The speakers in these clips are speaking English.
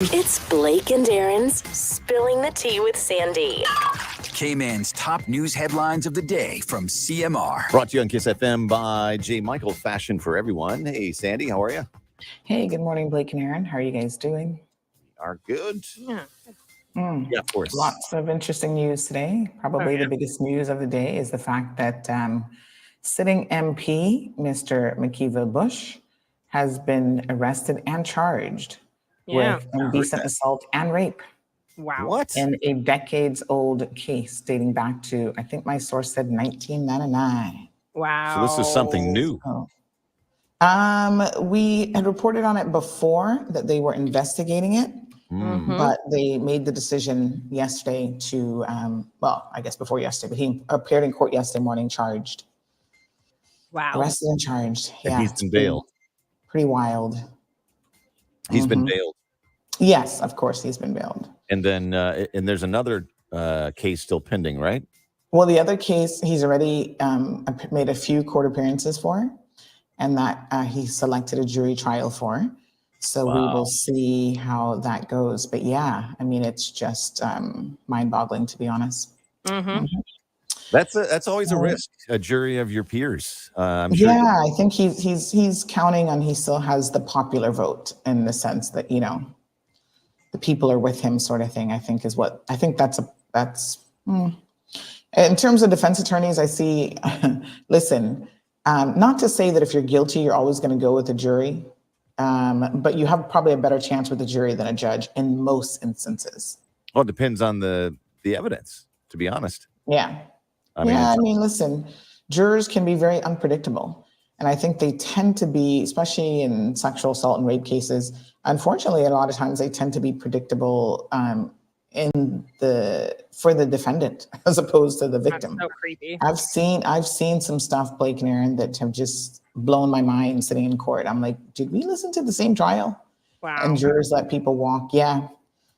It's Blake and Aaron's Spilling the Tea with Sandy. Cayman's top news headlines of the day from CMR. Brought to you on Kiss FM by J. Michael Fashion for Everyone. Hey, Sandy, how are you? Hey, good morning, Blake and Aaron. How are you guys doing? Are good. Yeah, of course. Lots of interesting news today. Probably the biggest news of the day is the fact that sitting MP, Mr. McKeeva Bush, has been arrested and charged with indecent assault and rape. Wow. What? In a decades-old case dating back to, I think my source said 1999. Wow. So this is something new. We had reported on it before that they were investigating it, but they made the decision yesterday to, I guess before yesterday, but he appeared in court yesterday morning charged. Wow. Arrested and charged. And Yeah, he's been bailed. Pretty wild. He's been bailed. Yes, of course, he's been bailed. And then, and there's another case still pending, right? Well, the other case, he's already made a few court appearances for, and that he selected a jury trial for. So we will see how that goes. But yeah, I mean, it's just mind-boggling, to be honest. That's always a risk, a jury of your peers. I'm sure. Yeah, I think he's counting on he still has the popular vote in the sense that, you know, the people are with him sort of thing, I think is what, I think that's in terms of defense attorneys, I see, listen, not to say that if you're guilty, you're always going to go with the jury, but you have probably a better chance with the jury than a judge in most instances. Well, it depends on the evidence, to be honest. Yeah. I mean, Listen, jurors can be very unpredictable. And I think they tend to be, especially in sexual assault and rape cases, unfortunately, a lot of times they tend to be predictable for the defendant as opposed to the victim. That's so creepy. I've seen some stuff, Blake and Aaron, that have just blown my mind sitting in court. I'm like, did we listen to the same trial? Wow. And jurors let people walk. Yeah.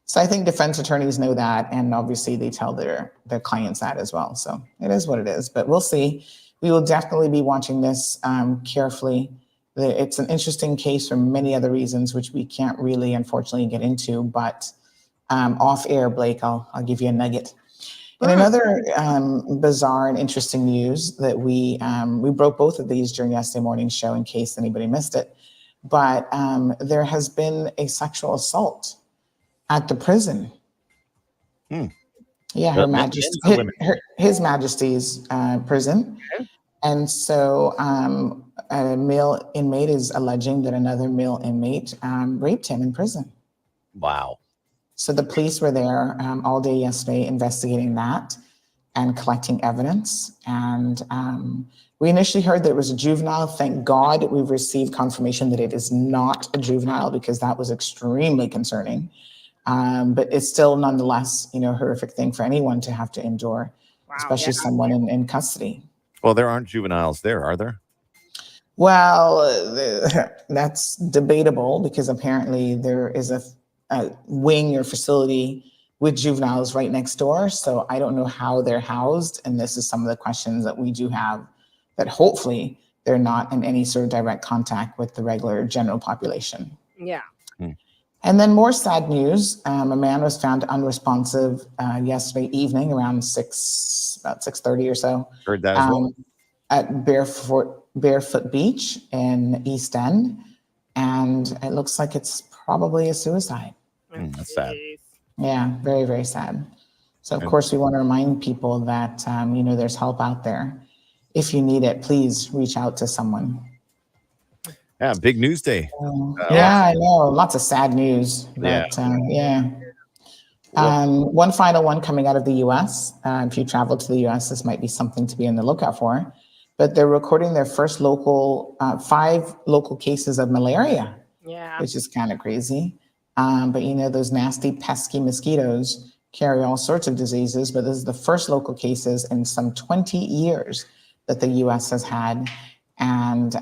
So I think defense attorneys know that, and obviously they tell their clients that as well. So it is what it is, but we'll see. We will definitely be watching this carefully. It's an interesting case for many other reasons, which we can't really, unfortunately, get into. But off air, Blake, I'll give you a nugget. And another bizarre and interesting news that we broke both of these during yesterday morning's show in case anybody missed it. But there has been a sexual assault at the prison. Yeah, His Majesty's prison. Okay. And so a male inmate is alleging that another male inmate raped him in prison. wow. So the police were there all day yesterday investigating that and collecting evidence. And we initially heard that it was a juvenile. Thank God we've received confirmation that it is not a juvenile, because that was extremely concerning. But it's still nonetheless, you know, a horrific thing for anyone to have to endure, especially someone in custody. Well, there aren't juveniles there, are there? Well, that's debatable, because apparently there is a wing or facility with juveniles right next door. So I don't know how they're housed. And this is some of the questions that we do have, that hopefully they're not in any sort of direct contact with the regular general population. Yeah. And then more sad news. A man was found unresponsive yesterday evening around about 6:30 or so. Heard that as well. At Barefoot Beach in East End. And it looks like it's probably a suicide. That's sad. Yeah, very, very sad. So of course we want to remind people that, you know, there's help out there. If you need it, please reach out to someone. Yeah, big news day. Yeah, I know. Lots of sad news. But, one final one coming out of the U.S. If you travel to the U.S., this might be something to be on the lookout for. But they're recording their first 5 local cases of malaria, which is kind of crazy. But, you know, those nasty, pesky mosquitoes carry all sorts of diseases. But this is the first local cases in some 20 years that the U.S. has had. And,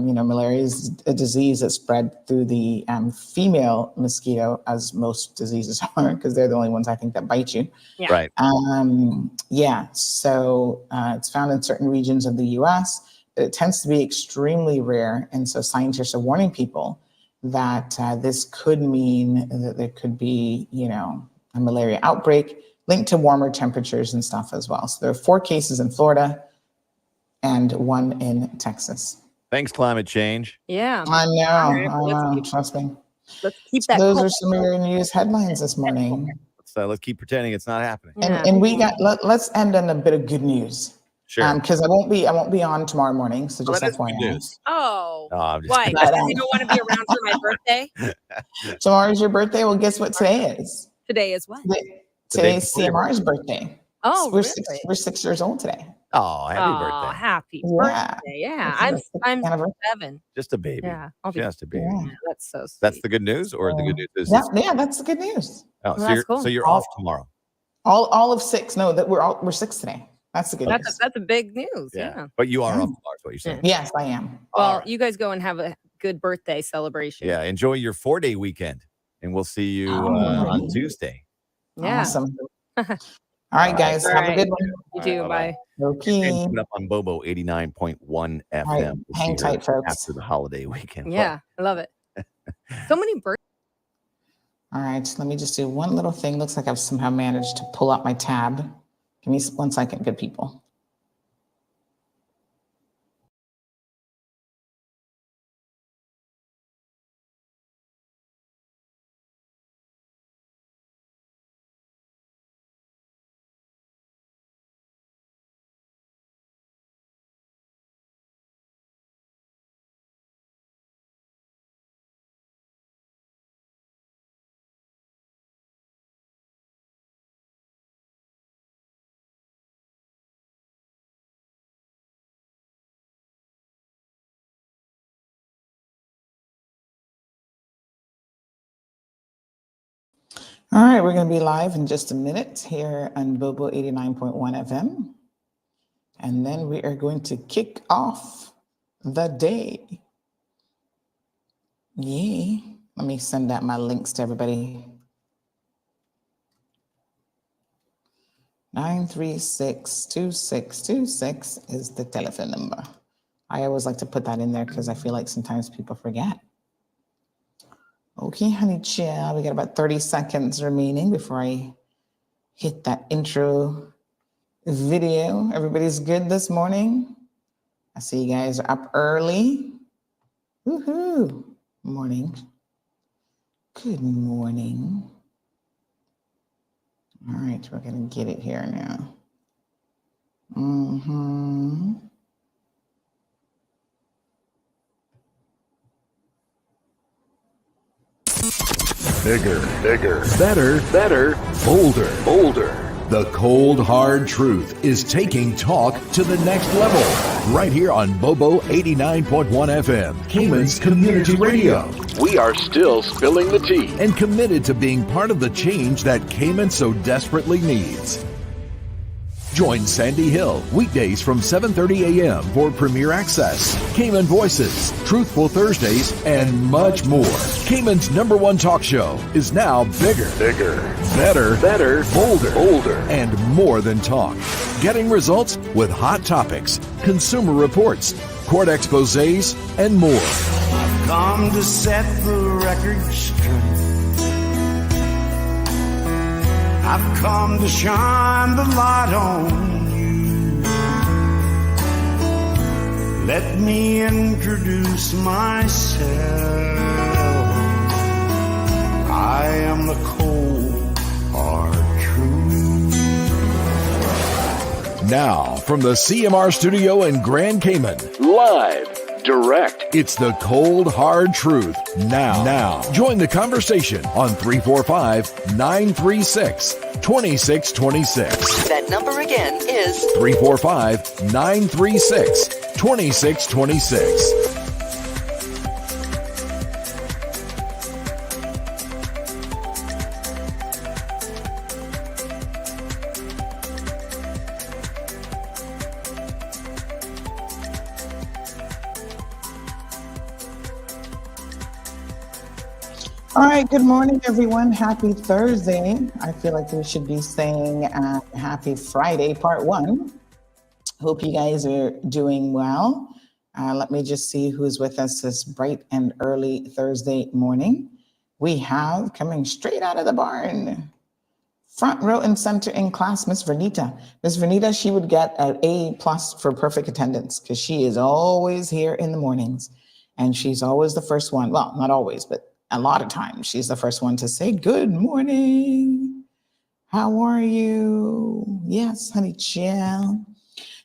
you know, malaria is a disease that's spread through the female mosquito, as most diseases are, because they're the only ones I think that bite you. Yeah. Right. So it's found in certain regions of the U.S. It tends to be extremely rare. And so scientists are warning people that this could mean that there could be, a malaria outbreak linked to warmer temperatures and stuff as well. So there are 4 cases in Florida and 1 in Texas. Thanks, climate change. Yeah. I right, know, trust me. Let's keep So that. those are some of your news headlines this morning. Let's keep pretending it's not happening. Yeah. And let's end on a bit of good news. Sure. Because I won't be on tomorrow morning. So just that is good FYI. news. Oh, No, I'm just why? kidding. Because you don't want to be around for my birthday? Tomorrow's your birthday. Well, guess what today is? Today is what? Today's CMR's birthday. Oh, we're really? we're 6 years old today. Oh, happy birthday. Happy Yeah. birthday. Yeah. It's our I'm 6th anniversary. 7. Just a baby. Yeah. I'll be. Just a baby. Yeah. That's so sweet. That's the good news, or the good news is Yeah, that's the good news. oh, Well, that's cool. so you're off tomorrow. All of 6. No, that we're 6 today. That's the good news. That's a big news. Yeah. But you are off tomorrow, is what you're saying. Yes, I am. Well, All right. you guys go and have a good birthday celebration. Yeah, enjoy your 4-day weekend, and we'll see you on Tuesday. Yeah. Awesome. All right, guys. All Have a right. good one. You too. bye-bye. Bye. Okay. Put up on Bobo 89.1 FM. right, We'll hang see her tight, folks. after the holiday weekend. Yeah. I love it. So many birthdays. All right. Let me just do one little thing. Looks like I've somehow managed to pull up my tab. Give me 1 second, good people. All right, we're going to be live in just a minute here on Bobo 89.1 FM. And then we are going to kick off the day. Yay. Let me send out my links to everybody. 936-2626 is the telephone number. I always like to put that in there because I feel like sometimes people forget. Okay, honey chill. We got about 30 seconds remaining before I hit that intro video. Everybody's good this morning? I see you guys are up early. Woohoo. Morning. Good morning. All right, we're going to get it here now. Bigger, better, bolder. The cold, hard truth is taking talk to the next level. Right here on Bobo 89.1 FM, Cayman's community radio. We are still spilling the tea. And committed to being part of the change that Cayman so desperately needs. Join Sandy Hill weekdays from 7:30 a.m. for Premier Access, Cayman Voices, Truthful Thursdays, and much more. Cayman's #1 talk show is now bigger, better, bolder, and more than talk. Getting results with hot topics, consumer reports, court exposés, and more. I've come to set the record straight. I've come to shine the light on you. Let me introduce myself. I am the cold, hard truth. Now, from the CMR studio in Grand Cayman, Live, direct. it's the cold, hard truth. Now, join the conversation on 345-936-2626. That number again is 345-936-2626. All right, good morning, everyone. Happy Thursday. I feel like we should be saying happy Friday, part 1. Hope you guys are doing well. Let me just see who's with us this bright and early Thursday morning. We have, coming straight out of the barn, front row and center in class, Miss Vernita. Miss Vernita, she would get an A+ for perfect attendance because she is always here in the mornings. And she's always the first one. Well, not always, but a lot of times she's the first one to say, good morning. How are you? Yes, honey, chill.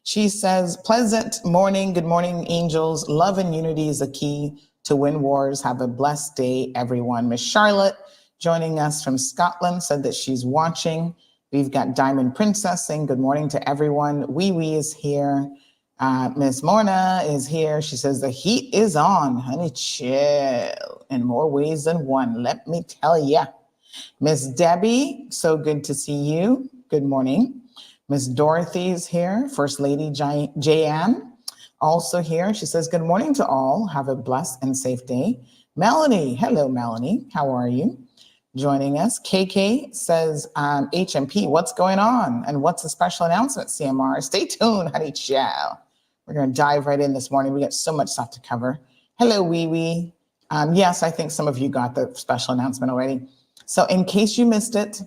She says, pleasant morning. Good morning, angels. Love and unity is the key to win wars. Have a blessed day, everyone. Miss Charlotte joining us from Scotland said that she's watching. We've got Diamond Princess saying good morning to everyone. Wee Wee is here. Miss Morna is here. She says the heat is on. Honey, chill in more ways than one. Let me tell ya. Miss Debbie, so good to see you. Good morning. Miss Dorothy's here. First Lady Jan, also here. She says, good morning to all. Have a blessed and safe day. Melanie, hello, Melanie. How are you? Joining us. KK says, HMP, what's going on? And what's the special announcement, CMR? Stay tuned, honey, chow. We're going to dive right in this morning. We got so much stuff to cover. Hello, Wee Wee. Yes, I think some of you got the special announcement already. So in case you missed it,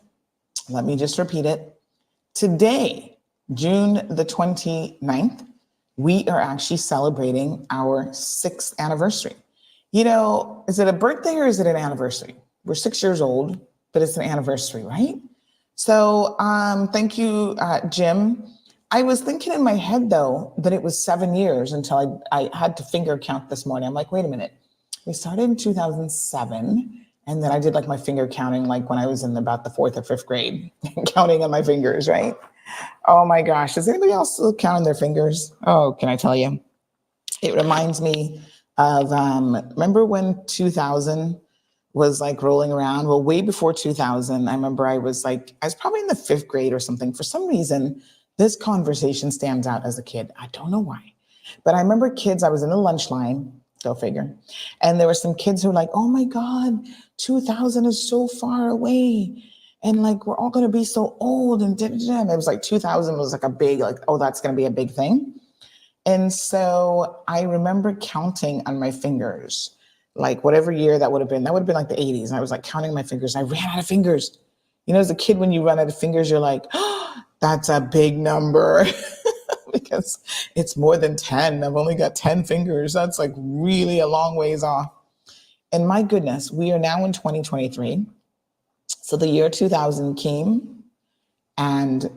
let me just repeat it. Today, June the 29th, we are actually celebrating our 6th anniversary. You know, is it a birthday or is it an anniversary? We're 6 years old, but it's an anniversary, right? So thank you, Jim. I was thinking in my head, though, that it was 7 years until I had to finger count this morning. I'm like, wait a minute. We started in 2007. And then I did like my finger counting, like when I was in about the 4th or 5th grade, counting on my fingers, right? Oh my gosh, is anybody else still counting their fingers? Oh, can I tell you? It reminds me of, remember when 2000 was like rolling around? Well, way before 2000, I remember I was probably in the 5th grade or something. For some reason, this conversation stands out as a kid. I don't know why, but I remember kids, I was in the lunch line, go figure. And there were some kids who were like, oh my God, 2000 is so far away. And like, we're all going to be so old and da-da-da. And it was like 2000 was like a big, like, oh, that's going to be a big thing. And so I remember counting on my fingers, like whatever year that would have been like the 80s. And I was like counting my fingers. I ran out of fingers. You know, as a kid, when you run out of fingers, you're like, oh, that's a big number. Because it's more than 10. I've only got 10 fingers. That's like really a long ways off. And my goodness, we are now in 2023. So the year 2000 came, and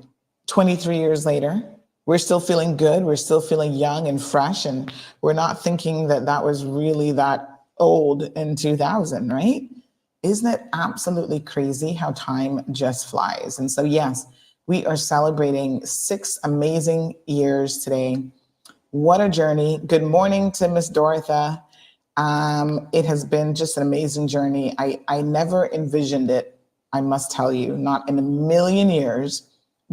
23 years later, we're still feeling good. We're still feeling young and fresh. And we're not thinking that that was really that old in 2000, right? Isn't it absolutely crazy how time just flies? And so, yes, we are celebrating 6 amazing years today. What a journey. Good morning to Miss Dorotha. It has been just an amazing journey. I never envisioned it, I must tell you. Not in a million years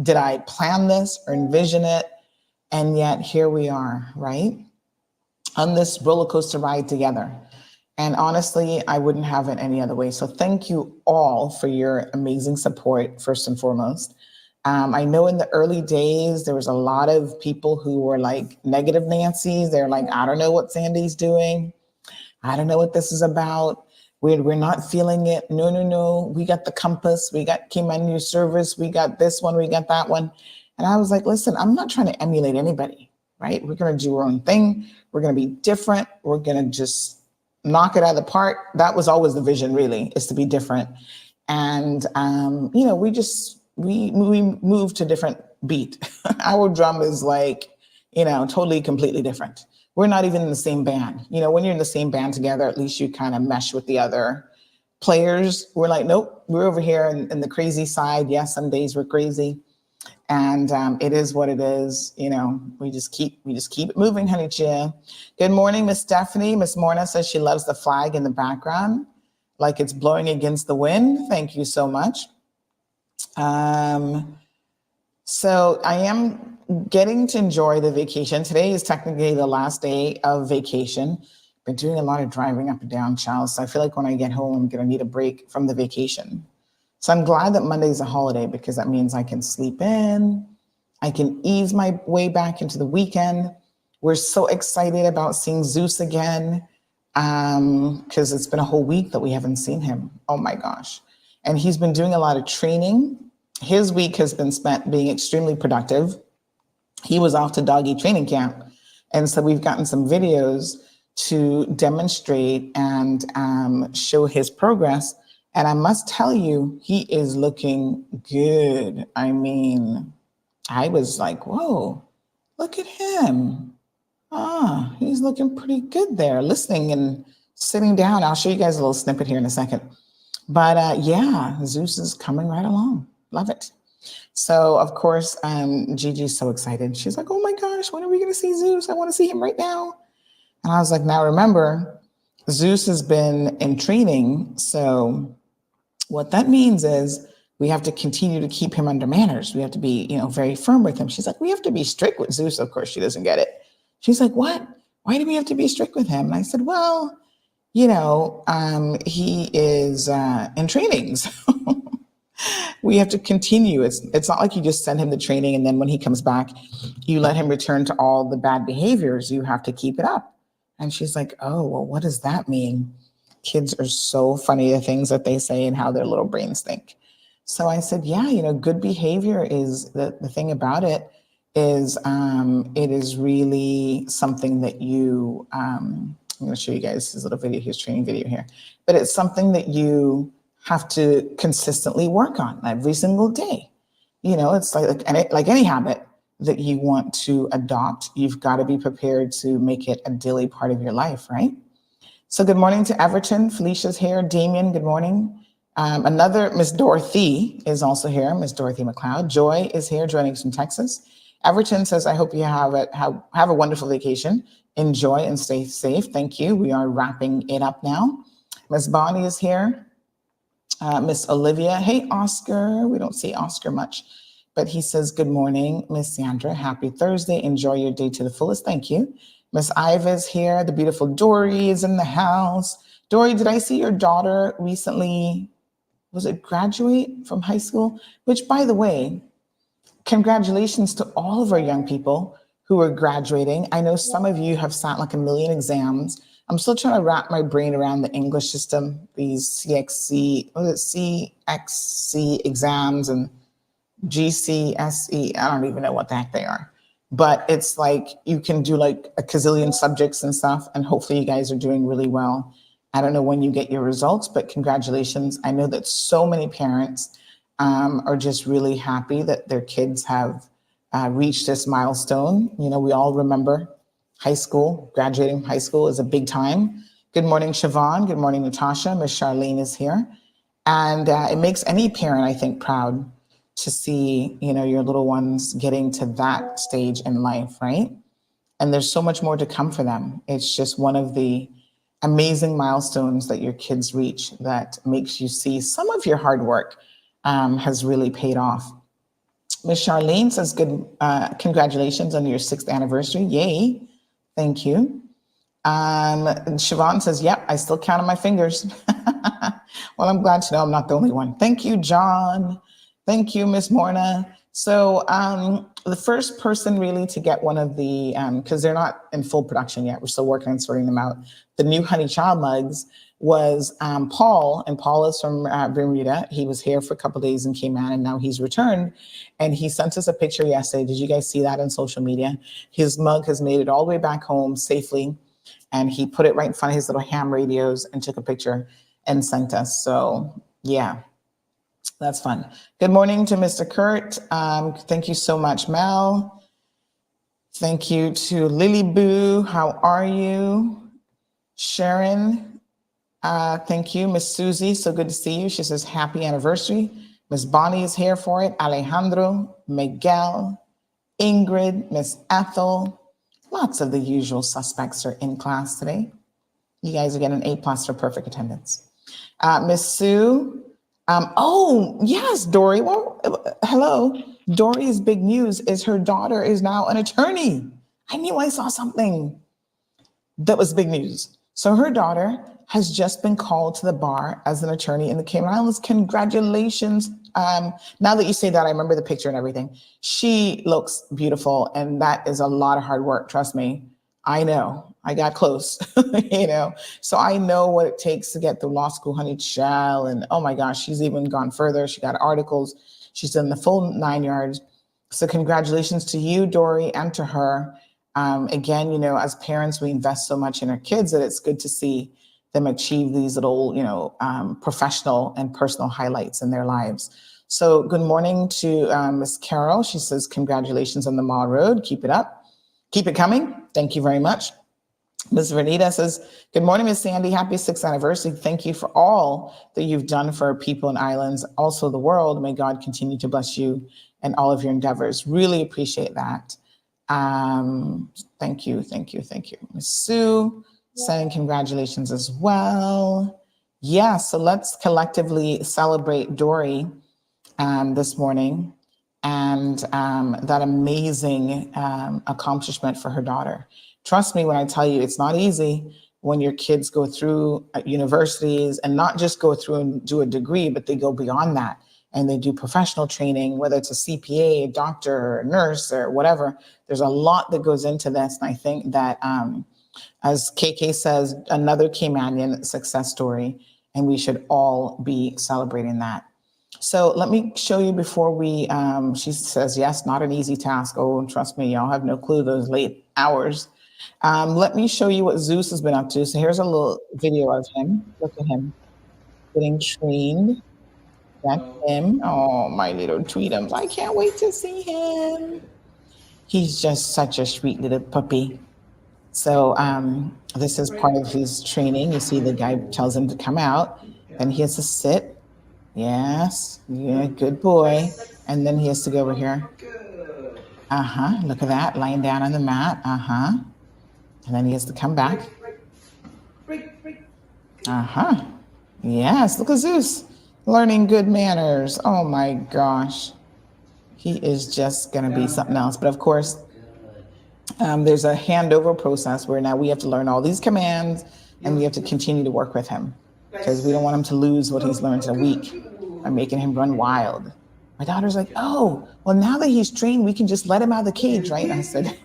did I plan this or envision it. And yet here we are, right? On this roller coaster ride together. And honestly, I wouldn't have it any other way. So thank you all for your amazing support, first and foremost. I know in the early days, there was a lot of people who were like negative Nancy's. They're like, I don't know what Sandy's doing. I don't know what this is about. We're not feeling it. No. We got the compass. We got Cayman News Service. We got this one. We got that one. And I was like, listen, I'm not trying to emulate anybody, right? We're going to do our own thing. We're going to be different. We're going to just knock it out of the park. That was always the vision, really, is to be different. And, we move to different beat. Our drum is like, totally, completely different. We're not even in the same band. When you're in the same band together, at least you kind of mesh with the other players. We're like, nope, we're over here in the crazy side. Yes, some days we're crazy. And it is what it is. We just keep it moving, honey chia. Good morning, Miss Stephanie. Miss Morna says she loves the flag in the background, like it's blowing against the wind. Thank you so much. So I am getting to enjoy the vacation. Today is technically the last day of vacation. Been doing a lot of driving up and down, child. So I feel like when I get home, I'm going to need a break from the vacation. So I'm glad that Monday is a holiday because that means I can sleep in. I can ease my way back into the weekend. We're so excited about seeing Zeus again because it's been a whole week that we haven't seen him. Oh my gosh. And he's been doing a lot of training. His week has been spent being extremely productive. He was off to doggy training camp. And so we've gotten some videos to demonstrate and show his progress. And I must tell you, he is looking good. I mean, I was like, whoa, look at him. He's looking pretty good there, listening and sitting down. I'll show you guys a little snippet here in a second. But yeah, Zeus is coming right along. Love it. So, of course, Gigi's so excited. She's like, oh my gosh, when are we going to see Zeus? I want to see him right now. And I was like, now remember, Zeus has been in training. So what that means is we have to continue to keep him under manners. We have to be, very firm with him. She's like, we have to be strict with Zeus. Of course, she doesn't get it. She's like, what? Why do we have to be strict with him? And I said, well, he is in training. So we have to continue. It's not like you just send him to training and then when he comes back, you let him return to all the bad behaviors. You have to keep it up. And she's like, oh, well, what does that mean? Kids are so funny, the things that they say and how their little brains think. So I said, yeah, good behavior is the thing about it is it is really something that you, I'm going to show you guys his little video, his training video here, but it's something that you have to consistently work on every single day. It's like any habit that you want to adopt, you've got to be prepared to make it a daily part of your life, right? So good morning to Everton. Felicia's here. Damien, good morning. Another Miss Dorothy is also here, Miss Dorothy McLeod. Joy is here, joining us from Texas. Everton says, I hope you have a wonderful vacation. Enjoy and stay safe. Thank you. We are wrapping it up now. Miss Bonnie is here. Miss Olivia. Hey, Oscar. We don't see Oscar much, but he says, good morning, Miss Sandra. Happy Thursday. Enjoy your day to the fullest. Thank you. Miss Iva is here. The beautiful Dory is in the house. Dory, did I see your daughter recently, was it graduate from high school? Which, by the way, congratulations to all of our young people who are graduating. I know some of you have sat like a million exams. I'm still trying to wrap my brain around the English system, these CXC exams and GCSE. I don't even know what the heck they are. But it's like you can do like a gazillion subjects and stuff, and hopefully you guys are doing really well. I don't know when you get your results, but congratulations. I know that so many parents are just really happy that their kids have reached this milestone. We all remember high school, graduating high school is a big time. Good morning, Siobhan. Good morning, Natasha. Miss Charlene is here. And it makes any parent, I think, proud to see, your little ones getting to that stage in life, right? And there's so much more to come for them. It's just one of the amazing milestones that your kids reach that makes you see some of your hard work has really paid off. Miss Charlene says, good, congratulations on your 6th anniversary. Yay. Thank you. Siobhan says, yep, I still count on my fingers. Well, I'm glad to know I'm not the only one. Thank you, John. Thank you, Miss Morna. So the first person really to get one of the, because they're not in full production yet, we're still working on sorting them out, the new Honey Child mugs was Paul, and Paul is from Bermuda. He was here for a couple of days in Cayman, and now he's returned. And he sent us a picture yesterday. Did you guys see that on social media? His mug has made it all the way back home safely, and he put it right in front of his little ham radios and took a picture and sent us. So yeah, that's fun. Good morning to Mr. Kurt. Thank you so much, Mel. Thank you to Lily Boo. How are you? Sharon. Thank you, Miss Susie. So good to see you. She says, happy anniversary. Miss Bonnie is here for it. Alejandro, Miguel, Ingrid, Miss Ethel. Lots of the usual suspects are in class today. You guys are getting an A+ for perfect attendance. Miss Sue. Oh, yes, Dory. Well, hello. Dory's big news is her daughter is now an attorney. I knew I saw something that was big news. So her daughter has just been called to the bar as an attorney in the Cayman Islands. Congratulations. Now that you say that, I remember the picture and everything. She looks beautiful, and that is a lot of hard work. Trust me. I know. I got close, so I know what it takes to get through law school, honey child. And oh my gosh, she's even gone further. She got articles. She's done the full 9 yards. So congratulations to you, Dory, and to her. Again, as parents, we invest so much in our kids that it's good to see them achieve these little, professional and personal highlights in their lives. So good morning to Miss Carol. She says, congratulations on the Mall Road. Keep it up. Keep it coming. Thank you very much. Ms. Renita says, good morning, Ms. Sandy. Happy 6th anniversary. Thank you for all that you've done for people in islands, also the world. May God continue to bless you and all of your endeavors. Really appreciate that. Thank you. Ms. Sue saying congratulations as well. Yeah, so let's collectively celebrate Dory this morning and that amazing accomplishment for her daughter. Trust me when I tell you, it's not easy when your kids go through universities and not just go through and do a degree, but they go beyond that and they do professional training, whether it's a CPA, a doctor, or a nurse, or whatever. There's a lot that goes into this. And I think that, as KK says, another Caymanian success story, and we should all be celebrating that. So let me show you before we, she says, yes, not an easy task. Oh, trust me, y'all have no clue those late hours. Let me show you what Zeus has been up to. So here's a little video of him. Look at him getting trained. That's him. Oh, my little Tweetums. I can't wait to see him. He's just such a sweet little puppy. So this is part of his training. You see the guy tells him to come out, and he has to sit. Yes, yeah, good boy. And then he has to go over here. Look at that, lying down on the mat. And then he has to come back. Yes, look at Zeus, learning good manners. Oh my gosh. He is just gonna be something else. But of course, there's a handover process where now we have to learn all these commands and we have to continue to work with him because we don't want him to lose what he's learned in a week by making him run wild. My daughter's like, oh, well, now that he's trained, we can just let him out of the cage, right? I said,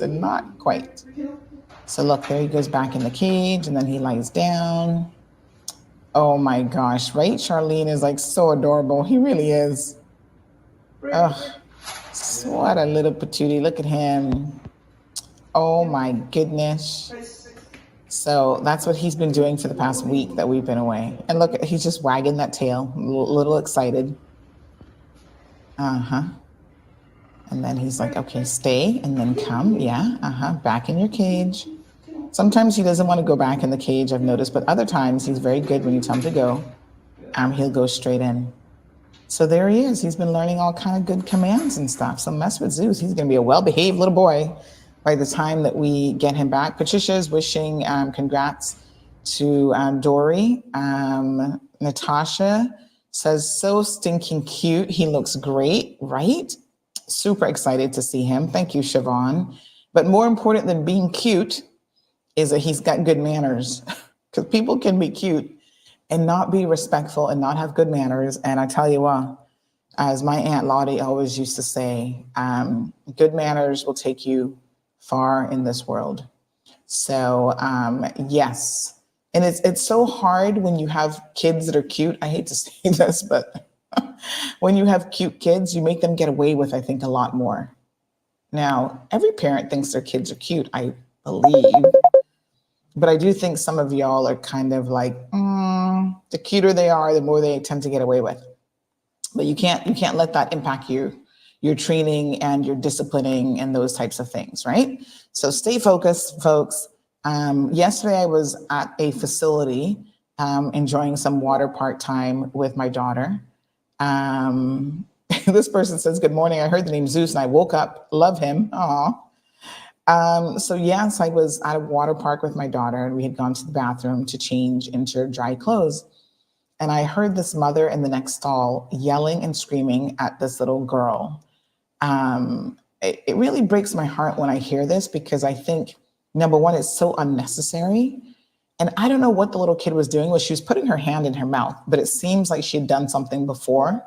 not quite. So look, there he goes back in the cage and then he lies down. Oh my gosh, right? Charlene is like so adorable. He really is. Oh, what a little patootie. Look at him. Oh my goodness. So that's what he's been doing for the past week that we've been away. And look, he's just wagging that tail, a little excited. And then he's like, okay, stay and then come. Yeah, back in your cage. Sometimes he doesn't want to go back in the cage, I've noticed, but other times he's very good when you tell him to go. He'll go straight in. So there he is. He's been learning all kind of good commands and stuff. So mess with Zeus. He's going to be a well-behaved little boy by the time that we get him back. Patricia is wishing congrats to Dory. Natasha says, so stinking cute. He looks great, right? Super excited to see him. Thank you, Siobhan. But more important than being cute is that he's got good manners, because people can be cute and not be respectful and not have good manners. And I tell you what, as my Aunt Lottie always used to say, good manners will take you far in this world. So yes, and it's so hard when you have kids that are cute. I hate to say this, but when you have cute kids, you make them get away with, I think, a lot more. Now, every parent thinks their kids are cute, I believe. But I do think some of y'all are kind of like, the cuter they are, the more they tend to get away with. But you can't let that impact your training and your disciplining and those types of things, right? So stay focused, folks. Yesterday I was at a facility enjoying some water park time with my daughter. This person says, good morning. I heard the name Zeus and I woke up. Love him. Aw. So yes, I was at a water park with my daughter and we had gone to the bathroom to change into her dry clothes. And I heard this mother in the next stall yelling and screaming at this little girl. It really breaks my heart when I hear this, because I think, number one, it's so unnecessary. And I don't know what the little kid was doing. Was she was putting her hand in her mouth, but it seems like she'd done something before.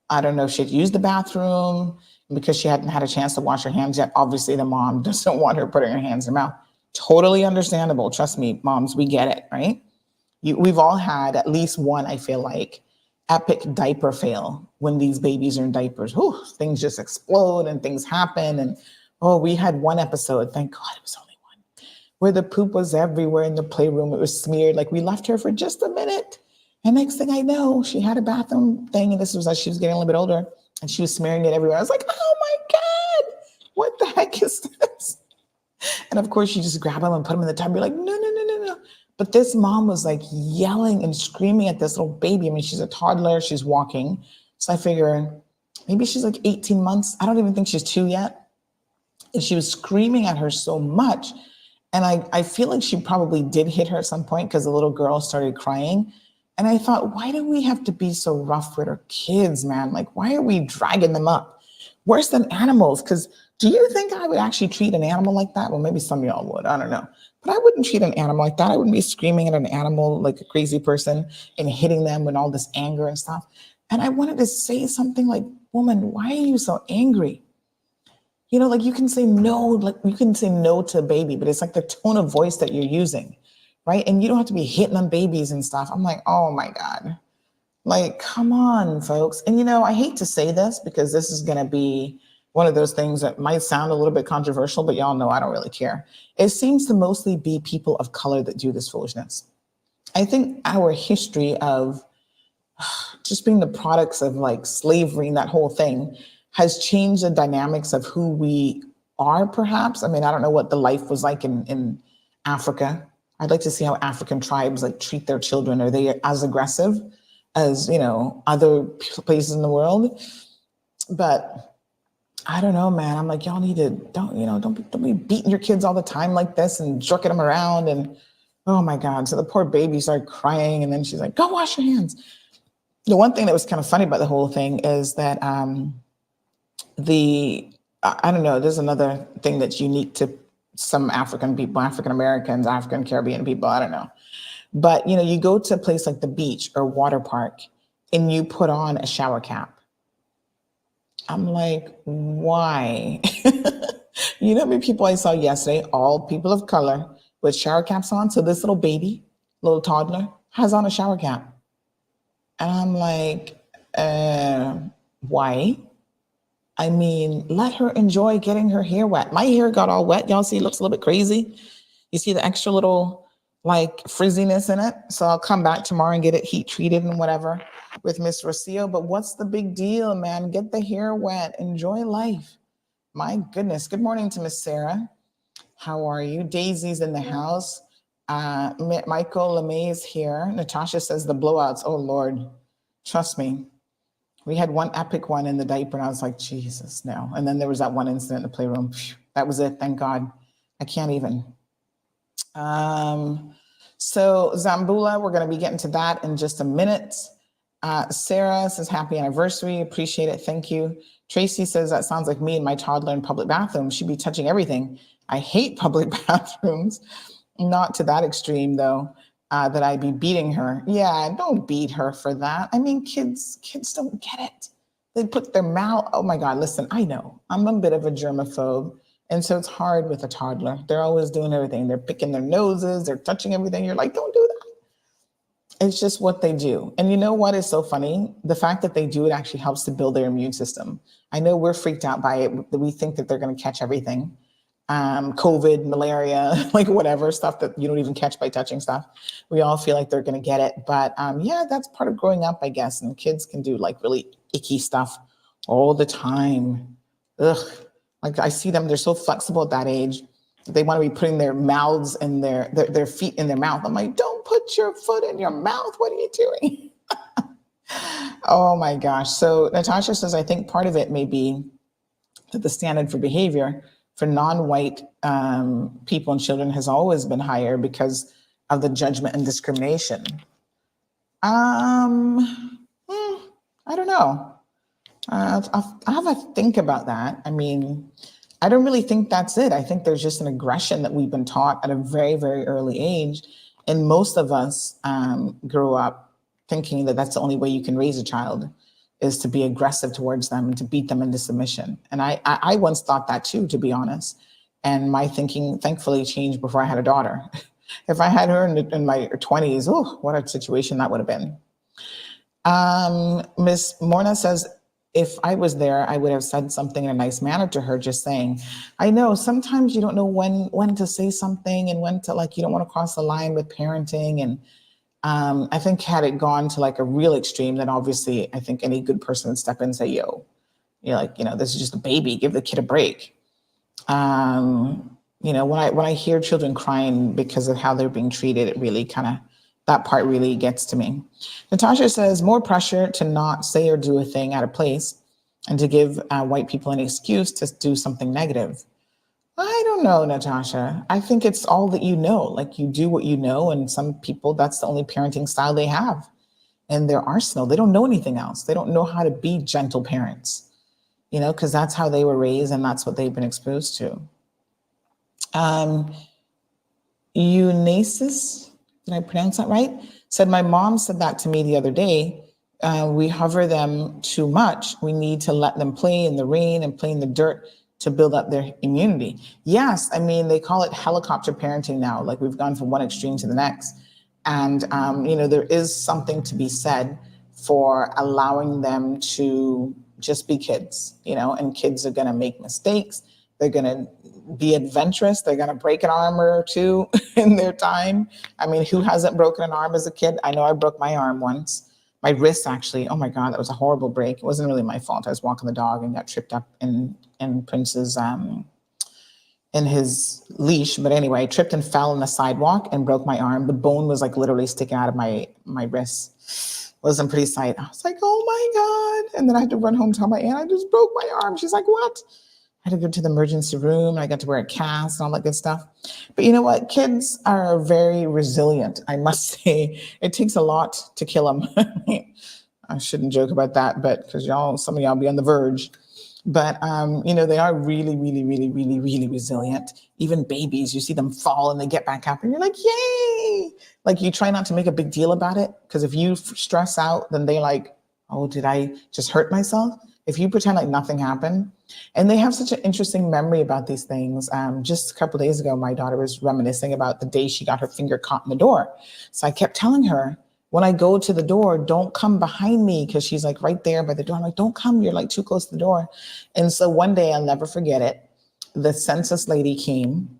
I don't know if she'd used the bathroom because she hadn't had a chance to wash her hands yet. Obviously, the mom doesn't want her putting her hands in her mouth. Totally understandable. Trust me, moms, we get it, right? We've all had at least one, I feel like, epic diaper fail when these babies are in diapers. Whew, things just explode and things happen. And we had one episode, thank God it was only one, where the poop was everywhere in the playroom. It was smeared. Like, we left her for just a minute. And next thing I know, she had a bathroom thing. And this was as she was getting a little bit older. And she was smearing it everywhere. I was like, oh my God, what the heck is this? And of course, you just grab them and put them in the tub. You're like, no, no, no, no, no. But this mom was like yelling and screaming at this little baby. I mean, she's a toddler. She's walking. So I figure maybe she's like 18 months. I don't even think she's 2 yet. And she was screaming at her so much. And I feel like she probably did hit her at some point because the little girl started crying. And I thought, why do we have to be so rough with our kids, man? Like, why are we dragging them up? Worse than animals. Because do you think I would actually treat an animal like that? Well, maybe some of y'all would. I don't know. But I wouldn't treat an animal like that. I wouldn't be screaming at an animal like a crazy person and hitting them with all this anger and stuff. And I wanted to say something like, woman, why are you so angry? You know, like you can say no, like you can say no to a baby, but it's like the tone of voice that you're using, right? And you don't have to be hitting on babies and stuff. I'm like, oh my God. Like, come on, folks. And, you know, I hate to say this because this is going to be one of those things that might sound a little bit controversial, but y'all know I don't really care. It seems to mostly be people of color that do this foolishness. I think our history of just being the products of like slavery and that whole thing has changed the dynamics of who we are, perhaps. I mean, I don't know what the life was like in Africa. I'd like to see how African tribes like treat their children. Are they as aggressive as, you know, other places in the world? But I don't know, man. I'm like, y'all need to don't be beating your kids all the time like this and jerking them around. And oh my God. So the poor baby started crying. And then she's like, go wash your hands. The one thing that was kind of funny about the whole thing is that I don't know, there's another thing that's unique to some African people, African Americans, African Caribbean people, I don't know. But, you know, you go to a place like the beach or water park and you put on a shower cap. I'm like, why? You know how many people I saw yesterday, all people of color with shower caps on? So this little baby, little toddler has on a shower cap. And I'm like, why? I mean, let her enjoy getting her hair wet. My hair got all wet. Y'all see, it looks a little bit crazy. You see the extra little like frizziness in it. So I'll come back tomorrow and get it heat treated and whatever with Miss Rocio. But what's the big deal, man? Get the hair wet. Enjoy life. My goodness. Good morning to Miss Sarah. How are you? Daisy's in the house. Michael LeMay is here. Natasha says the blowouts. Oh, Lord. Trust me. We had one epic one in the diaper, and I was like, Jesus, no. And then there was that one incident in the playroom. Phew, that was it. Thank God. I can't even. So Zambula, we're going to be getting to that in just a minute. Sarah says, happy anniversary. Appreciate it. Thank you. Tracy says, that sounds like me and my toddler in public bathrooms. She'd be touching everything. I hate public bathrooms. Not to that extreme, though. That I'd be beating her. Yeah, don't beat her for that. I mean, kids don't get it. They put their mouth, oh my God, listen, I know. I'm a bit of a germaphobe. And so it's hard with a toddler. They're always doing everything. They're picking their noses, they're touching everything. You're like, don't do that. It's just what they do. And you know what is so funny? The fact that they do it actually helps to build their immune system. I know we're freaked out by it. We think that they're going to catch everything. COVID, malaria, like whatever stuff that you don't even catch by touching stuff. We all feel like they're going to get it. But yeah, that's part of growing up, I guess. And kids can do like really icky stuff all the time. Ugh. Like I see them, they're so flexible at that age. They want to be putting their mouths and their feet in their mouth. I'm like, don't put your foot in your mouth. What are you doing? Oh my gosh. So Natasha says, I think part of it may be that the standard for behavior for non-white people and children has always been higher because of the judgment and discrimination. I don't know. I'll have a think about that. I mean, I don't really think that's it. I think there's just an aggression that we've been taught at a very, very early age. And most of us grew up thinking that that's the only way you can raise a child, is to be aggressive towards them and to beat them into submission. And I once thought that too, to be honest. And my thinking thankfully changed before I had a daughter. If I had her in my 20s, oh, what a situation that would have been. Miss Morna says, if I was there, I would have said something in a nice manner to her, just saying, I know sometimes you don't know when to say something and when to, like, you don't want to cross the line with parenting. And I think had it gone to like a real extreme, then obviously I think any good person would step in and say, yo, you're like, this is just a baby, give the kid a break. When I hear children crying because of how they're being treated, it really that part really gets to me. Natasha says, more pressure to not say or do a thing out of place and to give white people an excuse to do something negative. I don't know, Natasha. I think it's all that you know, like you do what you know. And some people, that's the only parenting style they have in their arsenal. They don't know anything else. They don't know how to be gentle parents, because that's how they were raised and that's what they've been exposed to. Eunasis, did I pronounce that right? Said, my mom said that to me the other day. We hover them too much. We need to let them play in the rain and play in the dirt to build up their immunity. Yes, I mean, they call it helicopter parenting now. Like we've gone from one extreme to the next. And, there is something to be said for allowing them to just be kids, and kids are going to make mistakes. They're going to be adventurous. They're going to break an arm or two in their time. I mean, who hasn't broken an arm as a kid? I know I broke my arm once. My wrist, actually. Oh my God, that was a horrible break. It wasn't really my fault. I was walking the dog and got tripped up in Prince's, in his leash. But anyway, I tripped and fell on the sidewalk and broke my arm. The bone was like literally sticking out of my wrist. It wasn't pretty sight. I was like, oh my God. And then I had to run home and tell my aunt, I just broke my arm. She's like, what? I had to go to the emergency room. I got to wear a cast and all that good stuff. But you know what? Kids are very resilient. I must say, it takes a lot to kill them. I shouldn't joke about that, but because some of y'all be on the verge. But, they are really, really, really, really, really resilient. Even babies, you see them fall and they get back up and you're like, yay! Like you try not to make a big deal about it. Because if you stress out, then they like, oh, did I just hurt myself? If you pretend like nothing happened. And they have such an interesting memory about these things. Just a couple of days ago, my daughter was reminiscing about the day she got her finger caught in the door. So I kept telling her, when I go to the door, don't come behind me, because she's like right there by the door. I'm like, don't come, you're like too close to the door. And so one day, I'll never forget it. The census lady came,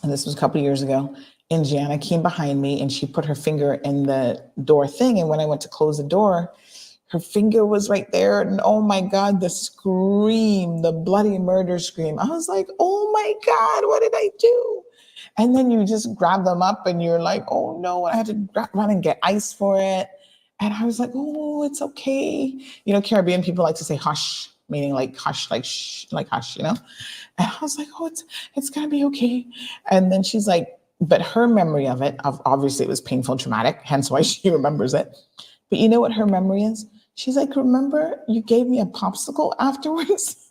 and this was a couple of years ago, and Gianna came behind me and she put her finger in the door thing. And when I went to close the door, her finger was right there. And oh my God, the scream, the bloody murder scream. I was like, oh my God, what did I do? And then you just grab them up and you're like, oh no, I had to run and get ice for it. And I was like, oh, it's okay. Caribbean people like to say hush, meaning like hush, like shh, like hush, And I was like, oh, it's gonna be okay. And then she's like, but her memory of it, obviously it was painful and traumatic, hence why she remembers it. But you know what her memory is? She's like, remember you gave me a popsicle afterwards?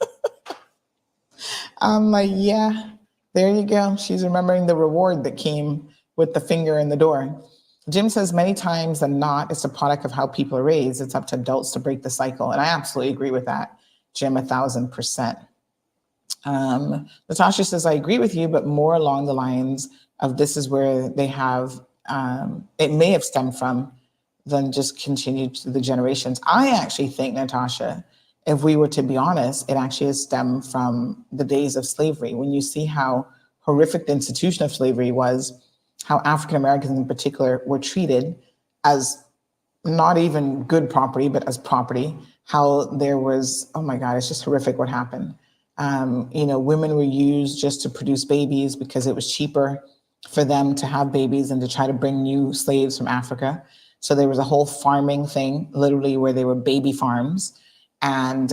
I'm like, yeah, there you go. She's remembering the reward that came with the finger in the door. Jim says many times than not, it's a product of how people are raised. It's up to adults to break the cycle. And I absolutely agree with that, Jim, 1,000%. Natasha says, I agree with you, but more along the lines of this is where they have, it may have stemmed from than just continued through the generations. I actually think, Natasha, if we were to be honest, it actually has stemmed from the days of slavery. When you see how horrific the institution of slavery was, how African Americans in particular were treated as not even good property, but as property, how there was, oh my God, it's just horrific what happened. Women were used just to produce babies because it was cheaper for them to have babies and to try to bring new slaves from Africa. So there was a whole farming thing, literally, where they were baby farms. And,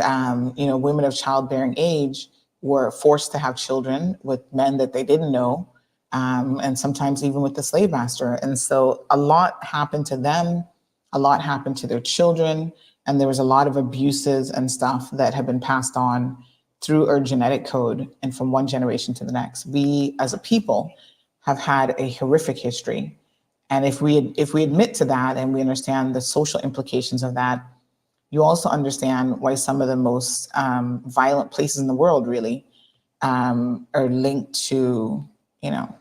women of childbearing age were forced to have children with men that they didn't know, and sometimes even with the slave master. And so a lot happened to them, a lot happened to their children, and there was a lot of abuses and stuff that have been passed on through our genetic code and from one generation to the next. We, as a people, have had a horrific history. And if we admit to that and we understand the social implications of that, you also understand why some of the most violent places in the world really are linked to,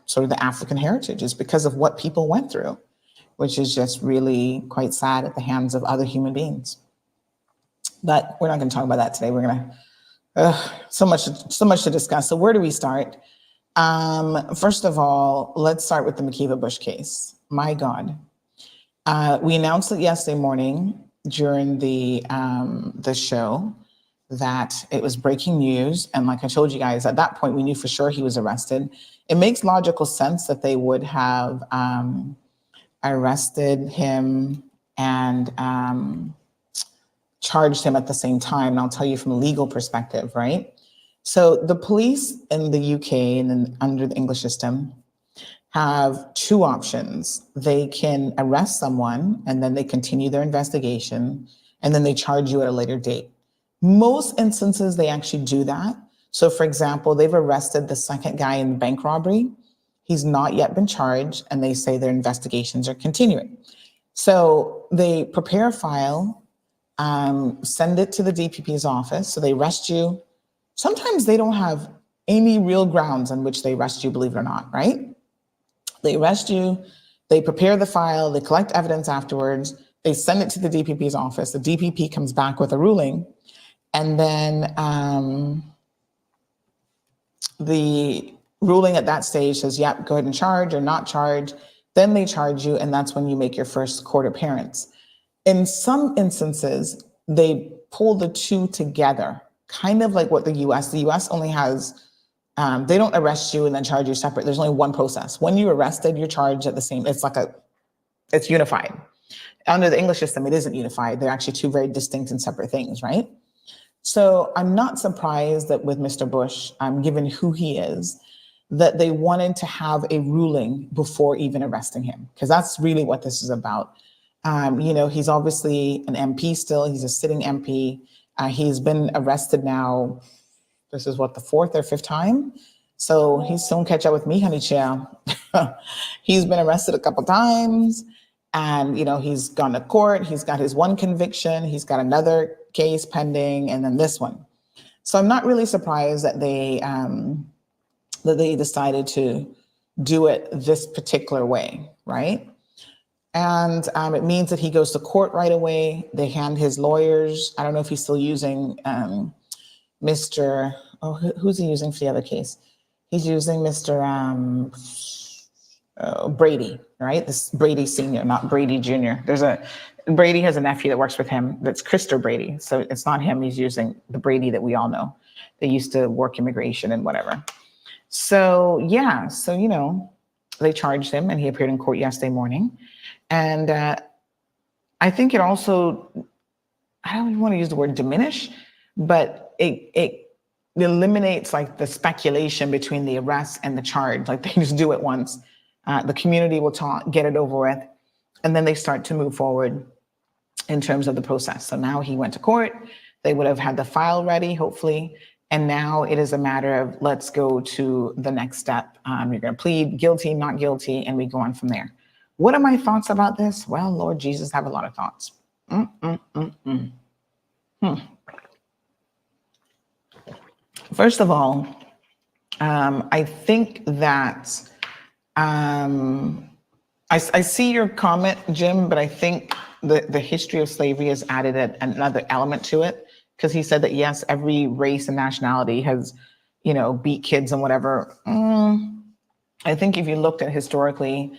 sort of the African heritage. It's because of what people went through, which is just really quite sad at the hands of other human beings. But we're not going to talk about that today. We're going to, so much to discuss. So where do we start? First of all, let's start with the McKeeva Bush case. My God. We announced it yesterday morning during the show that it was breaking news. And like I told you guys, at that point, we knew for sure he was arrested. It makes logical sense that they would have arrested him and charged him at the same time. And I'll tell you from a legal perspective, right? So the police in the UK and then under the English system have two options. They can arrest someone and then they continue their investigation and then they charge you at a later date. Most instances, they actually do that. So for example, they've arrested the second guy in the bank robbery. He's not yet been charged and they say their investigations are continuing. So they prepare a file, send it to the DPP's office. So they arrest you. Sometimes they don't have any real grounds on which they arrest you, believe it or not, right? They arrest you, they prepare the file, they collect evidence afterwards, they send it to the DPP's office. The DPP comes back with a ruling, and then the ruling at that stage says, yep, go ahead and charge or not charge. Then they charge you, and that's when you make your first court appearance. In some instances, they pull the two together, kind of like what the US only has, they don't arrest you and then charge you separate. There's only one process. When you're arrested, you're charged at the same, it's unified. Under the English system, it isn't unified. They're actually two very distinct and separate things, right? So I'm not surprised that with Mr. Bush, given who he is, that they wanted to have a ruling before even arresting him, because that's really what this is about. He's obviously an MP still. He's a sitting MP. He's been arrested now. This is what, the fourth or fifth time? So he's soon catch up with me, honey child. He's been arrested a couple times and, he's gone to court. He's got his one conviction. He's got another case pending and then this one. So I'm not really surprised that they decided to do it this particular way, right? And it means that he goes to court right away. They hand his lawyers. I don't know if he's still using who's he using for the other case? He's using Mr. Brady, right? This Brady Senior, not Brady Junior. Brady has a nephew that works with him. That's Christopher Brady. So it's not him. He's using the Brady that we all know. They used to work immigration and whatever. So yeah, they charged him and he appeared in court yesterday morning. And I think it also, I don't even want to use the word diminish, but it eliminates like the speculation between the arrest and the charge. Like they just do it once. The community will get it over with, and then they start to move forward in terms of the process. So now he went to court. They would have had the file ready, hopefully. And now it is a matter of let's go to the next step. You're going to plead guilty, not guilty, and we go on from there. What are my thoughts about this? Well, Lord Jesus, I have a lot of thoughts. First of all, I think that I see your comment, Jim, but I think the history of slavery has added another element to it, because he said that, yes, every race and nationality has, beat kids and whatever. I think if you looked at historically,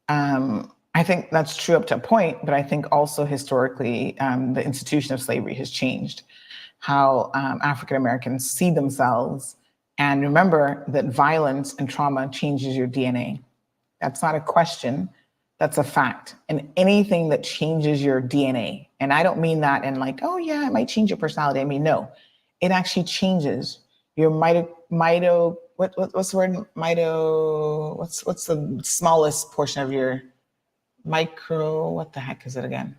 I think that's true up to a point, but I think also historically, the institution of slavery has changed how African Americans see themselves. And remember that violence and trauma changes your DNA. That's not a question, that's a fact. And anything that changes your DNA, and I don't mean that in like, oh yeah, it might change your personality. I mean, no, it actually changes your what's the word? What's the smallest portion of your what the heck is it again?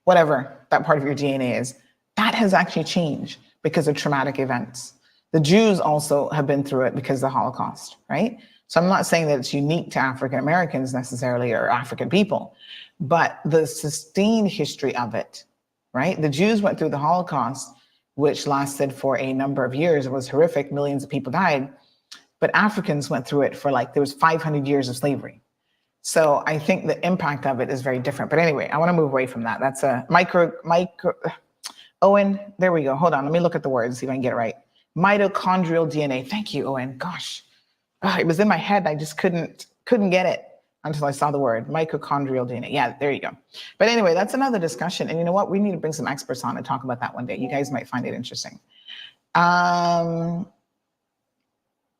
Whatever that part of your DNA is, that has actually changed because of traumatic events. The Jews also have been through it because of the Holocaust, right? So I'm not saying that it's unique to African Americans necessarily or African people, but the sustained history of it, right? The Jews went through the Holocaust, which lasted for a number of years. It was horrific. Millions of people died. But Africans went through it for there was 500 years of slavery. So I think the impact of it is very different. But anyway, I want to move away from that. That's a Owen, there we go. Hold on. Let me look at the words, see if I can get it right. Mitochondrial DNA. Thank you, Owen. Gosh, it was in my head. I just couldn't get it until I saw the word mitochondrial DNA. Yeah, there you go. But anyway, that's another discussion. And you know what? We need to bring some experts on and talk about that one day. You guys might find it interesting.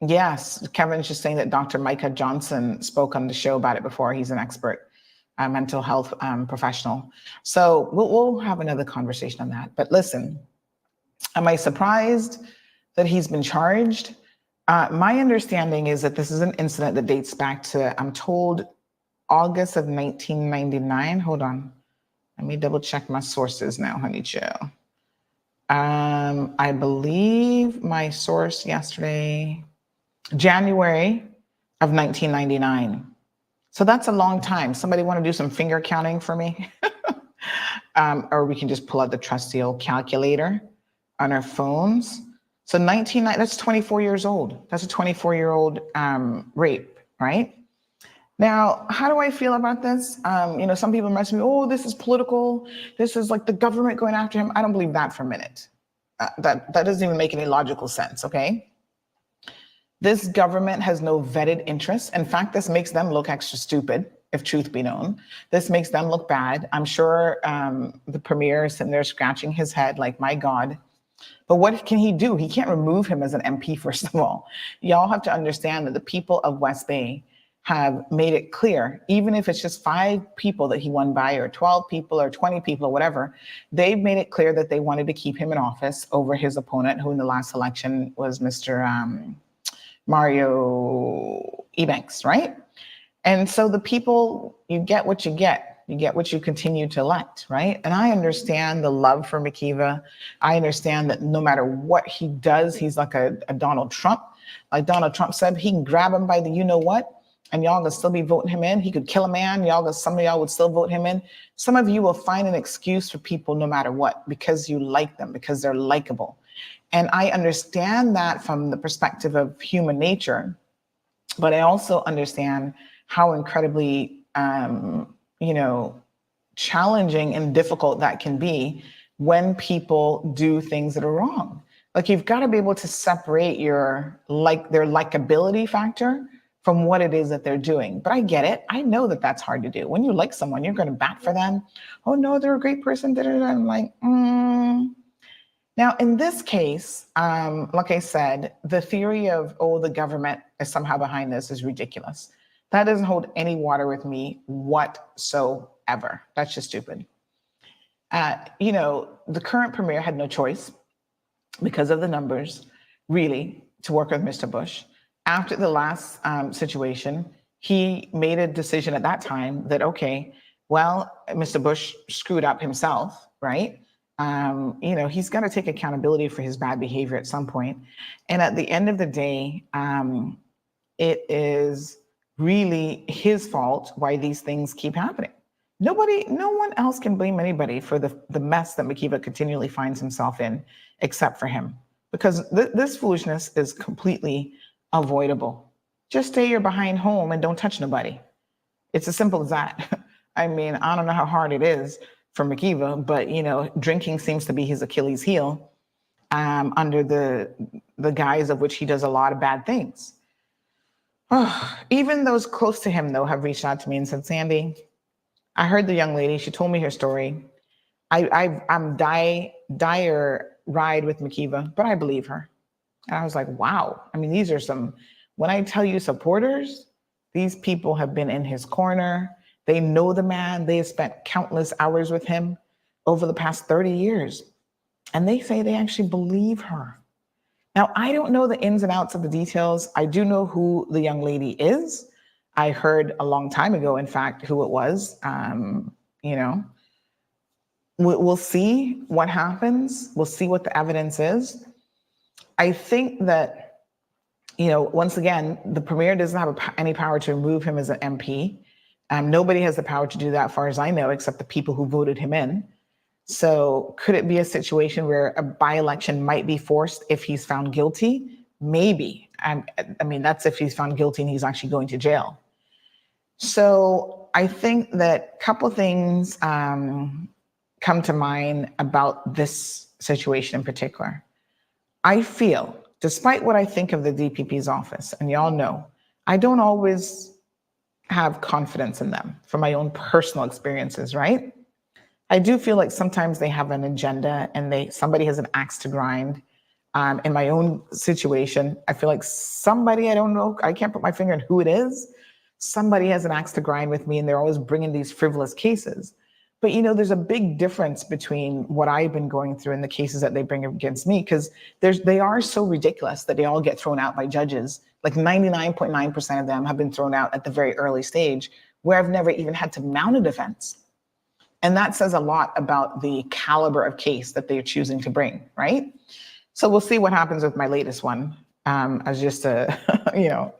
Yes, Kevin's just saying that Dr. Micah Johnson spoke on the show about it before. He's an expert mental health professional. So we'll have another conversation on that. But listen, am I surprised that he's been charged? My understanding is that this is an incident that dates back to, I'm told, August of 1999. Hold on. Let me double check my sources now, honey chill. I believe my source yesterday, January of 1999. So that's a long time. Somebody want to do some finger counting for me? Or we can just pull out the trusty old calculator on our phones. So that's 24 years old. That's a 24-year-old rape, right? Now, how do I feel about this? Some people mess with me, oh, this is political. This is like the government going after him. I don't believe that for a minute. That doesn't even make any logical sense, okay? This government has no vetted interests. In fact, this makes them look extra stupid, if truth be known. This makes them look bad. I'm sure the premier is sitting there scratching his head like, my God. But what can he do? He can't remove him as an MP, first of all. Y'all have to understand that the people of West Bay have made it clear, even if it's just 5 people that he won by, or 12 people, or 20 people, or whatever, they've made it clear that they wanted to keep him in office over his opponent, who in the last election was Mr. Mario Ebanks, right? And so the people, you get what you get. You get what you continue to elect, right? And I understand the love for McKeeva. I understand that no matter what he does, he's like a Donald Trump. Like Donald Trump said, he can grab him by the you-know-what, and y'all gonna still be voting him in. He could kill a man, some of y'all would still vote him in. Some of you will find an excuse for people no matter what, because you like them, because they're likable. And I understand that from the perspective of human nature, but I also understand how incredibly, challenging and difficult that can be when people do things that are wrong. Like, you've got to be able to separate their likability factor from what it is that they're doing. But I get it. I know that that's hard to do. When you like someone, you're going to bat for them. Oh no, they're a great person. I'm like, Now, in this case, like I said, the theory of, the government is somehow behind this is ridiculous. That doesn't hold any water with me whatsoever. That's just stupid. The current premier had no choice because of the numbers, really, to work with Mr. Bush. After the last situation, he made a decision at that time that, okay, well, Mr. Bush screwed up himself, right? He's got to take accountability for his bad behavior at some point. And at the end of the day, it is really his fault why these things keep happening. No one else can blame anybody for the mess that McKeeva continually finds himself in, except for him, because this foolishness is completely avoidable. Just stay your behind home and don't touch nobody. It's as simple as that. I mean, I don't know how hard it is for McKeeva, but drinking seems to be his Achilles heel, under the guise of which he does a lot of bad things. Even those close to him, though, have reached out to me and said, Sandy, I heard the young lady, she told me her story. I'm dire ride with McKeeva, but I believe her. And I was like, wow. I mean, these are when I tell you supporters, these people have been in his corner. They know the man. They have spent countless hours with him over the past 30 years. And they say they actually believe her. Now, I don't know the ins and outs of the details. I do know who the young lady is. I heard a long time ago, in fact, who it was. We'll see what happens. We'll see what the evidence is. I think that, once again, the premier doesn't have any power to remove him as an MP. Nobody has the power to do that, as far as I know, except the people who voted him in. So could it be a situation where a by-election might be forced if he's found guilty? Maybe. I mean, that's if he's found guilty and he's actually going to jail. So I think that a couple things come to mind about this situation in particular. I feel, despite what I think of the DPP's office, and y'all know, I don't always have confidence in them from my own personal experiences, right? I do feel like sometimes they have an agenda and somebody has an axe to grind. In my own situation, I feel like somebody, I don't know, I can't put my finger on who it is. Somebody has an axe to grind with me and they're always bringing these frivolous cases. But there's a big difference between what I've been going through and the cases that they bring against me, because they are so ridiculous that they all get thrown out by judges. Like 99.9% of them have been thrown out at the very early stage, where I've never even had to mount a defense. And that says a lot about the caliber of case that they're choosing to bring, right? So we'll see what happens with my latest one, as just a,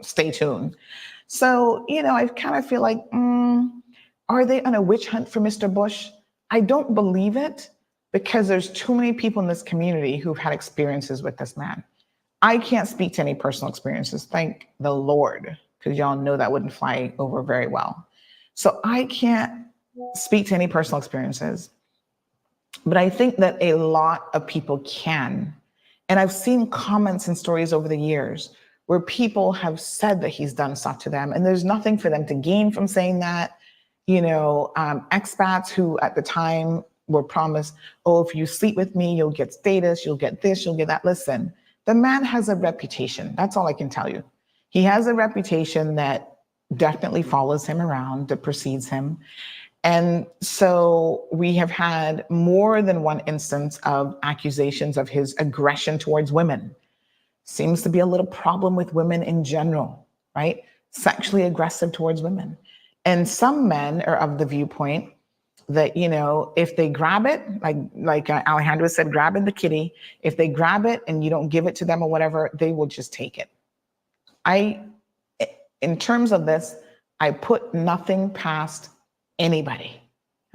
stay tuned. So, I kind of feel like, are they on a witch hunt for Mr. Bush? I don't believe it, because there's too many people in this community who've had experiences with this man. I can't speak to any personal experiences, thank the Lord, because y'all know that wouldn't fly over very well. So I can't speak to any personal experiences, but I think that a lot of people can. And I've seen comments and stories over the years where people have said that he's done stuff to them, and there's nothing for them to gain from saying that. Expats who at the time were promised, oh, if you sleep with me, you'll get status, you'll get this, you'll get that. Listen, the man has a reputation. That's all I can tell you. He has a reputation that definitely follows him around, that precedes him. And so we have had more than one instance of accusations of his aggression towards women. Seems to be a little problem with women in general, right? Sexually aggressive towards women. And some men are of the viewpoint that, if they grab it, like Alejandro said, grabbing the kitty, if they grab it and you don't give it to them or whatever, they will just take it. In terms of this, I put nothing past anybody,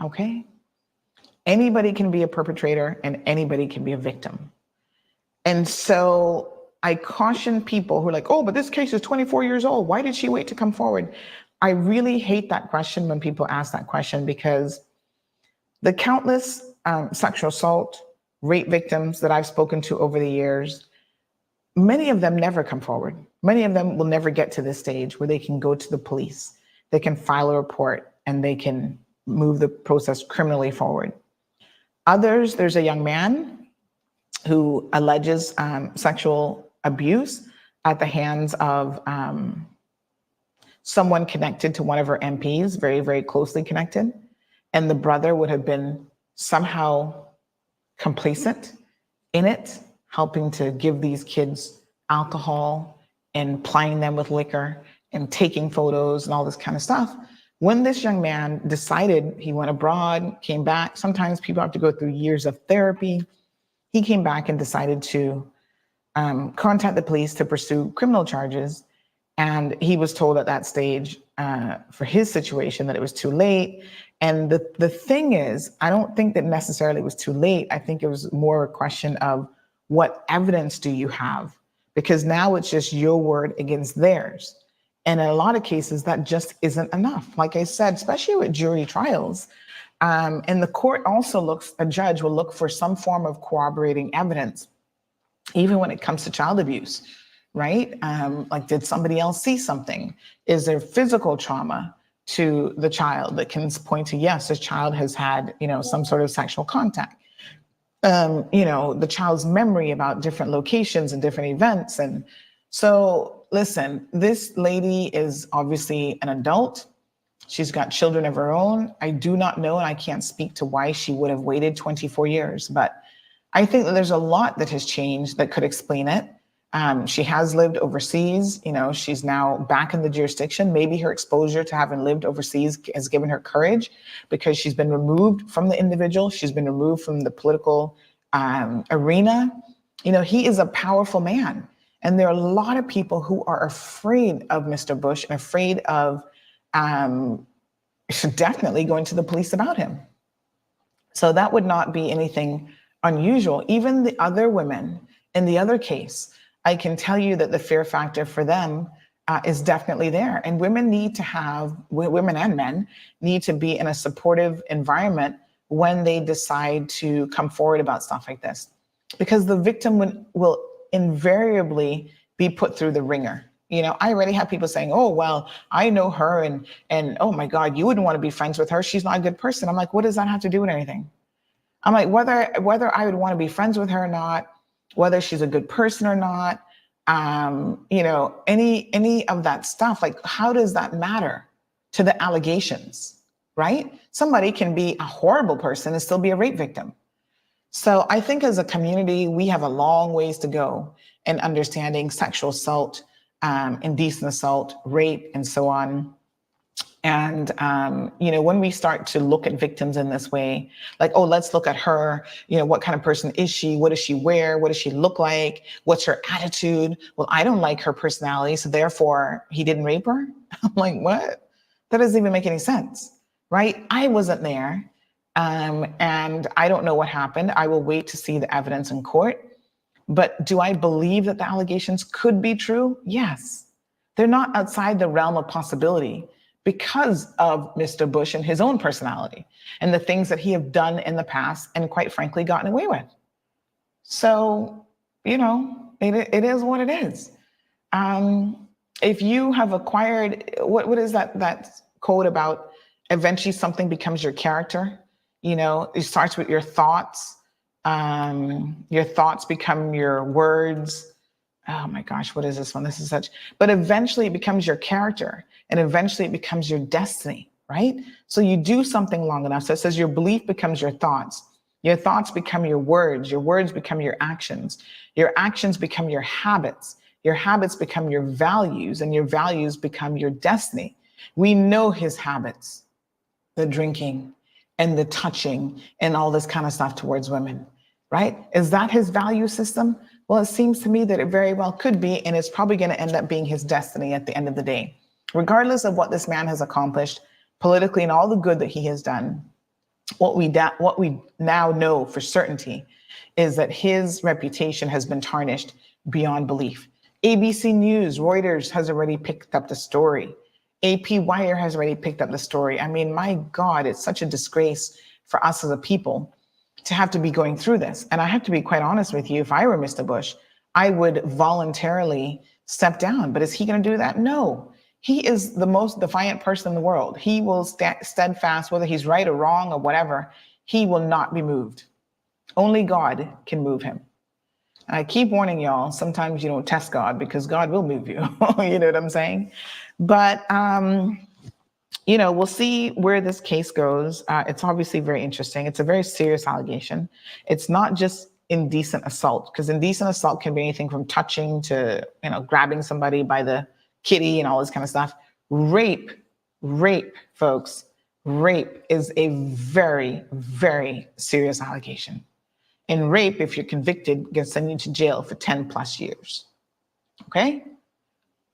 okay? Anybody can be a perpetrator and anybody can be a victim. And so I caution people who are like, oh, but this case is 24 years old. Why did she wait to come forward? I really hate that question when people ask that question, because the countless sexual assault, rape victims that I've spoken to over the years, many of them never come forward. Many of them will never get to this stage where they can go to the police, they can file a report, and they can move the process criminally forward. Others, there's a young man who alleges sexual abuse at the hands of someone connected to one of her MPs, very, very closely connected. And the brother would have been somehow complacent in it, helping to give these kids alcohol and plying them with liquor and taking photos and all this kind of stuff. When this young man decided, he went abroad, came back, sometimes people have to go through years of therapy. He came back and decided to contact the police to pursue criminal charges. And he was told at that stage for his situation that it was too late. And the thing is, I don't think that necessarily it was too late. I think it was more a question of what evidence do you have? Because now it's just your word against theirs. And in a lot of cases, that just isn't enough. Like I said, especially with jury trials. And the court also a judge will look for some form of corroborating evidence, even when it comes to child abuse, right? Like, did somebody else see something? Is there physical trauma to the child that can point to, yes, this child has had, some sort of sexual contact? The child's memory about different locations and different events. And so, listen, this lady is obviously an adult. She's got children of her own. I do not know, and I can't speak to why she would have waited 24 years, but I think that there's a lot that has changed that could explain it. She has lived overseas. She's now back in the jurisdiction. Maybe her exposure to having lived overseas has given her courage, because she's been removed from the individual. She's been removed from the political arena. He is a powerful man. And there are a lot of people who are afraid of Mr. Bush and afraid of definitely going to the police about him. So that would not be anything unusual. Even the other women in the other case, I can tell you that the fear factor for them is definitely there. And women need to have, women and men need to be in a supportive environment when they decide to come forward about stuff like this. Because the victim will invariably be put through the ringer. You know, I already have people saying, oh, well, I know her and oh my God, you wouldn't want to be friends with her. She's not a good person. I'm like, what does that have to do with anything? I'm like, whether I would want to be friends with her or not, whether she's a good person or not, you know, any of that stuff, like, how does that matter to the allegations, right? Somebody can be a horrible person and still be a rape victim. So I think as a community, we have a long ways to go in understanding sexual assault, indecent assault, rape, and so on. And, you know, when we start to look at victims in this way, like, oh, let's look at her, you know, what kind of person is she? What does she wear? What does she look like? What's her attitude? Well, I don't like her personality, so therefore he didn't rape her. I'm like, what? That doesn't even make any sense, right? I wasn't there, and I don't know what happened. I will wait to see the evidence in court. But do I believe that the allegations could be true? Yes. They're not outside the realm of possibility, because of Mr. Bush and his own personality and the things that he have done in the past and quite frankly gotten away with. So, you know, it is what it is. If you have acquired, what is that quote about eventually something becomes your character? You know, it starts with your thoughts. Your thoughts become your words. Oh my gosh, what is this one? This is such, but eventually it becomes your character and eventually it becomes your destiny, right? So you do something long enough. So it says your belief becomes your thoughts become your words become your actions become your habits become your values, and your values become your destiny. We know his habits, the drinking and the touching and all this kind of stuff towards women, right? Is that his value system? Well, it seems to me that it very well could be, and it's probably going to end up being his destiny at the end of the day. Regardless of what this man has accomplished politically and all the good that he has done, what we now know for certainty is that his reputation has been tarnished beyond belief. ABC News, Reuters has already picked up the story. AP Wire has already picked up the story. I mean, my God, it's such a disgrace for us as a people to have to be going through this. And I have to be quite honest with you, if I were Mr. Bush, I would voluntarily step down. But is he going to do that? No. He is the most defiant person in the world. He will steadfast, whether he's right or wrong or whatever, he will not be moved. Only God can move him. And I keep warning y'all, sometimes you don't test God because God will move you. You know what I'm saying? But, you know, we'll see where this case goes. It's obviously very interesting. It's a very serious allegation. It's not just indecent assault, because indecent assault can be anything from touching to, you know, grabbing somebody by the kitty and all this kind of stuff. Rape, folks, rape is a very, very serious allegation. And rape, if you're convicted, can send you to jail for 10 plus years. Okay?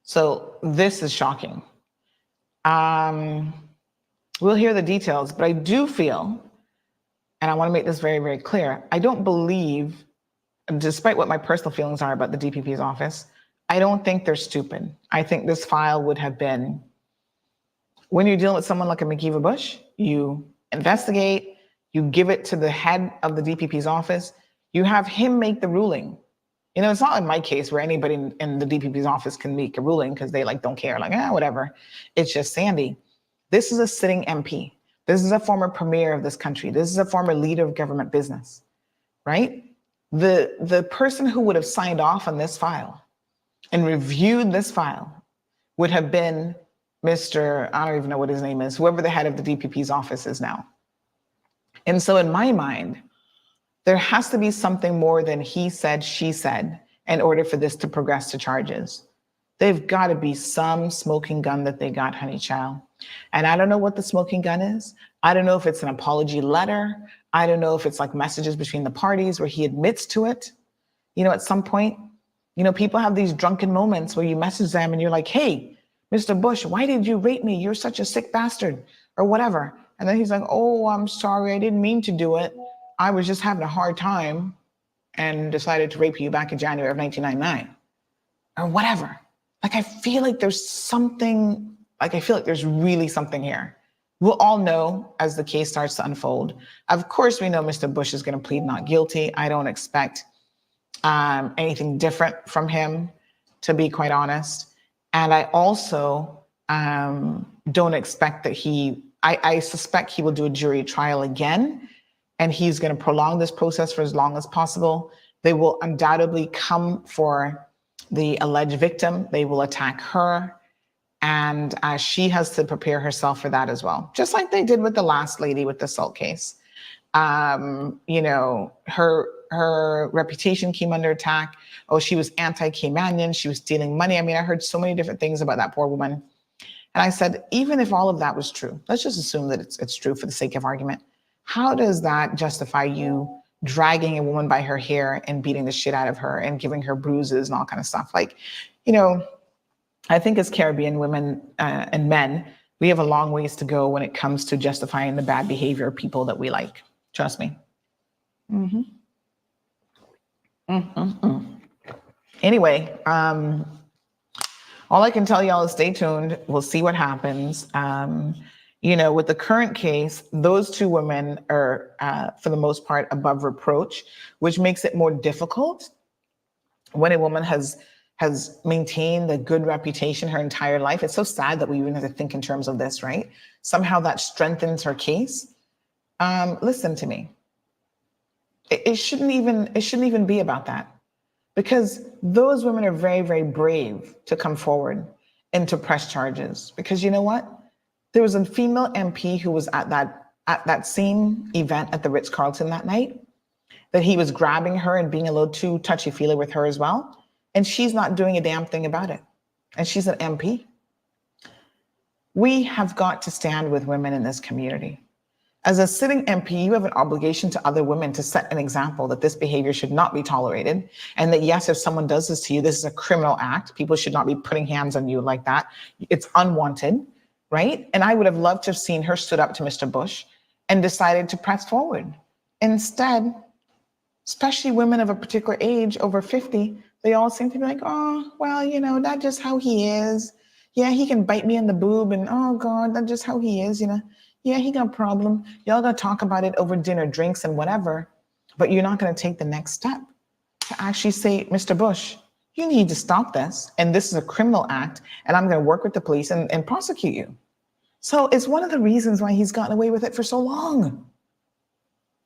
So this is shocking. We'll hear the details, but I do feel, and I want to make this very, very clear, I don't believe, despite what my personal feelings are about the DPP's office, I don't think they're stupid. I think this file would have been, when you're dealing with someone like a McKeeva Bush, you investigate, you give it to the head of the DPP's office, you have him make the ruling. You know, it's not like my case where anybody in the DPP's office can make a ruling because they like don't care, like, whatever. It's just Sandy. This is a sitting MP. This is a former premier of this country. This is a former leader of government business, right? The person who would have signed off on this file and reviewed this file would have been Mr., I don't even know what his name is, whoever the head of the DPP's office is now. And so in my mind, there has to be something more than he said, she said, in order for this to progress to charges. They've got to be some smoking gun that they got, honey child. And I don't know what the smoking gun is. I don't know if it's an apology letter. I don't know if it's like messages between the parties where he admits to it, you know, at some point. You know, people have these drunken moments where you message them and you're like, hey, Mr. Bush, why did you rape me? You're such a sick bastard, or whatever. And then he's like, oh, I'm sorry, I didn't mean to do it. I was just having a hard time and decided to rape you back in January of 1999, or whatever. Like, I feel like there's something, like, I feel like there's really something here. We'll all know as the case starts to unfold. Of course, we know Mr. Bush is going to plead not guilty. I don't expect anything different from him, to be quite honest. And I also don't expect that I suspect he will do a jury trial again, and he's going to prolong this process for as long as possible. They will undoubtedly come for the alleged victim. They will attack her, and she has to prepare herself for that as well, just like they did with the last lady with the assault case. You know, her reputation came under attack. Oh, she was anti-Caymanian. She was stealing money. I mean, I heard so many different things about that poor woman. And I said, even if all of that was true, let's just assume that it's true for the sake of argument. How does that justify you dragging a woman by her hair and beating the shit out of her and giving her bruises and all kind of stuff? Like, you know, I think as Caribbean women and men, we have a long ways to go when it comes to justifying the bad behavior of people that we like. Trust me. Anyway, all I can tell y'all is stay tuned. We'll see what happens. You know, with the current case, those two women are, for the most part, above reproach, which makes it more difficult when a woman has maintained a good reputation her entire life. It's so sad that we even have to think in terms of this, right? Somehow that strengthens her case. Listen to me. It shouldn't even be about that, because those women are very, very brave to come forward and to press charges. Because you know what? There was a female MP who was at that same event at the Ritz-Carlton that night, that he was grabbing her and being a little too touchy-feely with her as well. And she's not doing a damn thing about it. And she's an MP. We have got to stand with women in this community. As a sitting MP, you have an obligation to other women to set an example that this behavior should not be tolerated. And that, yes, if someone does this to you, this is a criminal act. People should not be putting hands on you like that. It's unwanted, right? And I would have loved to have seen her stood up to Mr. Bush and decided to press forward. Instead, especially women of a particular age, over 50, they all seem to be like, oh, well, you know, that's just how he is. Yeah, he can bite me in the boob, and oh God, that's just how he is, you know. Yeah, he got a problem. Y'all gotta talk about it over dinner, drinks, and whatever, but you're not gonna take the next step to actually say, Mr. Bush, you need to stop this, and this is a criminal act, and I'm gonna work with the police and prosecute you. So it's one of the reasons why he's gotten away with it for so long.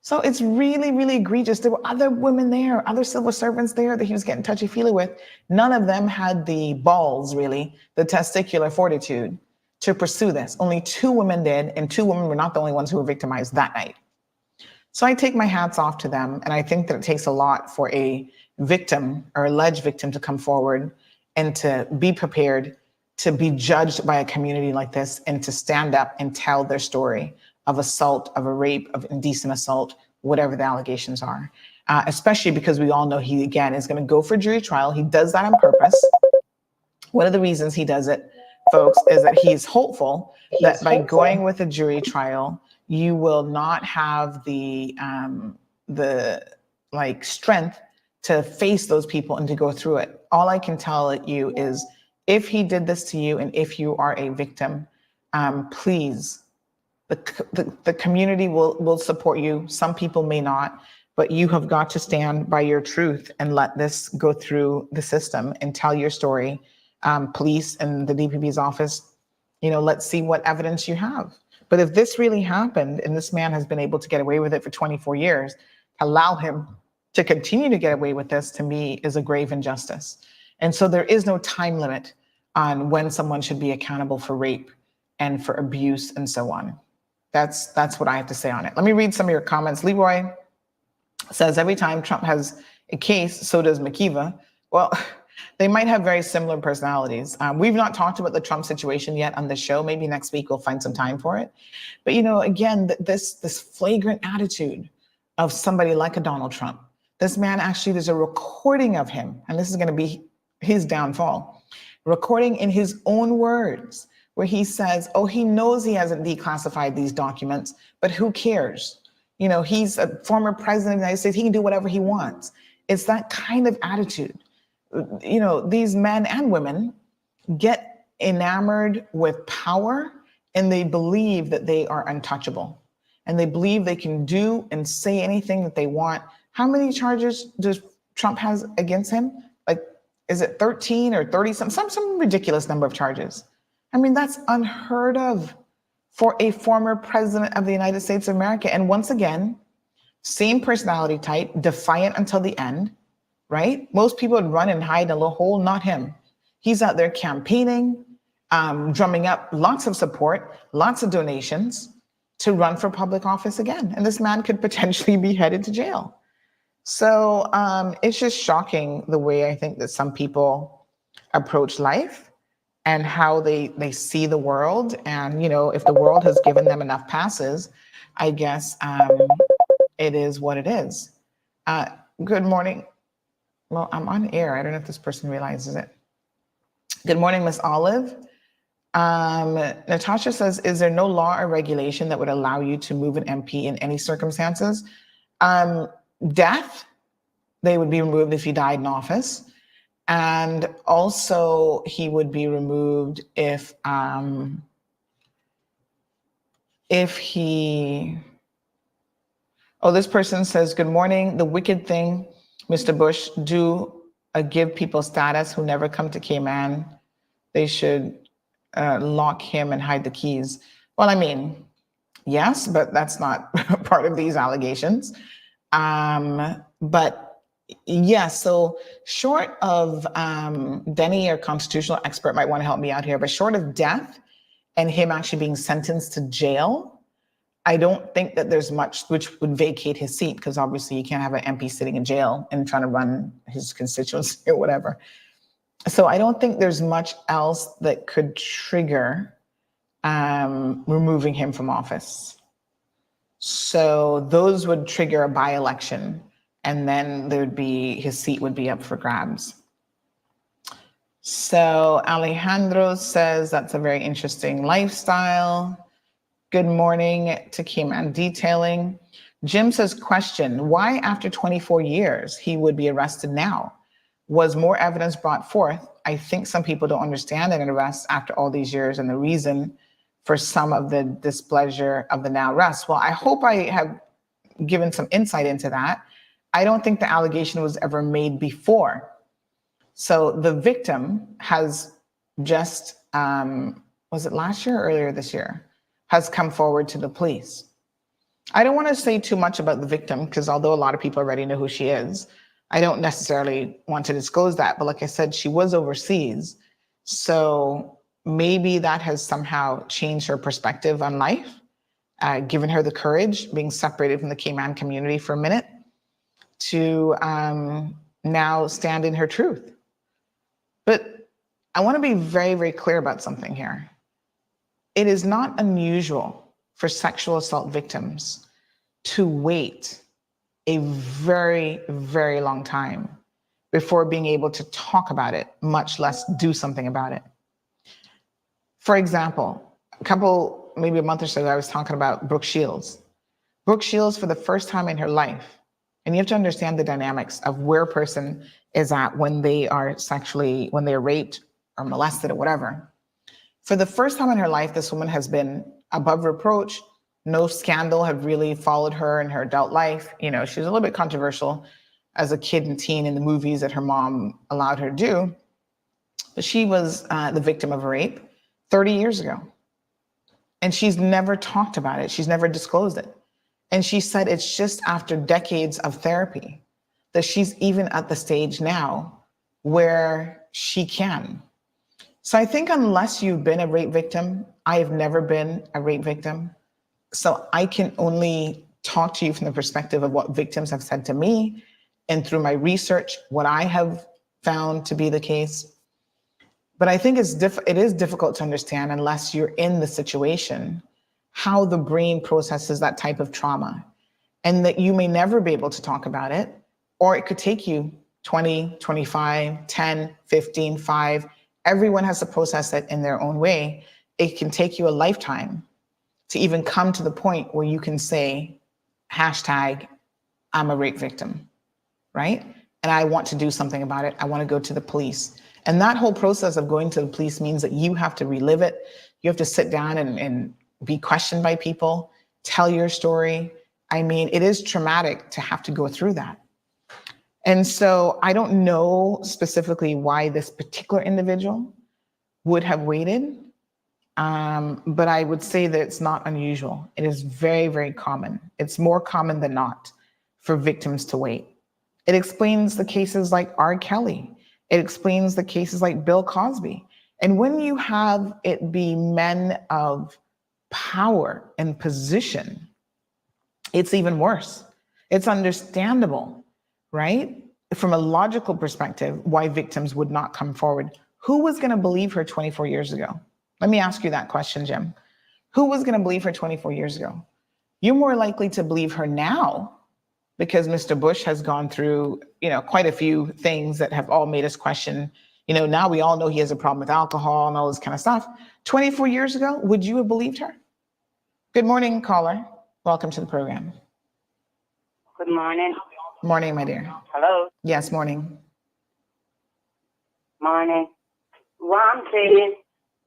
So it's really, really egregious. There were other women there, other civil servants there that he was getting touchy-feely with. None of them had the balls, really, the testicular fortitude to pursue this. Only 2 women did, and 2 women were not the only ones who were victimized that night. So I take my hats off to them, and I think that it takes a lot for a victim or alleged victim to come forward and to be prepared to be judged by a community like this and to stand up and tell their story of assault, of a rape, of indecent assault, whatever the allegations are. Especially because we all know he, again, is going to go for jury trial. He does that on purpose. One of the reasons he does it, folks, is that he's hopeful that by going with a jury trial, you will not have the strength to face those people and to go through it. All I can tell you is, if he did this to you and if you are a victim, please, the community will support you. Some people may not, but you have got to stand by your truth and let this go through the system and tell your story. Police and the DPP's office, you know, let's see what evidence you have. But if this really happened and this man has been able to get away with it for 24 years, allow him to continue to get away with this, to me, is a grave injustice. And so there is no time limit on when someone should be accountable for rape and for abuse and so on. That's what I have to say on it. Let me read some of your comments. Leroy says, every time Trump has a case, so does McKeeva. Well, they might have very similar personalities. We've not talked about the Trump situation yet on the show. Maybe next week we'll find some time for it. But, you know, again, this flagrant attitude of somebody like a Donald Trump, This man actually, there's a recording of him, and this is going to be his downfall. Recording in his own words, where he says, oh, he knows he hasn't declassified these documents, but who cares? You know, he's a former president of the United States. He can do whatever he wants. It's that kind of attitude. You know, these men and women get enamored with power, and they believe that they are untouchable. And they believe they can do and say anything that they want. How many charges does Trump has against him? Like, is it 13 or 30, some ridiculous number of charges? I mean, that's unheard of for a former president of the United States of America. And once again, same personality type, defiant until the end, right? Most people would run and hide in a little hole, not him. He's out there campaigning, drumming up lots of support, lots of donations to run for public office again. And this man could potentially be headed to jail. So it's just shocking the way I think that some people approach life and how they see the world. And, you know, if the world has given them enough passes, I guess it is what it is. Good morning. Well, I'm on air. I don't know if this person realizes it. Good morning, Miss Olive. Natasha says, is there no law or regulation that would allow you to move an MP in any circumstances? Death, they would be removed if he died in office. And also he would be removed if he, oh, this person says, good morning. The wicked thing, Mr. Bush, do give people status who never come to Cayman. They should lock him and hide the keys. Well, I mean, yes, but that's not part of these allegations. But yes, so short of Denny, our constitutional expert, might want to help me out here, but short of death and him actually being sentenced to jail, I don't think that there's much which would vacate his seat, because obviously you can't have an MP sitting in jail and trying to run his constituency or whatever. So I don't think there's much else that could trigger removing him from office. So those would trigger a by-election, and then there'd be, his seat would be up for grabs. So Alejandro says that's a very interesting lifestyle. Good morning to Cayman Detailing. Jim says, question, why after 24 years he would be arrested now? Was more evidence brought forth? I think some people don't understand an arrest after all these years and the reason for some of the displeasure of the now arrest. Well, I hope I have given some insight into that. I don't think the allegation was ever made before. So the victim has just, was it last year or earlier this year, has come forward to the police. I don't want to say too much about the victim, because although a lot of people already know who she is, I don't necessarily want to disclose that. But like I said, she was overseas. So maybe that has somehow changed her perspective on life, given her the courage, being separated from the Cayman community for a minute, to now stand in her truth. But I want to be very, very clear about something here. It is not unusual for sexual assault victims to wait a very, very long time before being able to talk about it, much less do something about it. For example, maybe a month or so ago, I was talking about Brooke Shields. Brooke Shields, for the first time in her life, and you have to understand the dynamics of where a person is at when they are when they're raped or molested or whatever. For the first time in her life, this woman has been above reproach. No scandal had really followed her in her adult life. You know, she was a little bit controversial as a kid and teen in the movies that her mom allowed her to do. But she was the victim of a rape 30 years ago. And she's never talked about it. She's never disclosed it. And she said it's just after decades of therapy that she's even at the stage now where she can. So I think unless you've been a rape victim, I have never been a rape victim. So I can only talk to you from the perspective of what victims have said to me, and through my research, what I have found to be the case. But I think it is difficult to understand unless you're in the situation, how the brain processes that type of trauma, and that you may never be able to talk about it, or it could take you 20, 25, 10, 15, 5. Everyone has to process it in their own way. It can take you a lifetime to even come to the point where you can say, hashtag, I'm a rape victim, right? And I want to do something about it. I want to go to the police. And that whole process of going to the police means that you have to relive it. You have to sit down and be questioned by people, tell your story. I mean, it is traumatic to have to go through that. And so I don't know specifically why this particular individual would have waited, but I would say that it's not unusual. It is very, very common. It's more common than not for victims to wait. It explains the cases like R. Kelly. It explains the cases like Bill Cosby. And when you have it be men of power and position, it's even worse. It's understandable, right? From a logical perspective, why victims would not come forward. Who was going to believe her 24 years ago? Let me ask you that question, Jim. Who was going to believe her 24 years ago? You're more likely to believe her now because Mr. Bush has gone through, quite a few things that have all made us question. Now we all know he has a problem with alcohol and all this kind of stuff. 24 years ago, would you have believed her? Good morning, caller. Welcome to the program. Good morning. Morning, my dear. Hello. Yes, morning. Morning. Well, I'm saying,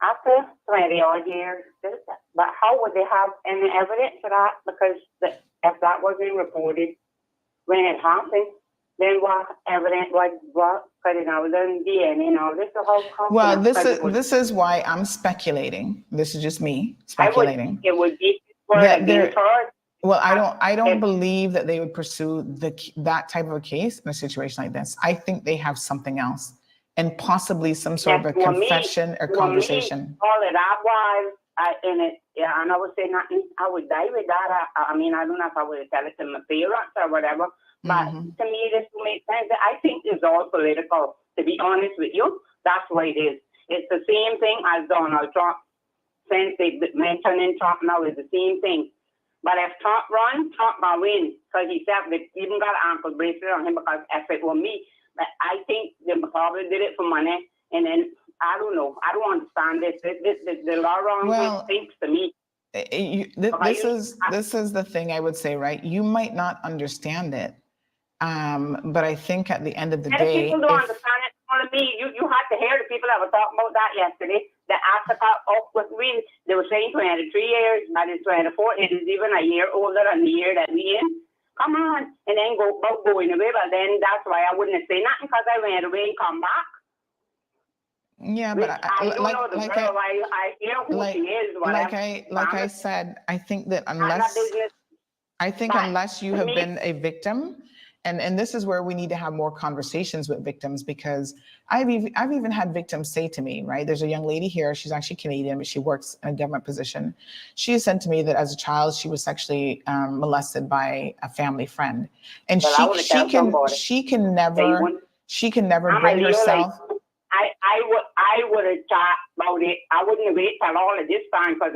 after 20 odd years, but how would they have any evidence for that? Because if that wasn't reported when it happened, then what evidence what could it have done DNA and all this? Well, this is why I'm speculating. This is just me speculating. It would be for the charge. Well, I don't believe that they would pursue that type of a case in a situation like this. I think they have something else, and possibly some sort of a confession or conversation. All of that was, and I would say nothing. I would die with that. I mean, I don't know if I would tell it to my parents or whatever, but to me, this makes sense. I think it's all political. To be honest with you, that's what it is. It's the same thing as Donald Trump. Since they mentioning Trump now, is the same thing. But if Trump runs, Trump will win because he said they even got an ankle bracelet on him because if it were me, but I think they probably did it for money. And then, I don't know. I don't understand this. The law wrong thinks to me. This is the thing I would say, right? You might not understand it, but I think at the end of the day, people don't understand it. You had to hear the people that were talking about that yesterday. The Africa up with me, they were saying 23 years, but it's 24. It is even a year older than the year that we in. Come on, and then going away. But then that's why I wouldn't say nothing because I went away and come back. Yeah, but I don't know the girl. I hear who she is. Like I said, I think that unless you have been a victim. And this is where we need to have more conversations with victims, because I've even had victims say to me, right? There's a young lady here, she's actually Canadian, but she works in a government position. She has said to me that as a child, she was sexually molested by a family friend. And she can never bring herself. I would have thought about it. I wouldn't wait till all of this time because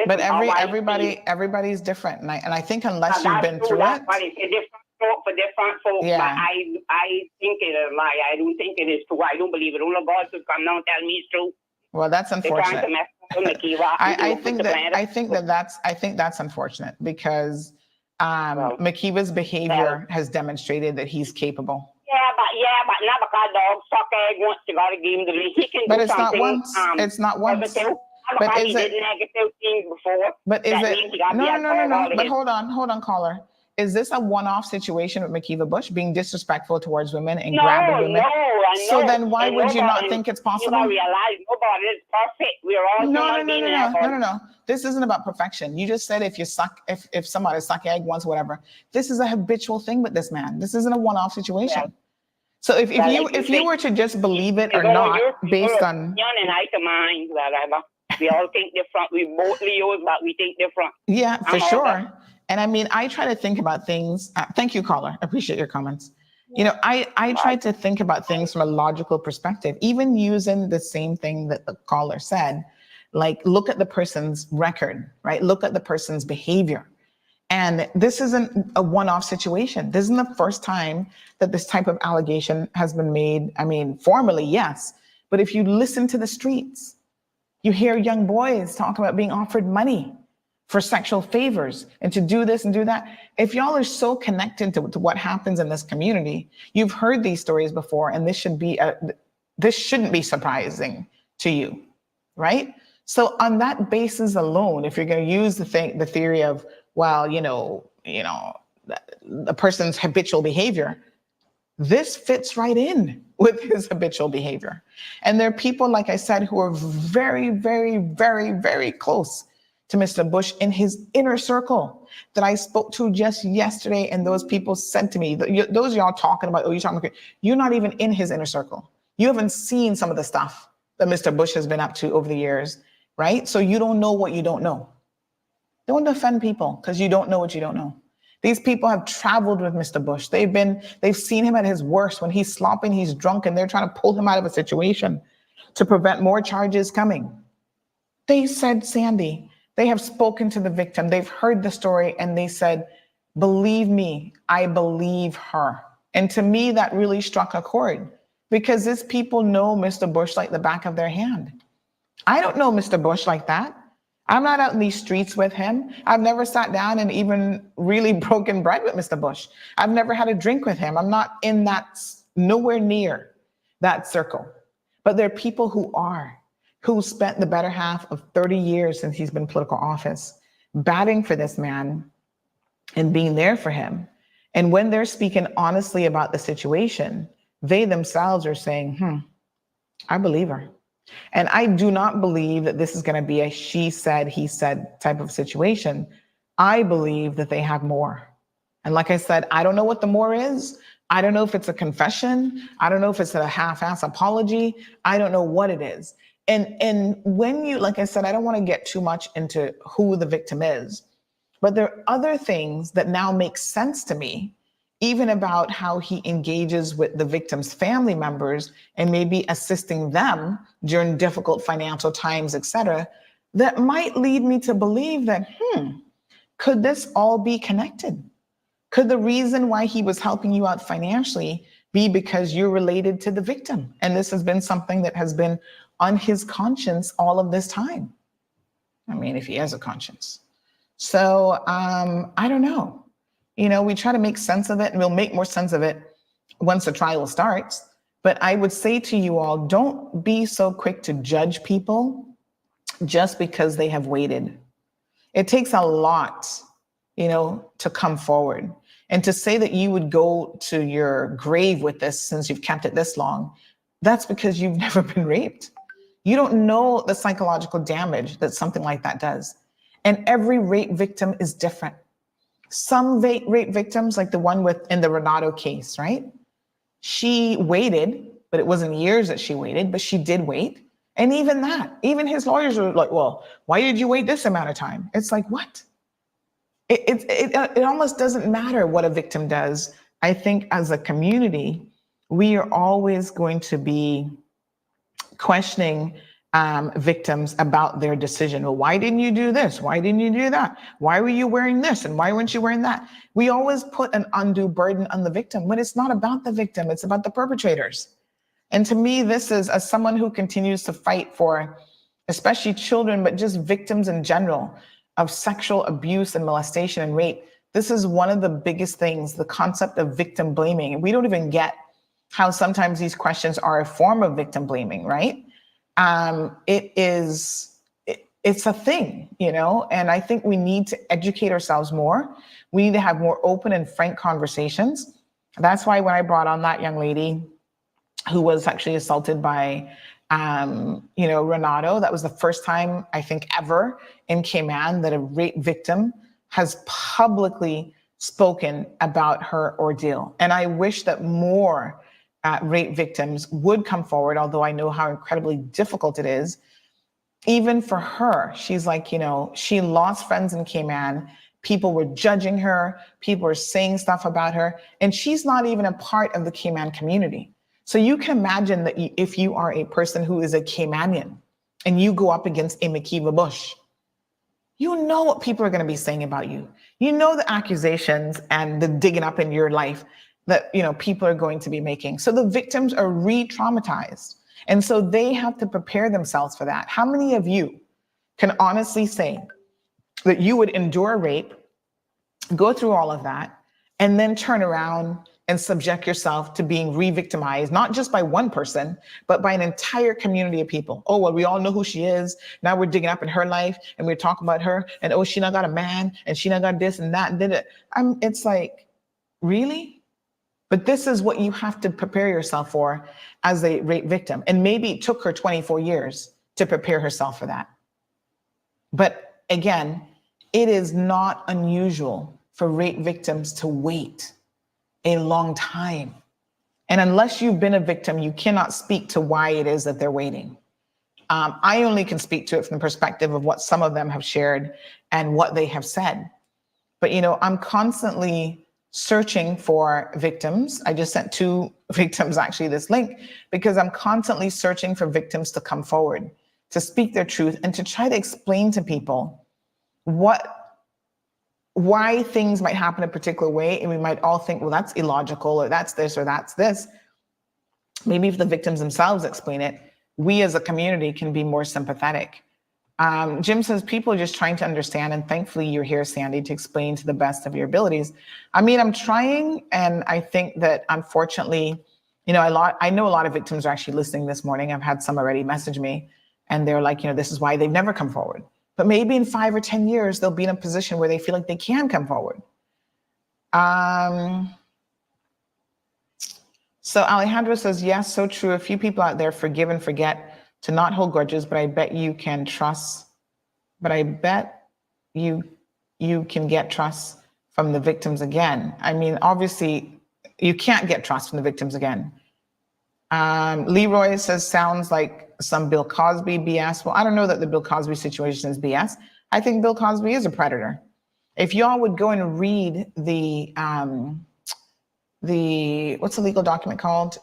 but everybody's different. And I think unless you've been through it. For different folks, but I think it is a lie. I don't think it is true. I don't believe it. Only God could come down and tell me it's true. Well, that's unfortunate. I think that's unfortunate because McKeeva's behavior has demonstrated that he's capable. Yeah, but not because dog suck egg once you got to give him the leash. He can do something. It's not once. But is it negative things before? But is it? No. But hold on, caller. Is this a one-off situation with McKeeva Bush being disrespectful towards women and grabbing women? So then why would you not think it's possible? You realize nobody is perfect. We're all No. This isn't about perfection. You just said if somebody suck egg once, whatever. This is a habitual thing with this man. This isn't a one-off situation. Yeah. So if you were to just believe it or not based on and I to mind, whatever. We all think different. We both Leos, but we think different. Yeah, for sure. And I mean, I try to think about things. Thank you, caller. I appreciate your comments. I try to think about things from a logical perspective, even using the same thing that the caller said, like look at the person's record, right? Look at the person's behavior. And this isn't a one-off situation. This isn't the first time that this type of allegation has been made. I mean, formally, yes. But if you listen to the streets, you hear young boys talk about being offered money for sexual favors and to do this and do that. If y'all are so connected to what happens in this community, you've heard these stories before, and this shouldn't be surprising to you, right? So on that basis alone, if you're going to use the theory of, well, the person's habitual behavior, this fits right in with his habitual behavior. And there are people, like I said, who are very, very, very, very close to Mr. Bush in his inner circle that I spoke to just yesterday. And those people said to me, those y'all talking about, you're not even in his inner circle. You haven't seen some of the stuff that Mr. Bush has been up to over the years, right? So you don't know what you don't know. Don't defend people because you don't know what you don't know. These people have traveled with Mr. Bush. They've seen him at his worst when he's slopping, he's drunk, and they're trying to pull him out of a situation to prevent more charges coming. They said, Sandy, they have spoken to the victim. They've heard the story and they said, believe me, I believe her. And to me, that really struck a chord because these people know Mr. Bush like the back of their hand. I don't know Mr. Bush like that. I'm not out in these streets with him. I've never sat down and even really broken bread with Mr. Bush. I've never had a drink with him. I'm not in nowhere near that circle. But there are people who spent the better half of 30 years since he's been in political office, batting for this man and being there for him. And when they're speaking honestly about the situation, they themselves are saying, I believe her. And I do not believe that this is going to be a she said, he said type of situation. I believe that they have more. And like I said, I don't know what the more is. I don't know if it's a confession. I don't know if it's a half-ass apology. I don't know what it is. And when you, like I said, I don't want to get too much into who the victim is, but there are other things that now make sense to me, even about how he engages with the victim's family members and maybe assisting them during difficult financial times, et cetera, that might lead me to believe that, could this all be connected? Could the reason why he was helping you out financially be because you're related to the victim? And this has been something that has been on his conscience all of this time. I mean, if he has a conscience. So I don't know. We try to make sense of it, and we'll make more sense of it once the trial starts. But I would say to you all, don't be so quick to judge people just because they have waited. It takes a lot, to come forward. And to say that you would go to your grave with this since you've kept it this long, that's because you've never been raped. You don't know the psychological damage that something like that does. And every rape victim is different. Some rape victims, like the one in the Renato case, right? She waited, but it wasn't years that she waited, but she did wait. And even his lawyers were like, well, why did you wait this amount of time? It's like, what? It almost doesn't matter what a victim does. I think as a community, we are always going to be questioning victims about their decision. Well, why didn't you do this? Why didn't you do that? Why were you wearing this? And why weren't you wearing that? We always put an undue burden on the victim when it's not about the victim, it's about the perpetrators. And to me, this is, as someone who continues to fight for, especially children, but just victims in general of sexual abuse and molestation and rape, this is one of the biggest things, the concept of victim blaming. And we don't even get how sometimes these questions are a form of victim blaming, right? It's a thing, and I think we need to educate ourselves more. We need to have more open and frank conversations. That's why when I brought on that young lady who was actually assaulted by, Renato, that was the first time I think ever in Cayman that a rape victim has publicly spoken about her ordeal. And I wish that more rape victims would come forward, although I know how incredibly difficult it is. Even for her, she's like, she lost friends in Cayman. People were judging her. People were saying stuff about her. And she's not even a part of the Cayman community. So you can imagine that if you are a person who is a Caymanian and you go up against a McKeeva Bush, you know what people are going to be saying about you. You know the accusations and the digging up in your life that, you know, people are going to be making. So the victims are re-traumatized. And so they have to prepare themselves for that. How many of you can honestly say that you would endure rape, go through all of that, and then turn around and subject yourself to being re-victimized, not just by one person, but by an entire community of people? Oh, well, we all know who she is. Now we're digging up in her life and we're talking about her, and oh, she not got a man, and she not got this and that and did it. It's like, really? But this is what you have to prepare yourself for as a rape victim. And maybe it took her 24 years to prepare herself for that. But again, it is not unusual for rape victims to wait a long time. And unless you've been a victim, you cannot speak to why it is that they're waiting. I only can speak to it from the perspective of what some of them have shared and what they have said. But, you know, I'm constantly searching for victims. I just sent 2 victims actually this link, because I'm constantly searching for victims to come forward, to speak their truth, and to try to explain to people why things might happen a particular way. And we might all think, well, that's illogical, or that's this, or that's this. Maybe if the victims themselves explain it, we as a community can be more sympathetic. Jim says people are just trying to understand, and thankfully you're here, Sandy, to explain to the best of your abilities. I mean, I'm trying, and I think that unfortunately, you know, I know a lot of victims are actually listening this morning. I've had some already message me, and they're like, you know, this is why they've never come forward. But maybe in 5 or 10 years, they'll be in a position where they feel like they can come forward. So Alejandro says, yes, so true. A few people out there forgive and forget to not hold grudges, but I bet you can trust, but I bet you can get trust from the victims again. I mean, obviously, you can't get trust from the victims again. Leroy says, sounds like some Bill Cosby BS. Well, I don't know that the Bill Cosby situation is BS. I think Bill Cosby is a predator. If y'all would go and read the what's the legal document called?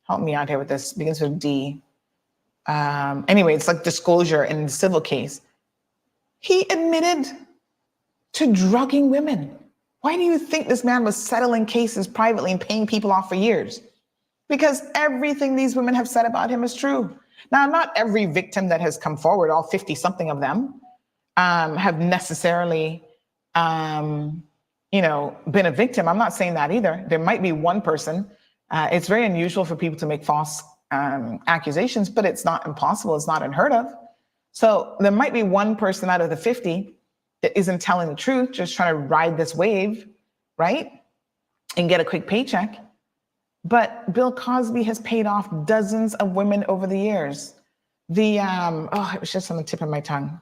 Help me out here with this, begins with D. Anyway, it's like disclosure in the civil case. He admitted to drugging women. Why do you think this man was settling cases privately and paying people off for years? Because everything these women have said about him is true. Now, not every victim that has come forward, all 50 something of them, have necessarily, been a victim. I'm not saying that either. There might be one person. It's very unusual for people to make false accusations, but it's not impossible. It's not unheard of. So there might be one person out of the 50 that isn't telling the truth, just trying to ride this wave, right? And get a quick paycheck. But Bill Cosby has paid off dozens of women over the years. It was just on the tip of my tongue.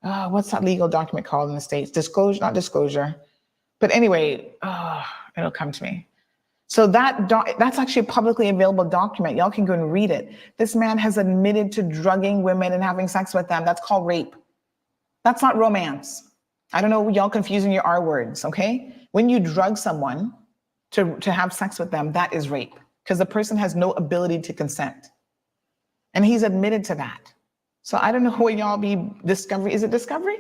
What's that legal document called in the States? Disclosure, not disclosure. But anyway, it'll come to me. So that's actually a publicly available document. Y'all can go and read it. This man has admitted to drugging women and having sex with them. That's called rape. That's not romance. I don't know, y'all confusing your R words, okay? When you drug someone to have sex with them, that is rape, because the person has no ability to consent. And he's admitted to that. So I don't know what y'all be discovery. Is it discovery?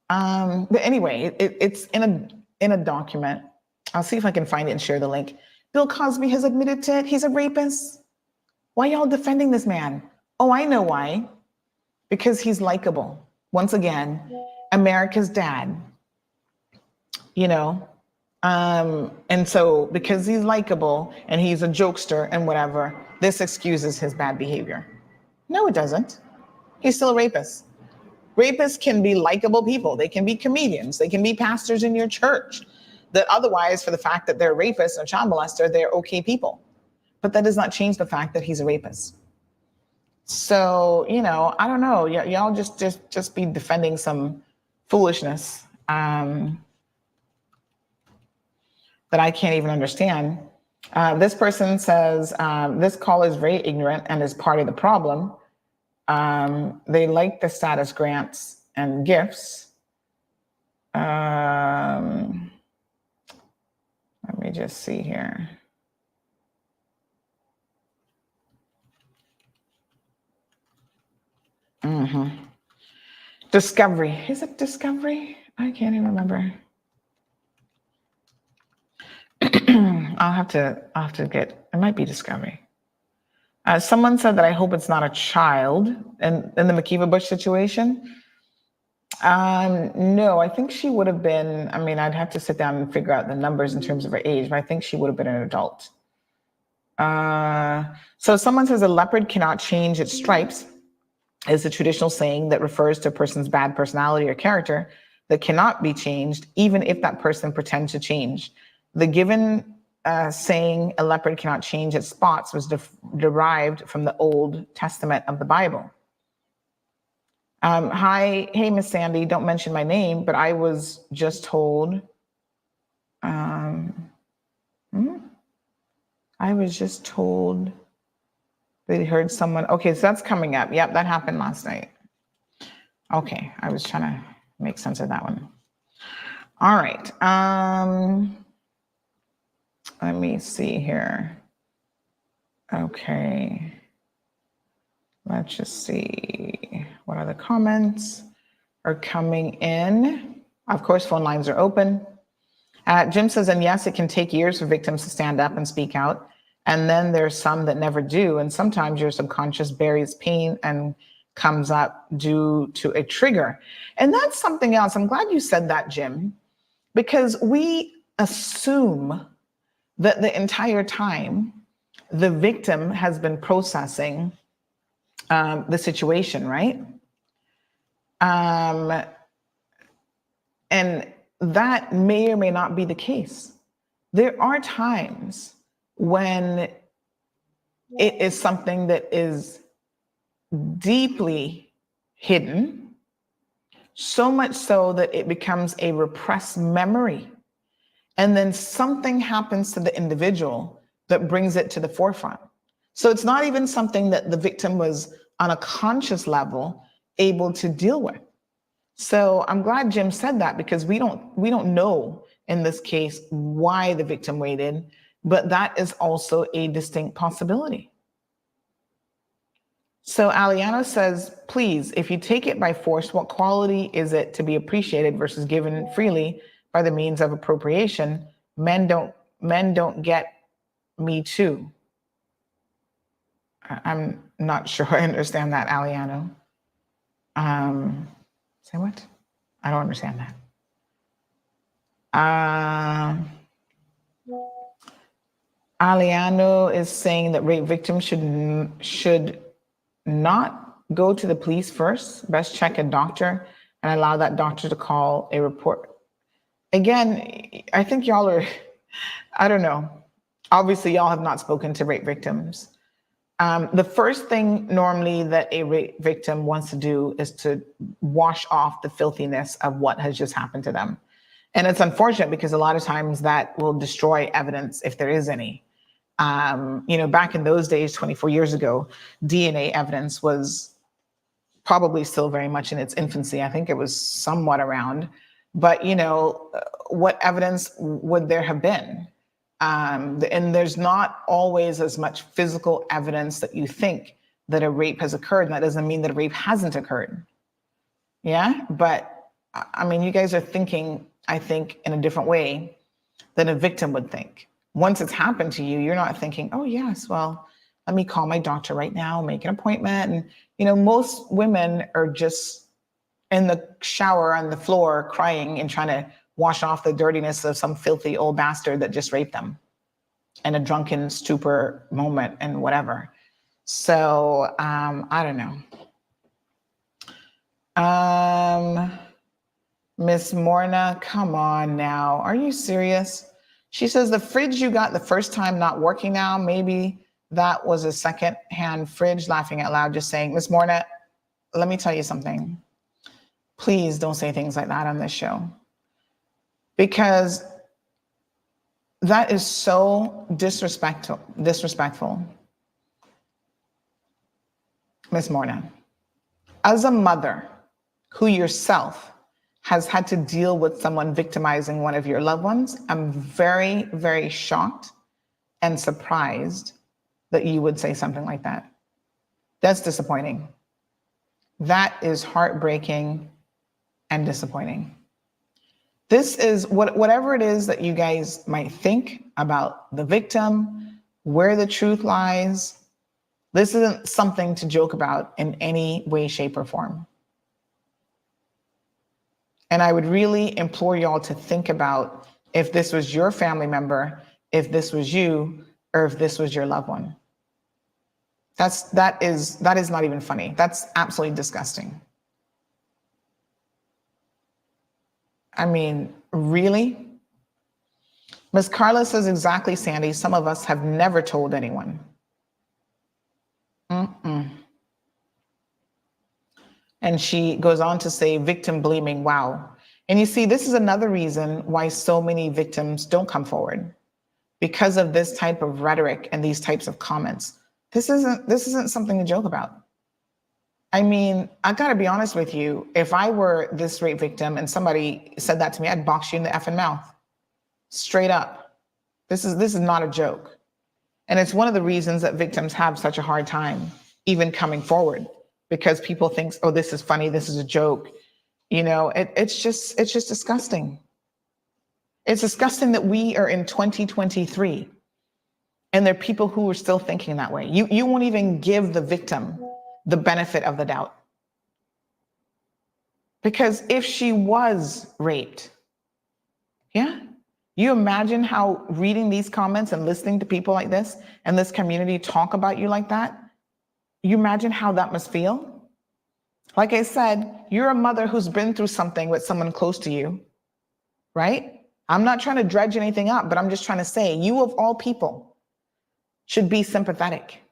But anyway, it's in a document. I'll see if I can find it and share the link. Bill Cosby has admitted to it. He's a rapist. Why y'all defending this man? Oh, I know why. Because he's likable. Once again, America's dad, and so because he's likable and he's a jokester and whatever, this excuses his bad behavior. No, it doesn't. He's still a rapist. Rapists can be likable people. They can be comedians. They can be pastors in your church. That otherwise, for the fact that they're rapists or child molester, they're okay people. But that does not change the fact that he's a rapist. So, I don't know. Y'all just be defending some foolishness that I can't even understand. This person says, this call is very ignorant and is part of the problem. They like the status grants and gifts. Let me just see here. Discovery. Is it Discovery? I can't even remember. I'll have to get, it might be Discovery. Someone said that I hope it's not a child in the McKeeva Bush situation. No, I think she would have been, I mean, I'd have to sit down and figure out the numbers in terms of her age, but I think she would have been an adult. So someone says a leopard cannot change its stripes is a traditional saying that refers to a person's bad personality or character that cannot be changed, even if that person pretends to change. The given saying a leopard cannot change its spots was derived from the Old Testament of the Bible. Hey, Miss Sandy, don't mention my name, but I was just told, I was just told they heard someone, okay, so that's coming up. Yep, that happened last night. Okay, I was trying to make sense of that one. All right, let me see here. Okay, let's just see what other comments are coming in. Of course, phone lines are open. Jim says, and yes, it can take years for victims to stand up and speak out. And then there's some that never do. And sometimes your subconscious buries pain and comes up due to a trigger. And that's something else. I'm glad you said that, Jim, because we assume that the entire time the victim has been processing the situation, right? And that may or may not be the case. There are times when it is something that is deeply hidden, so much so that it becomes a repressed memory. And then something happens to the individual that brings it to the forefront. So it's not even something that the victim was on a conscious level able to deal with. So I'm glad Jim said that, because we don't know in this case why the victim waited, but that is also a distinct possibility. So Aliano says, please, if you take it by force, what quality is it to be appreciated versus given freely by the means of appropriation? Men don't get me too. I'm not sure I understand that, Aliano. Say what? I don't understand that. Aliano is saying that rape victims should not go to the police first. Best check a doctor and allow that doctor to call a report. Again, I think y'all are, I don't know. Obviously, y'all have not spoken to rape victims. The first thing normally that a rape victim wants to do is to wash off the filthiness of what has just happened to them. And it's unfortunate because a lot of times that will destroy evidence if there is any. Back in those days, 24 years ago, DNA evidence was probably still very much in its infancy. I think it was somewhat around, but what evidence would there have been? And there's not always as much physical evidence that you think that a rape has occurred. And that doesn't mean that a rape hasn't occurred. Yeah, but I mean, you guys are thinking, I think, in a different way than a victim would think. Once it's happened to you, you're not thinking, oh yes, well, let me call my doctor right now, make an appointment. And most women are just in the shower on the floor crying and trying to wash off the dirtiness of some filthy old bastard that just raped them in a drunken stupor moment and whatever. So I don't know. Miss Morna, come on now. Are you serious? She says the fridge you got the first time not working now. Maybe that was a second-hand fridge. Laughing out loud, just saying. Miss Morna, let me tell you something. Please don't say things like that on this show, because that is so disrespectful. Miss Morna, as a mother who yourself has had to deal with someone victimizing one of your loved ones, I'm very, very shocked and surprised that you would say something like that. That's disappointing. That is heartbreaking and disappointing. This is whatever it is that you guys might think about the victim, where the truth lies. This isn't something to joke about in any way, shape, or form. And I would really implore y'all to think about if this was your family member, if this was you, or if this was your loved one. That is not even funny. That's absolutely disgusting. I mean, really? Ms. Carla says exactly, Sandy. Some of us have never told anyone. And she goes on to say, victim blaming, wow. And you see, this is another reason why so many victims don't come forward, because of this type of rhetoric and these types of comments. This isn't something to joke about. I mean, I gotta be honest with you. If I were this rape victim and somebody said that to me, I'd box you in the effing mouth. Straight up. This is not a joke. And it's one of the reasons that victims have such a hard time even coming forward, because people think, oh, this is funny, this is a joke. You know, it's just disgusting. It's disgusting that we are in 2023 and there are people who are still thinking that way. You won't even give the victim the benefit of the doubt. Because if she was raped, yeah, you imagine how reading these comments and listening to people like this and this community talk about you like that, you imagine how that must feel? Like I said, you're a mother who's been through something with someone close to you, right? I'm not trying to dredge anything up, but I'm just trying to say, you of all people should be sympathetic.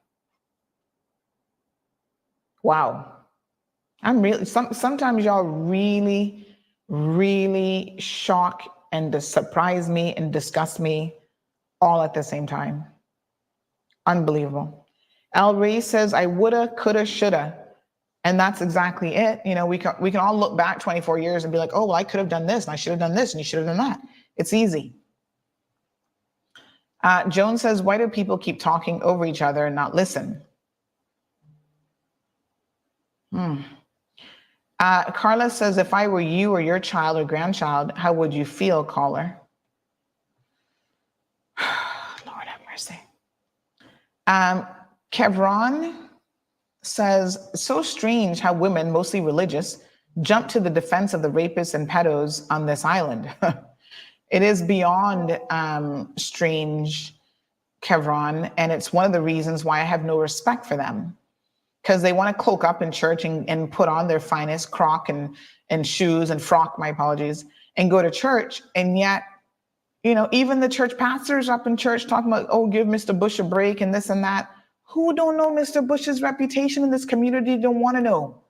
Wow. I'm really, sometimes y'all really, really shock and surprise me and disgust me all at the same time. Unbelievable. Al Ray says, I woulda, coulda, shoulda. And that's exactly it. You know, we can all look back 24 years and be like, oh, well, I could have done this and I should have done this and you should have done that. It's easy. Joan says, why do people keep talking over each other and not listen? Carla says, if I were you or your child or grandchild, how would you feel, caller? Lord have mercy. Kevron says, so strange how women, mostly religious, jump to the defense of the rapists and pedos on this island. It is beyond strange, Kevron, and it's one of the reasons why I have no respect for them. Because they want to cloak up in church and put on their finest croc and shoes and frock, my apologies, and go to church. And yet, you know, even the church pastors up in church talking about, oh, give Mr. Bush a break and this and that. Who don't know Mr. Bush's reputation in this community don't want to know?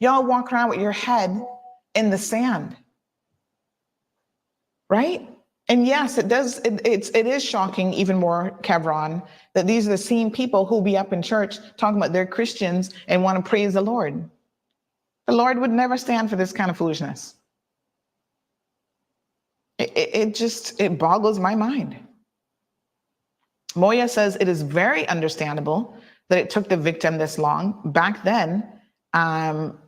Y'all walk around with your head in the sand, right? And yes, it is shocking even more, Kevron, that these are the same people who'll be up in church talking about they're Christians and want to praise the Lord. The Lord would never stand for this kind of foolishness. It boggles my mind. Moya says it is very understandable that it took the victim this long. Back then,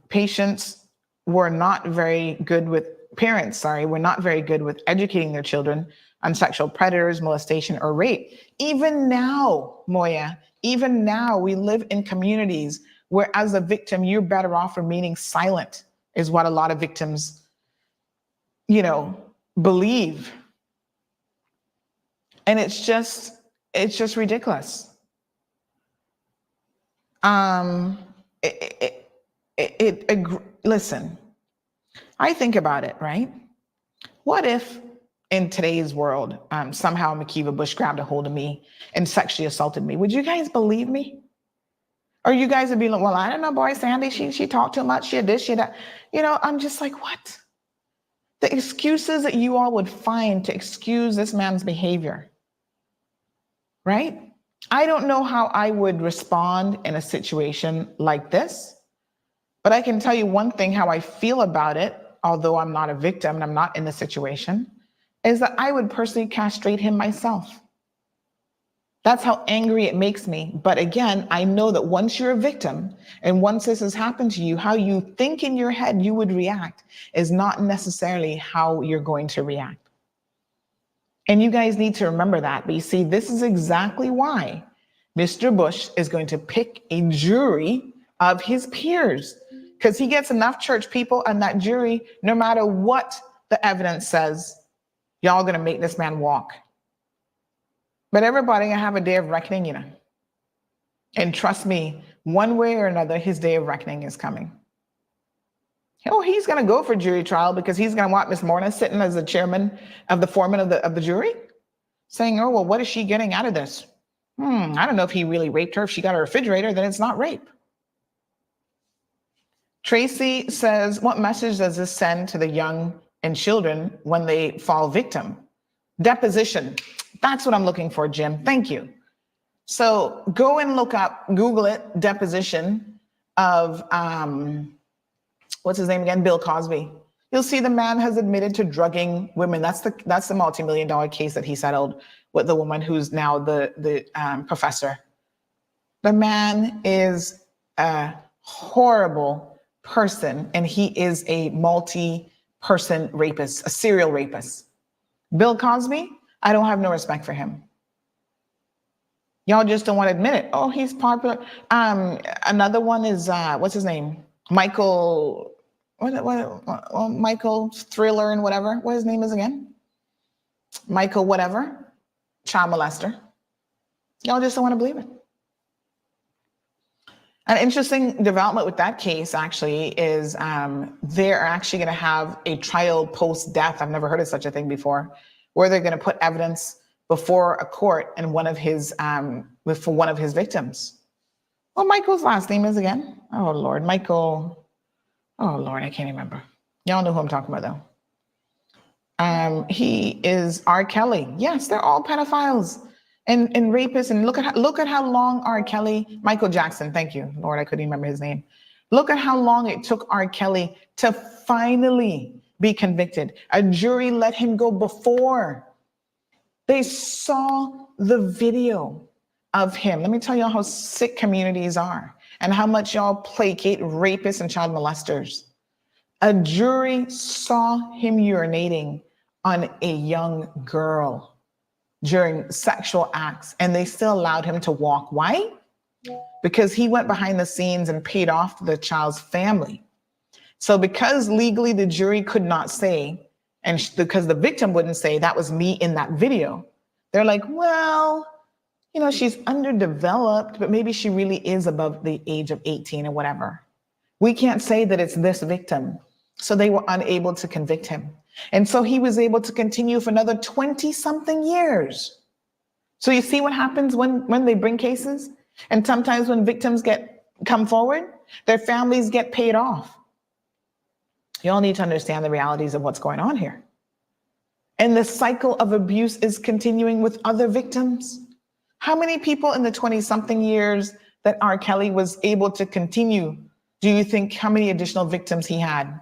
parents were not very good with educating their children on sexual predators, molestation, or rape. Even now, Moya, even now, we live in communities where as a victim, you're better off remaining silent, is what a lot of victims, you know, believe. And it's just ridiculous. Listen, I think about it, right? What if in today's world, somehow McKeeva Bush grabbed a hold of me and sexually assaulted me? Would you guys believe me? Or you guys would be like, well, I don't know, boy, Sandy, she talked too much, she had this, she had that. You know, I'm just like, what? The excuses that you all would find to excuse this man's behavior, right? I don't know how I would respond in a situation like this, but I can tell you one thing, how I feel about it, although I'm not a victim and I'm not in the situation, is that I would personally castrate him myself. That's how angry it makes me. But again, I know that once you're a victim and once this has happened to you, how you think in your head you would react is not necessarily how you're going to react. And you guys need to remember that. But you see, this is exactly why Mr. Bush is going to pick a jury of his peers, because he gets enough church people and that jury, no matter what the evidence says, y'all gonna make this man walk. But everybody gonna have a day of reckoning, you know. And trust me, one way or another, his day of reckoning is coming. Oh, he's gonna go for jury trial because he's gonna want Miss Morna sitting as the chairman of the foreman of the jury, saying, oh, well, what is she getting out of this? I don't know if he really raped her. If she got a refrigerator, then it's not rape. Tracy says, what message does this send to the young and children when they fall victim? Deposition. That's what I'm looking for, Jim. Thank you. So go and look up, Google it, deposition of, what's his name again? Bill Cosby. You'll see the man has admitted to drugging women. That's the multi-million-dollar case that he settled with the woman who's now the professor. The man is a horrible person, and he is a multi-person rapist, a serial rapist. Bill Cosby, I don't have no respect for him. Y'all just don't want to admit it. Oh, he's popular. Another one is, what's his name? Michael, Michael Thriller and whatever. What his name is again? Michael whatever, child molester. Y'all just don't want to believe it. An interesting development with that case actually is they're actually going to have a trial post-death. I've never heard of such a thing before, where they're going to put evidence before a court and for one of his victims. Well, Michael's last name is again? Oh Lord, Michael. Oh Lord, I can't remember. Y'all know who I'm talking about though. He is R. Kelly. Yes, they're all pedophiles and rapists. And look at how long R. Kelly, Michael Jackson, thank you, Lord, I couldn't remember his name. Look at how long it took R. Kelly to finally be convicted. A jury let him go before they saw the video of him. Let me tell y'all how sick communities are and how much y'all placate rapists and child molesters. A jury saw him urinating on a young girl during sexual acts, and they still allowed him to walk. Why? Because he went behind the scenes and paid off the child's family. So because legally the jury could not say, and because the victim wouldn't say that was me in that video, they're like, well, you know, she's underdeveloped, but maybe she really is above the age of 18 or whatever. We can't say that it's this victim. So they were unable to convict him. And so he was able to continue for another 20 something years. So you see what happens when they bring cases? And sometimes when victims come forward, their families get paid off. You all need to understand the realities of what's going on here. And the cycle of abuse is continuing with other victims. How many people in the 20 something years that R. Kelly was able to continue, do you think how many additional victims he had?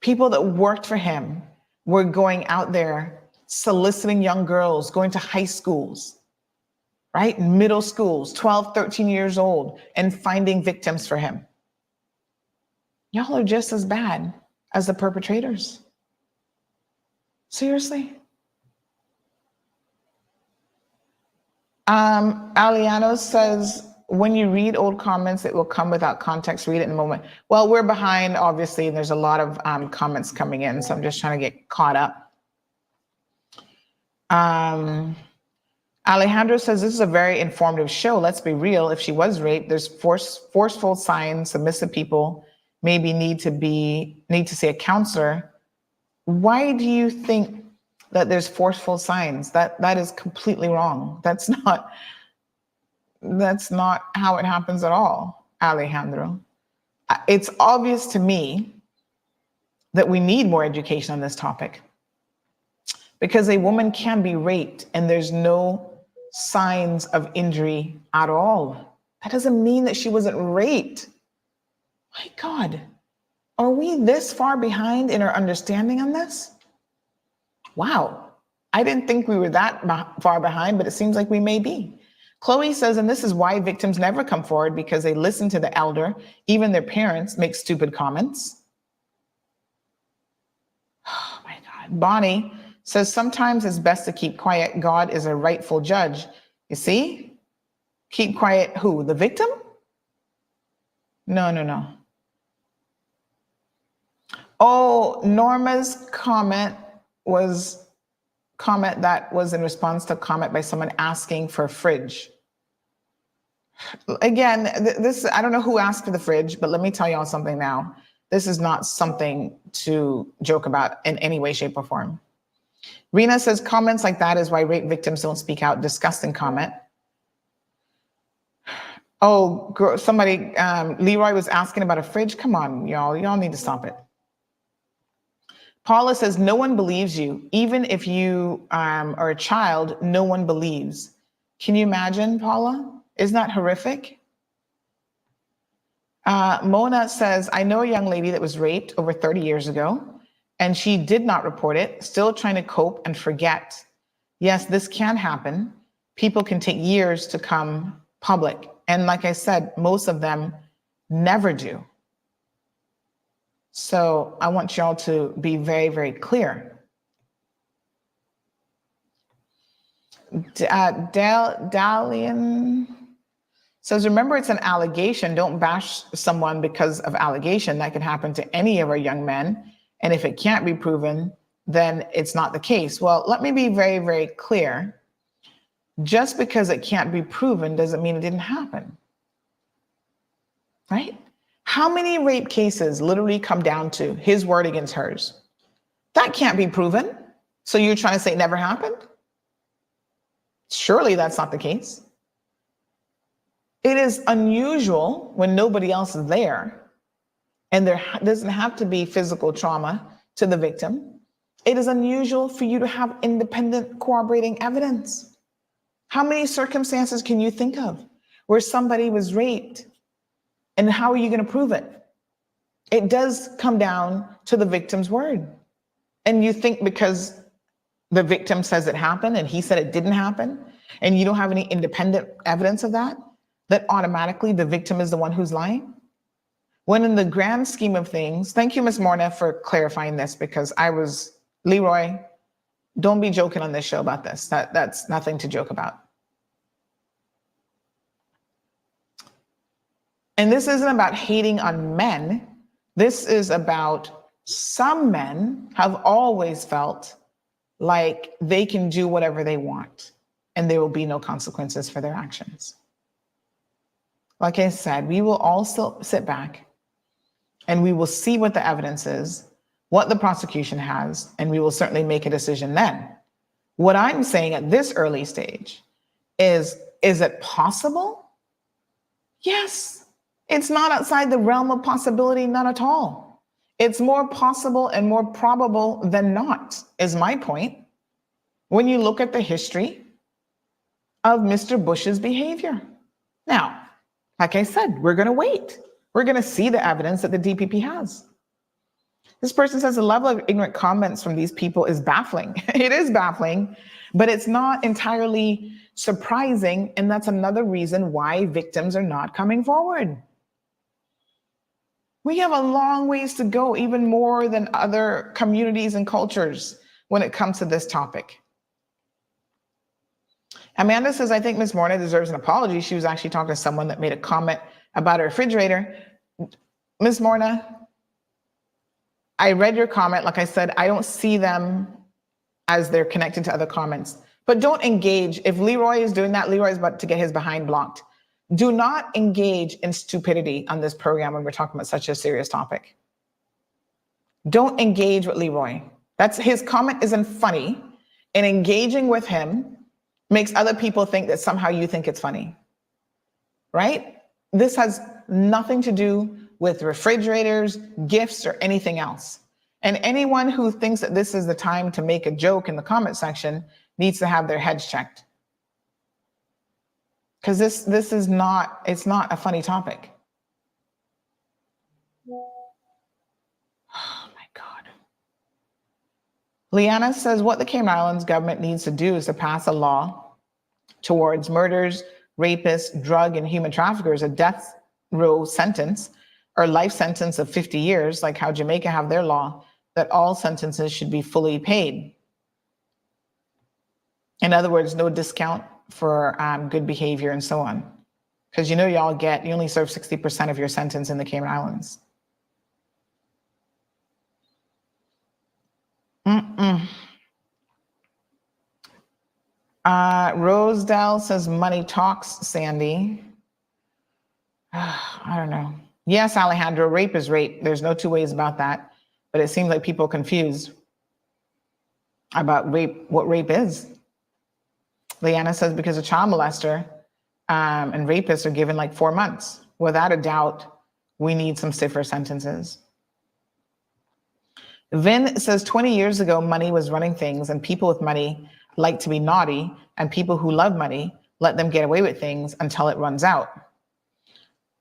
People that worked for him were going out there soliciting young girls, going to high schools, right? Middle schools, 12, 13 years old, and finding victims for him. Y'all are just as bad as the perpetrators. Seriously? Aliano says, when you read old comments, it will come without context. Read it in a moment. Well, we're behind, obviously, and there's a lot of comments coming in, so I'm just trying to get caught up. Alejandro says, this is a very informative show. Let's be real. If she was raped, there's forceful signs. Submissive people maybe need to see a counselor. Why do you think that there's forceful signs? That is completely wrong. That's not how it happens at all, Alejandro. It's obvious to me that we need more education on this topic, because a woman can be raped and there's no signs of injury at all. That doesn't mean that she wasn't raped. My God, are we this far behind in our understanding on this? Wow. I didn't think we were that far behind, but it seems like we may be. Chloe says, and this is why victims never come forward, because they listen to the elder, even their parents make stupid comments. Oh my God. Bonnie says, sometimes it's best to keep quiet. God is a rightful judge. You see? Keep quiet who? The victim? No. Oh, Norma's comment that was in response to a comment by someone asking for a fridge. Again, this, I don't know who asked for the fridge, but let me tell y'all something now. This is not something to joke about in any way, shape, or form. Rena says, comments like that is why rape victims don't speak out. Disgusting comment. Oh, somebody, Leroy was asking about a fridge. Come on, y'all need to stop it. Paula says, no one believes you. Even if you are a child, no one believes. Can you imagine, Paula? Isn't that horrific? Mona says, I know a young lady that was raped over 30 years ago, and she did not report it, still trying to cope and forget. Yes, this can happen. People can take years to come public. And like I said, most of them never do. So I want y'all to be very, very clear. Dalian says, remember, it's an allegation. Don't bash someone because of allegation. That can happen to any of our young men. And if it can't be proven, then it's not the case. Well, let me be very, very clear. Just because it can't be proven doesn't mean it didn't happen. Right? How many rape cases literally come down to his word against hers? That can't be proven. So you're trying to say it never happened? Surely that's not the case. It is unusual when nobody else is there, and there doesn't have to be physical trauma to the victim. It is unusual for you to have independent corroborating evidence. How many circumstances can you think of where somebody was raped? And how are you going to prove it? It does come down to the victim's word. And you think because the victim says it happened and he said it didn't happen, and you don't have any independent evidence of that, that automatically the victim is the one who's lying? When in the grand scheme of things, thank you, Ms. Morna, for clarifying this, because Leroy, don't be joking on this show about this. That's nothing to joke about. And this isn't about hating on men. This is about some men have always felt like they can do whatever they want and there will be no consequences for their actions. Like I said, we will all still sit back and we will see what the evidence is, what the prosecution has, and we will certainly make a decision then. What I'm saying at this early stage is it possible? Yes. It's not outside the realm of possibility, not at all. It's more possible and more probable than not, is my point. When you look at the history of Mr. Bush's behavior. Now, like I said, we're going to wait. We're going to see the evidence that the DPP has. This person says the level of ignorant comments from these people is baffling. It is baffling, but it's not entirely surprising. And that's another reason why victims are not coming forward. We have a long ways to go, even more than other communities and cultures when it comes to this topic. Amanda says, I think Ms. Morna deserves an apology. She was actually talking to someone that made a comment about a refrigerator. Ms. Morna, I read your comment. Like I said, I don't see them as they're connected to other comments. But don't engage. If Leroy is doing that, Leroy is about to get his behind blocked. Do not engage in stupidity on this program when we're talking about such a serious topic. Don't engage with Leroy. His comment isn't funny, and engaging with him makes other people think that somehow you think it's funny, right? This has nothing to do with refrigerators, gifts, or anything else. And anyone who thinks that this is the time to make a joke in the comment section needs to have their heads checked. Because this is not, it's not a funny topic. Oh my God. Liana says what the Cayman Islands government needs to do is to pass a law towards murders, rapists, drug and human traffickers, a death row sentence or life sentence of 50 years, like how Jamaica have their law, that all sentences should be fully paid. In other words, no discount for good behavior and so on. Because you know you only serve 60% of your sentence in the Cayman Islands. Rosedale says money talks, Sandy. I don't know. Yes, Alejandro, rape is rape. There's no two ways about that. But it seems like people are confused about rape, what rape is. Leanna says because a child molester and rapists are given like 4 months. Without a doubt, we need some stiffer sentences. Vin says 20 years ago, money was running things and people with money like to be naughty, and people who love money let them get away with things until it runs out.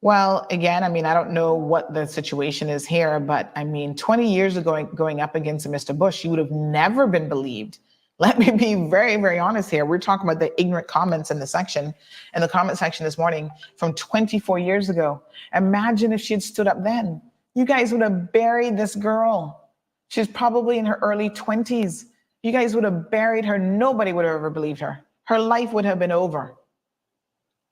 Well, again, I mean, I don't know what the situation is here, but I mean, 20 years ago, going up against Mr. Bush, you would have never been believed. Let me be very, very honest here. We're talking about the ignorant comments in the comment section this morning from 24 years ago. Imagine if she had stood up then. You guys would have buried this girl. She's probably in her early 20s. You guys would have buried her. Nobody would have ever believed her. Her life would have been over.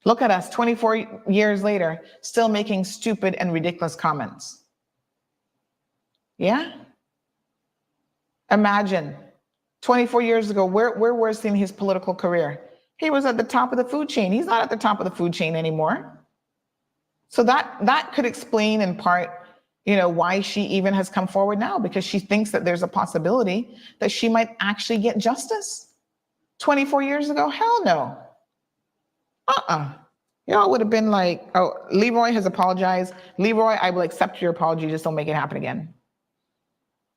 Look at us 24 years later, still making stupid and ridiculous comments. Yeah? Imagine 24 years ago, where was he in his political career? He was at the top of the food chain. He's not at the top of the food chain anymore. So that could explain in part, why she even has come forward now, because she thinks that there's a possibility that she might actually get justice. 24 years ago, hell no. Y'all would have been like, oh, Leroy has apologized. Leroy, I will accept your apology. Just don't make it happen again.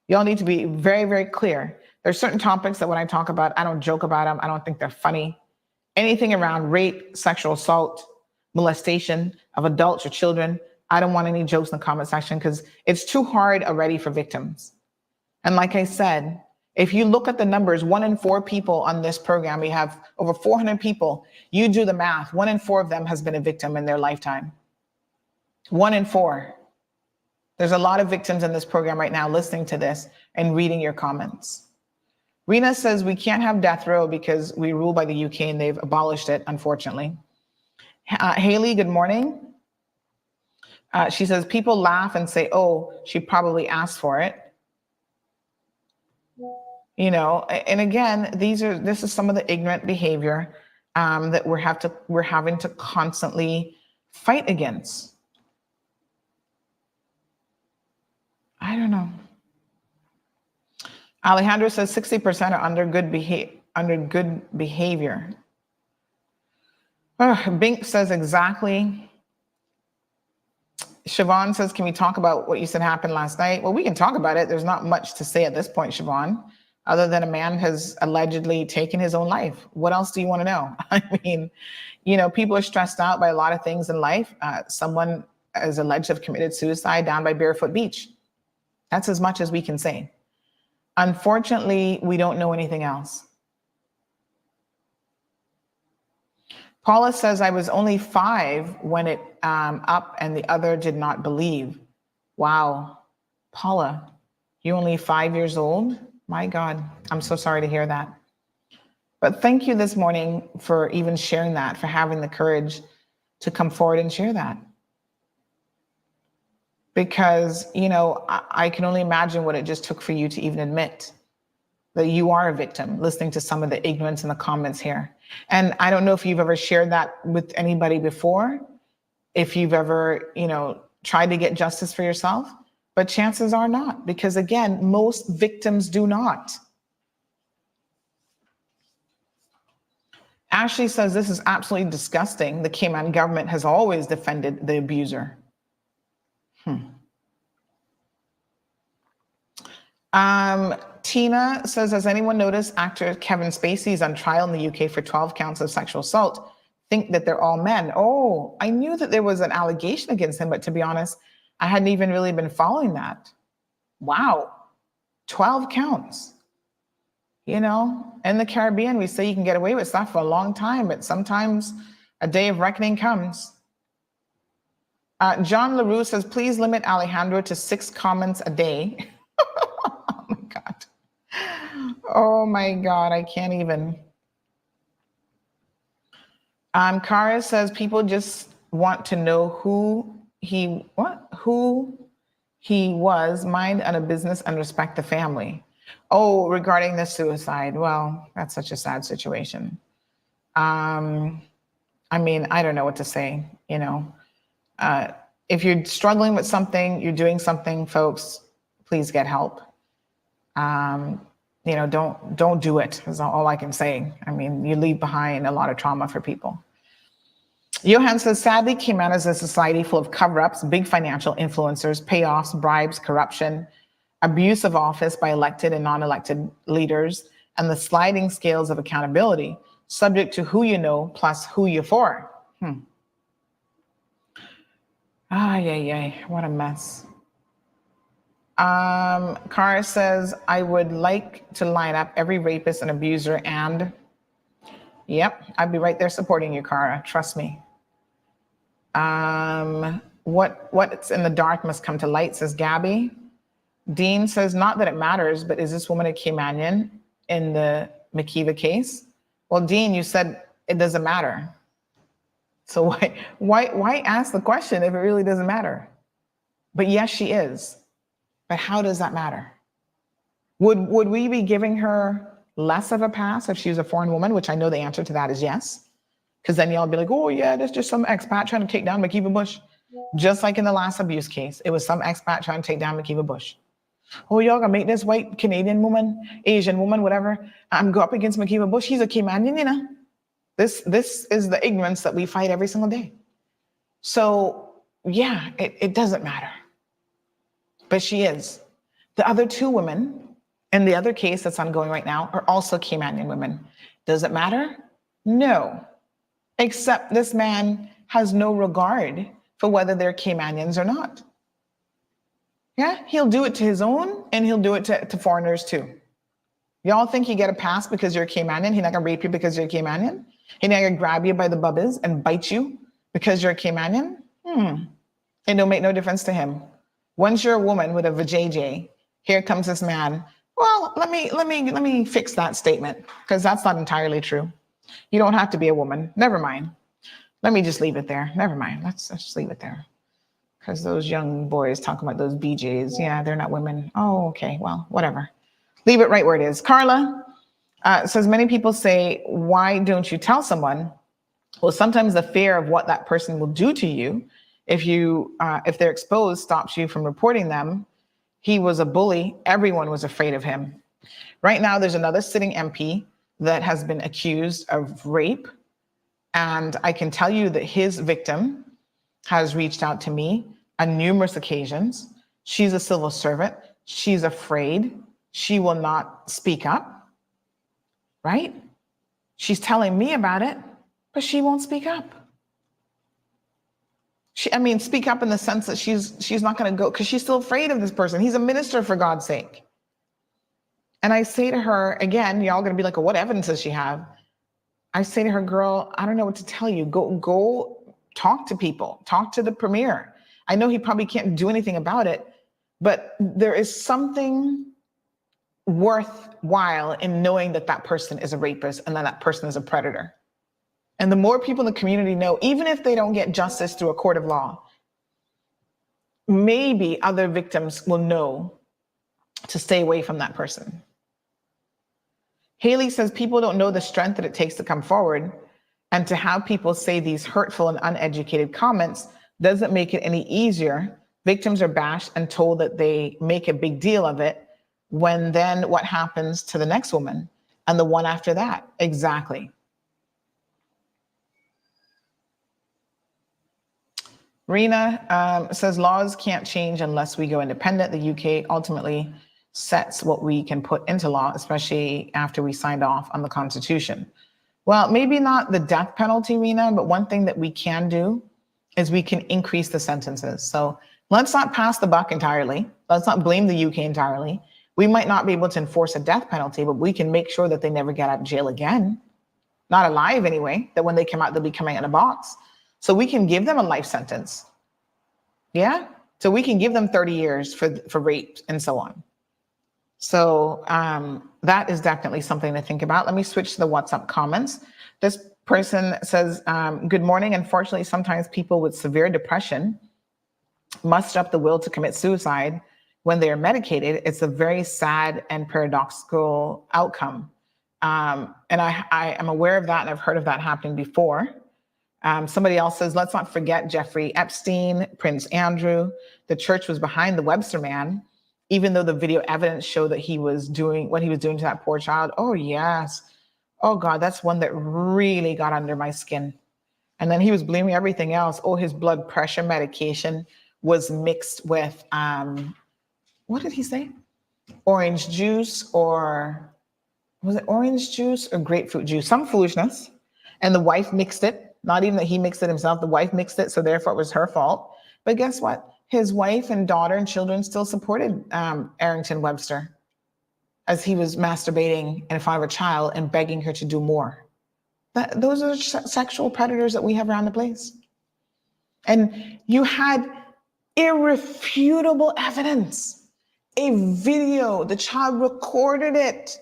Y'all need to be very, very clear. There's certain topics that when I talk about, I don't joke about them. I don't think they're funny. Anything around rape, sexual assault, molestation of adults or children, I don't want any jokes in the comment section because it's too hard already for victims. And like I said, if you look at the numbers, 1 in 4 people on this program, we have over 400 people. You do the math. 1 in 4 of them has been a victim in their lifetime. 1 in 4. There's a lot of victims in this program right now listening to this and reading your comments. Rena says we can't have death row because we rule by the UK and they've abolished it, unfortunately. Haley, good morning. She says people laugh and say, oh, she probably asked for it. And again, this is some of the ignorant behavior that we're having to constantly fight against. I don't know. Alejandro says 60% are under good behavior. Bink says exactly. Siobhan says, can we talk about what you said happened last night? Well, we can talk about it. There's not much to say at this point, Siobhan, other than a man has allegedly taken his own life. What else do you want to know? I mean, people are stressed out by a lot of things in life. Someone is alleged to have committed suicide down by Barefoot Beach. That's as much as we can say. Unfortunately, we don't know anything else. Paula says, I was only 5 when it up and the other did not believe. Wow. Paula, you only 5 years old? My God, I'm so sorry to hear that. But thank you this morning for even sharing that, for having the courage to come forward and share that. Because, I can only imagine what it just took for you to even admit that you are a victim, listening to some of the ignorance in the comments here. And I don't know if you've ever shared that with anybody before, if you've ever, tried to get justice for yourself, but chances are not, because again, most victims do not. Ashley says, this is absolutely disgusting. The Cayman government has always defended the abuser. Tina says, has anyone noticed actor Kevin Spacey is on trial in the UK for 12 counts of sexual assault? Think that they're all men. Oh, I knew that there was an allegation against him, but to be honest, I hadn't even really been following that. Wow, 12 counts. You know, in the Caribbean, we say you can get away with stuff for a long time, but sometimes a day of reckoning comes. John LaRue says, please limit Alejandro to 6 comments a day. Oh my God. Oh my God, I can't even. Kara says, people just want to know who he was, mind on a business and respect the family. Oh, regarding the suicide. Well, that's such a sad situation. I mean, I don't know what to say, you know. If you're struggling with something, you're doing something, folks, please get help. You know, don't do it, is all I can say. I mean, you leave behind a lot of trauma for people. Johan says, sadly, Cayman is a society full of cover-ups, big financial influencers, payoffs, bribes, corruption, abuse of office by elected and non-elected leaders, and the sliding scales of accountability, subject to who you know plus who you're for. What a mess. Cara says, I would like to line up every rapist and abuser and, yep, I'd be right there supporting you, Cara, trust me. What's in the dark must come to light, says Gabby. Dean says, not that it matters, but is this woman a Caymanian in the McKeeva case? Well, Dean, you said it doesn't matter. So why ask the question if it really doesn't matter? But yes, she is. But how does that matter? Would we be giving her less of a pass if she was a foreign woman, which I know the answer to that is yes. Because then y'all be like, oh yeah, there's just some expat trying to take down McKeeva Bush. Just like in the last abuse case, it was some expat trying to take down McKeeva Bush. Oh, y'all gonna make this white Canadian woman, Asian woman, whatever, go up against McKeeva Bush. He's a Caymanian, you know. This is the ignorance that we fight every single day. So yeah, it doesn't matter. But she is. The other 2 women in the other case that's ongoing right now are also Caymanian women. Does it matter? No. Except this man has no regard for whether they're Caymanians or not. Yeah, he'll do it to his own and he'll do it to foreigners too. Y'all think you get a pass because you're a Caymanian? He's not gonna rape you because you're a Caymanian? He's not gonna grab you by the bubbles and bite you because you're a Caymanian? It don't make no difference to him. Once you're a woman with a vajayjay, here comes this man. Well, let me fix that statement because that's not entirely true. You don't have to be a woman. Never mind. Let me just leave it there. Never mind. Let's just leave it there. Because those young boys talking about those BJs, yeah, they're not women. Oh, okay. Well, whatever. Leave it right where it is. Carla says, many people say, why don't you tell someone? Well, sometimes the fear of what that person will do to you, if they're exposed, stops you from reporting them. He was a bully. Everyone was afraid of him. Right now, there's another sitting MP that has been accused of rape. And I can tell you that his victim has reached out to me on numerous occasions. She's a civil servant. She's afraid. She will not speak up, right? She's telling me about it, but she won't speak up. Speak up in the sense that she's not going to go because she's still afraid of this person. He's a minister, for God's sake. And I say to her, again, y'all going to be like, what evidence does she have? I say to her, girl, I don't know what to tell you. Go talk to people. Talk to the premier. I know he probably can't do anything about it, but there is something worthwhile in knowing that that person is a rapist and that person is a predator. And the more people in the community know, even if they don't get justice through a court of law, maybe other victims will know to stay away from that person. Haley says people don't know the strength that it takes to come forward, and to have people say these hurtful and uneducated comments doesn't make it any easier. Victims are bashed and told that they make a big deal of it, when then what happens to the next woman and the one after that? Exactly. Rena says laws can't change unless we go independent. The UK ultimately sets what we can put into law, especially after we signed off on the Constitution. Well, maybe not the death penalty, Rena, but one thing that we can do is we can increase the sentences. So let's not pass the buck entirely. Let's not blame the UK entirely. We might not be able to enforce a death penalty, but we can make sure that they never get out of jail again. Not alive anyway, that when they come out, they'll be coming in a box. So we can give them a life sentence. Yeah? So we can give them 30 years for rape and so on. So that is definitely something to think about. Let me switch to the WhatsApp comments. This person says, good morning. Unfortunately, sometimes people with severe depression muster up the will to commit suicide when they are medicated. It's a very sad and paradoxical outcome. And I am aware of that, and I've heard of that happening before. Somebody else says, let's not forget Jeffrey Epstein, Prince Andrew. The church was behind the Webster man, even though the video evidence showed that he was doing what he was doing to that poor child. Oh, yes. Oh, God, that's one that really got under my skin. And then he was blaming everything else. Oh, his blood pressure medication was mixed with, what did he say? Orange juice, or was it orange juice or grapefruit juice? Some foolishness. And the wife mixed it. Not even that he mixed it himself. The wife mixed it, so therefore it was her fault. But guess what? His wife and daughter and children still supported Arrington Webster as he was masturbating in front of a child and begging her to do more. Those are sexual predators that we have around the place. And you had irrefutable evidence. A video, the child recorded it.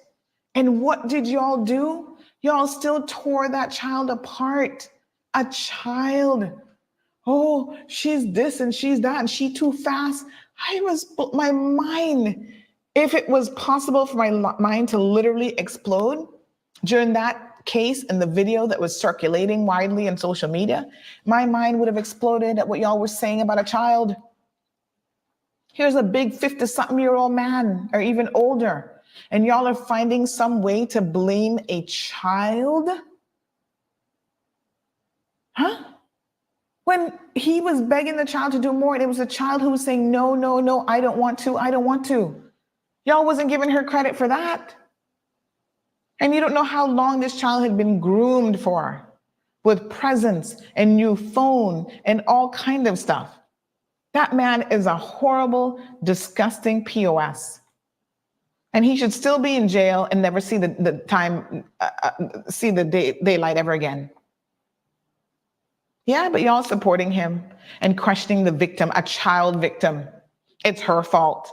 And what did y'all do? Y'all still tore that child apart. A child. Oh, she's this and she's that and she too fast. My mind, if it was possible for my mind to literally explode during that case and the video that was circulating widely in social media, my mind would have exploded at what y'all were saying about a child. Here's a big 50-something-year-old man, or even older, and y'all are finding some way to blame a child? Huh? When he was begging the child to do more, and it was a child who was saying, no, no, no, I don't want to, I don't want to. Y'all wasn't giving her credit for that. And you don't know how long this child had been groomed for, with presents and new phone and all kind of stuff. That man is a horrible, disgusting POS. And he should still be in jail and never see the daylight ever again. Yeah, but y'all supporting him and questioning the victim, a child victim. It's her fault.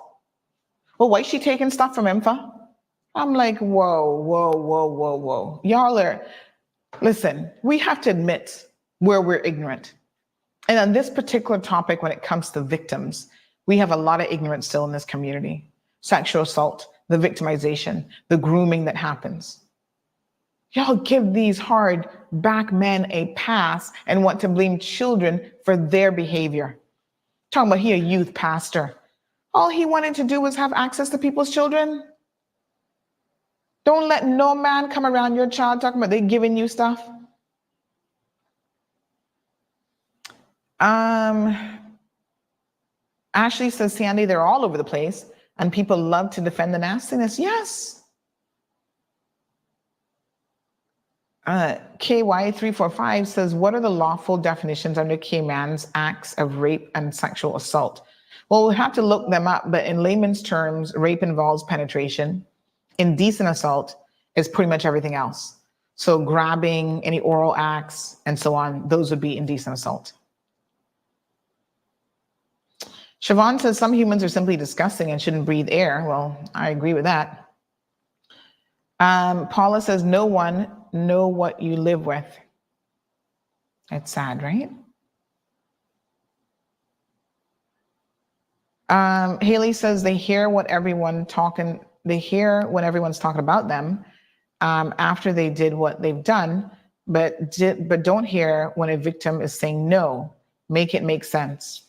Well, why is she taking stuff from him for? I'm like, whoa, whoa, whoa, whoa, whoa. Y'all are, listen, we have to admit where we're ignorant. And on this particular topic, when it comes to victims, we have a lot of ignorance still in this community. Sexual assault, the victimization, the grooming that happens. Y'all give these hard back men a pass and want to blame children for their behavior. Talking about he a youth pastor. All he wanted to do was have access to people's children. Don't let no man come around your child talking about they giving you stuff. Ashley says, Sandy, they're all over the place and people love to defend the nastiness. Yes. KY345 says, what are the lawful definitions under Cayman's acts of rape and sexual assault? Well, we'll have to look them up, but in layman's terms, rape involves penetration. Indecent assault is pretty much everything else. So grabbing, any oral acts, and so on, those would be indecent assault. Siobhan says some humans are simply disgusting and shouldn't breathe air. Well, I agree with that. Paula says no one know what you live with. It's sad, right? Haley says they hear when everyone's talking about them after they did what they've done, but don't hear when a victim is saying no. Make it make sense.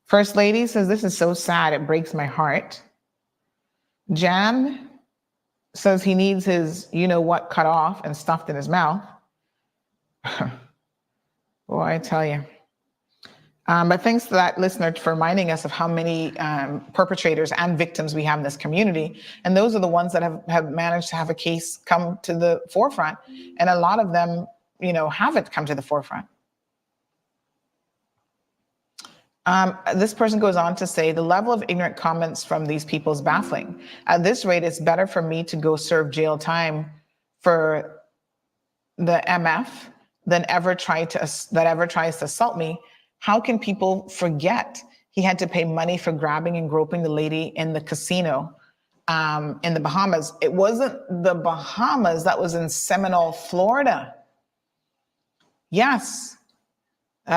First Lady says, this is so sad, it breaks my heart. Jan says he needs his you-know-what cut off and stuffed in his mouth. Boy, I tell you. But thanks to that listener for reminding us of how many perpetrators and victims we have in this community. And those are the ones that have managed to have a case come to the forefront. And a lot of them, haven't come to the forefront. This person goes on to say, the level of ignorant comments from these people is baffling. At this rate, it's better for me to go serve jail time for the MF than ever tries to assault me. How can people forget he had to pay money for grabbing and groping the lady in the casino in the Bahamas? It wasn't the Bahamas, that was in Seminole, Florida. Yes.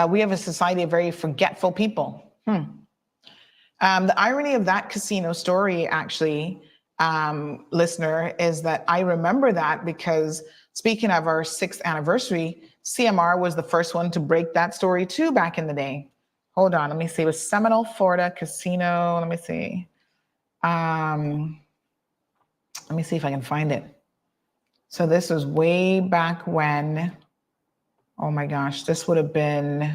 We have a society of very forgetful people. The irony of that casino story, actually, listener, is that I remember that because speaking of our 6th anniversary, CMR was the first one to break that story too back in the day. Hold on, let me see. It was Seminole, Florida casino. Let me see. Let me see if I can find it. So this was way back when. Oh my gosh, this would have been,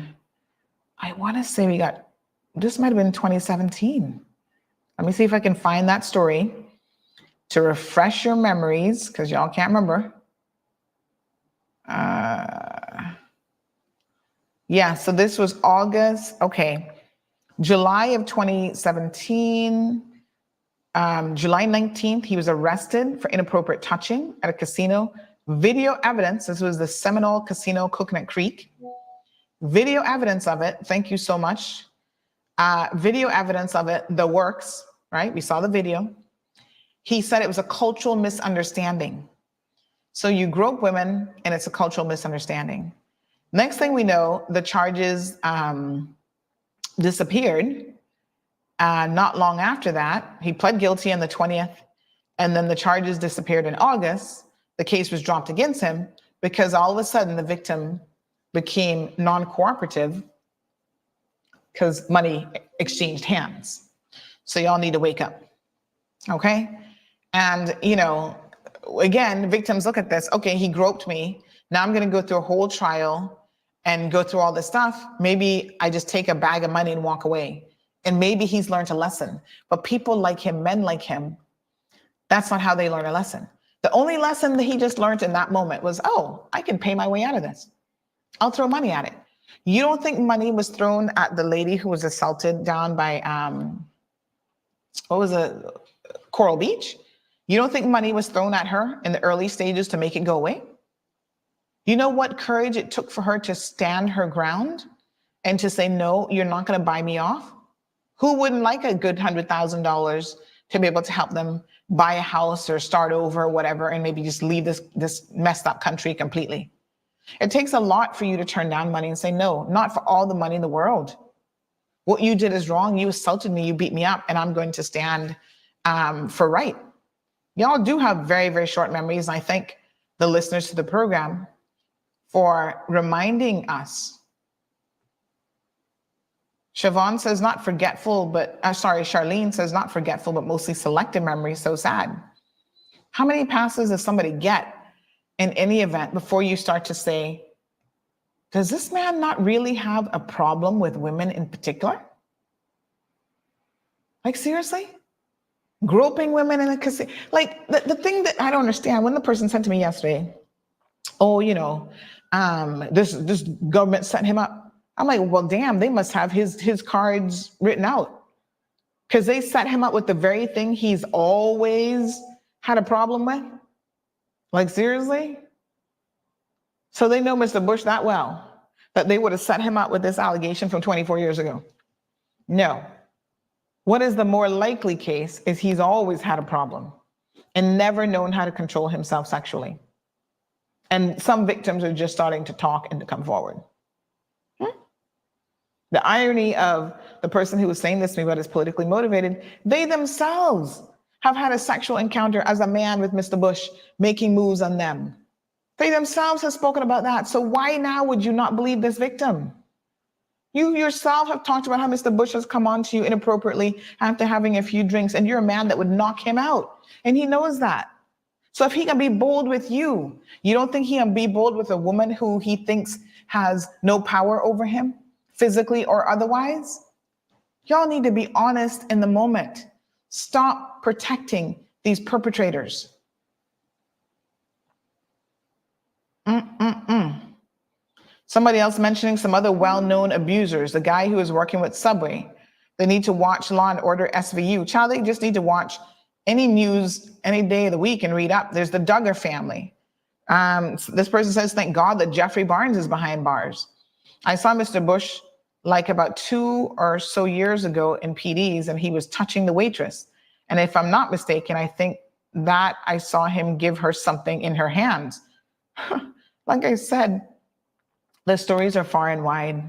I want to say this might have been 2017. Let me see if I can find that story to refresh your memories, because y'all can't remember. Yeah, so this was July of 2017, July 19th, he was arrested for inappropriate touching at a casino. Video evidence, this was the Seminole Casino, Coconut Creek. Video evidence of it, thank you so much. Video evidence of it, the works, right? We saw the video. He said it was a cultural misunderstanding. So you grope women and it's a cultural misunderstanding. Next thing we know, the charges disappeared. Not long after that, he pled guilty on the 20th, and then the charges disappeared in August. The case was dropped against him because all of a sudden the victim became non-cooperative because money exchanged hands. So y'all need to wake up, okay? And, again, victims look at this, okay, he groped me. Now I'm gonna go through a whole trial and go through all this stuff. Maybe I just take a bag of money and walk away. And maybe he's learned a lesson. But people like him, men like him, that's not how they learn a lesson. The only lesson that he just learned in that moment was, oh, I can pay my way out of this. I'll throw money at it. You don't think money was thrown at the lady who was assaulted down by, Coral Beach? You don't think money was thrown at her in the early stages to make it go away? You know what courage it took for her to stand her ground and to say, no, you're not gonna buy me off? Who wouldn't like a good $100,000 to be able to help them buy a house or start over or whatever, and maybe just leave this messed up country completely? It takes a lot for you to turn down money and say, no, not for all the money in the world. What you did is wrong. You assaulted me, you beat me up, and I'm going to stand for right. Y'all do have very, very short memories. And I thank the listeners to the program for reminding us. Siobhan says not forgetful, but Charlene says not forgetful, but mostly selective memory. So sad. How many passes does somebody get in any event before you start to say, does this man not really have a problem with women in particular? Like, seriously? Groping women in a casino? Like, the thing that I don't understand, when the person said to me yesterday, oh, this government set him up. I'm like, well, damn, they must have his cards written out, because they set him up with the very thing he's always had a problem with. Like, seriously? So they know Mr. Bush that well that they would have set him up with this allegation from 24 years ago? No. What is the more likely case is he's always had a problem and never known how to control himself sexually. And some victims are just starting to talk and to come forward. The irony of the person who was saying this to me about is politically motivated, they themselves have had a sexual encounter as a man with Mr. Bush making moves on them. They themselves have spoken about that. So why now would you not believe this victim? You yourself have talked about how Mr. Bush has come on to you inappropriately after having a few drinks, and you're a man that would knock him out. And he knows that. So if he can be bold with you, you don't think he can be bold with a woman who he thinks has no power over him, physically or otherwise? Y'all need to be honest in the moment. Stop protecting these perpetrators. Somebody else mentioning some other well-known abusers, the guy who is working with Subway. They need to watch Law and Order SVU. Child, they just need to watch any news any day of the week and read up. There's the Duggar family. This person says, thank God that Jeffrey Barnes is behind bars. I saw Mr. Bush like about 2 or so years ago in PDs, and he was touching the waitress. And if I'm not mistaken, I think that I saw him give her something in her hands. Like I said, the stories are far and wide.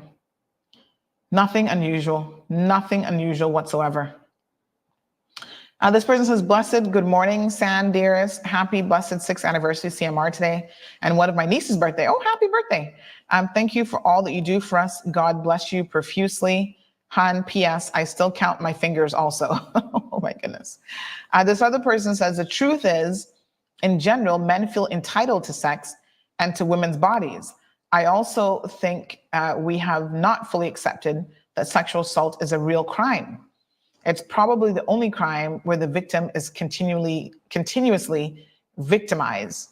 Nothing unusual whatsoever. This person says, blessed good morning, San dearest. Happy blessed 6th anniversary CMR today. And one of my niece's birthday. Oh, happy birthday. Thank you for all that you do for us. God bless you profusely. Han, P.S. I still count my fingers also. Oh my goodness. This other person says, the truth is, in general, men feel entitled to sex and to women's bodies. I also think we have not fully accepted that sexual assault is a real crime. It's probably the only crime where the victim is continuously victimized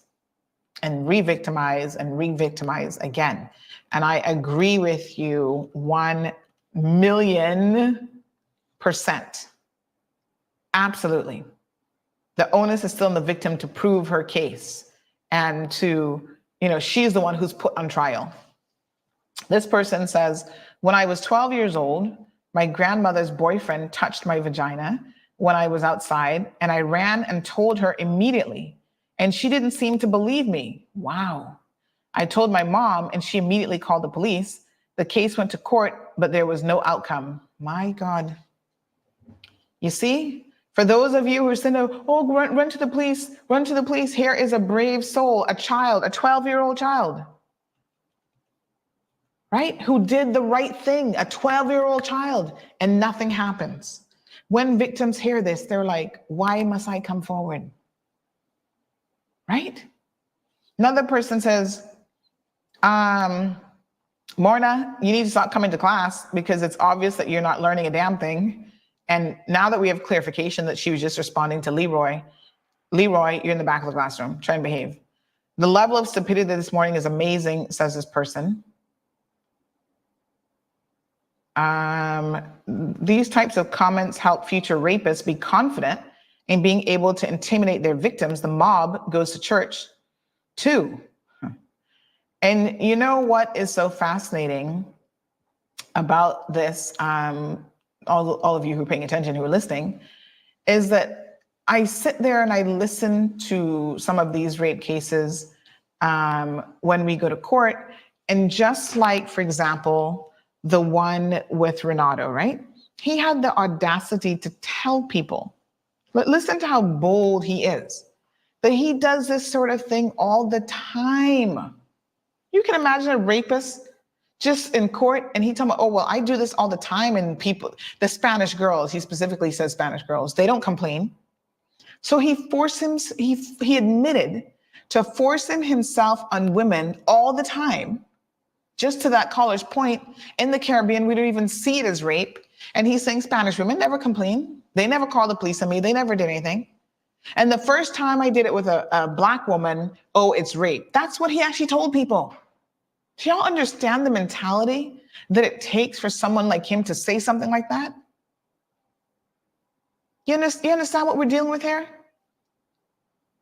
and re-victimized and re-victimized again. And I agree with you 1,000,000%. Absolutely. The onus is still on the victim to prove her case and to, she's the one who's put on trial. This person says, when I was 12 years old, my grandmother's boyfriend touched my vagina when I was outside, and I ran and told her immediately, and she didn't seem to believe me. Wow. I told my mom, and she immediately called the police. The case went to court, but there was no outcome. My God. You see, for those of you who are saying, oh, run to the police, run to the police. Here is a brave soul, a child, a 12-year-old child. Right? Who did the right thing, a 12-year-old child, and nothing happens. When victims hear this, they're like, why must I come forward? Right? Another person says, Morna, you need to stop coming to class because it's obvious that you're not learning a damn thing. And now that we have clarification that she was just responding to Leroy, you're in the back of the classroom, try and behave. The level of stupidity this morning is amazing, says this person. These types of comments help future rapists be confident in being able to intimidate their victims. The mob goes to church too. And you know what is so fascinating about this, all of you who are paying attention, who are listening, is that I sit there and I listen to some of these rape cases when we go to court. And just like, for example, the one with Renato, right? He had the audacity to tell people, listen to how bold he is, that he does this sort of thing all the time. You can imagine a rapist just in court and he told me, oh, well, I do this all the time. And people, the Spanish girls, he specifically says Spanish girls, they don't complain. So he admitted to forcing himself on women all the time. Just to that caller's point, in the Caribbean, we don't even see it as rape. And he's saying Spanish women never complain. They never called the police on me. They never did anything. And the first time I did it with a Black woman, oh, it's rape. That's what he actually told people. Do y'all understand the mentality that it takes for someone like him to say something like that? You understand what we're dealing with here?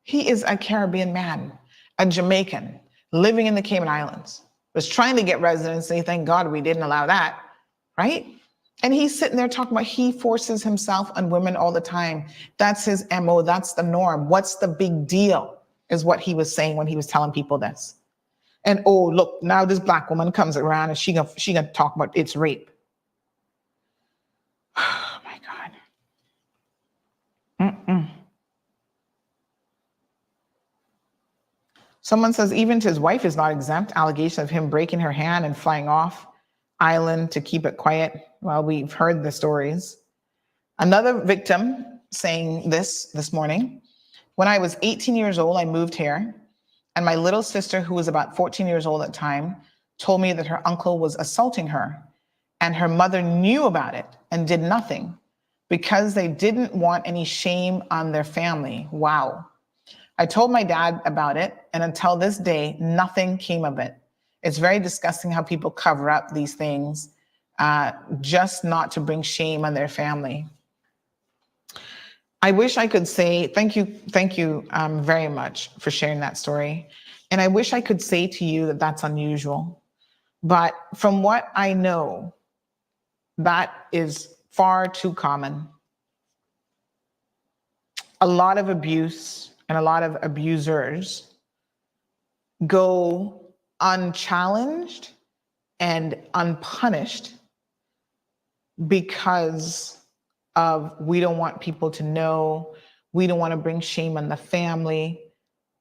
He is a Caribbean man, a Jamaican, living in the Cayman Islands. Was trying to get residency. Thank God we didn't allow that, right? And he's sitting there talking about he forces himself on women all the time. That's his MO. That's the norm. What's the big deal is what he was saying when he was telling people this. And oh, look, now this Black woman comes around and she gonna talk about it's rape. Oh my God. Someone says even his wife is not exempt. Allegation of him breaking her hand and flying off island to keep it quiet. Well, we've heard the stories. Another victim saying this morning, when I was 18 years old, I moved here, and my little sister, who was about 14 years old at the time, told me that her uncle was assaulting her, and her mother knew about it and did nothing because they didn't want any shame on their family. Wow. I told my dad about it, and until this day, nothing came of it. It's very disgusting how people cover up these things just not to bring shame on their family. I wish I could say, thank you very much for sharing that story. And I wish I could say to you that that's unusual. But from what I know, that is far too common. A lot of abuse and a lot of abusers go unchallenged and unpunished because of we don't want people to know, we don't want to bring shame on the family.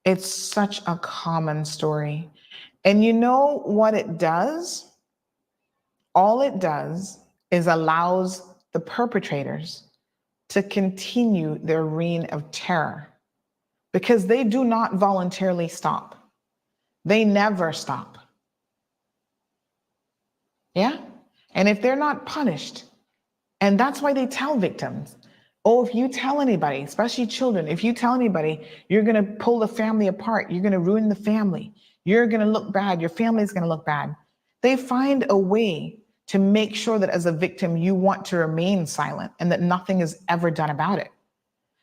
It's such a common story. And you know what it does? All it does is allows the perpetrators to continue their reign of terror because they do not voluntarily stop. They never stop. Yeah? And if they're not punished, and that's why they tell victims, oh, if you tell anybody, especially children, if you tell anybody, you're going to pull the family apart. You're going to ruin the family. You're going to look bad. Your family's going to look bad. They find a way to make sure that as a victim, you want to remain silent and that nothing is ever done about it.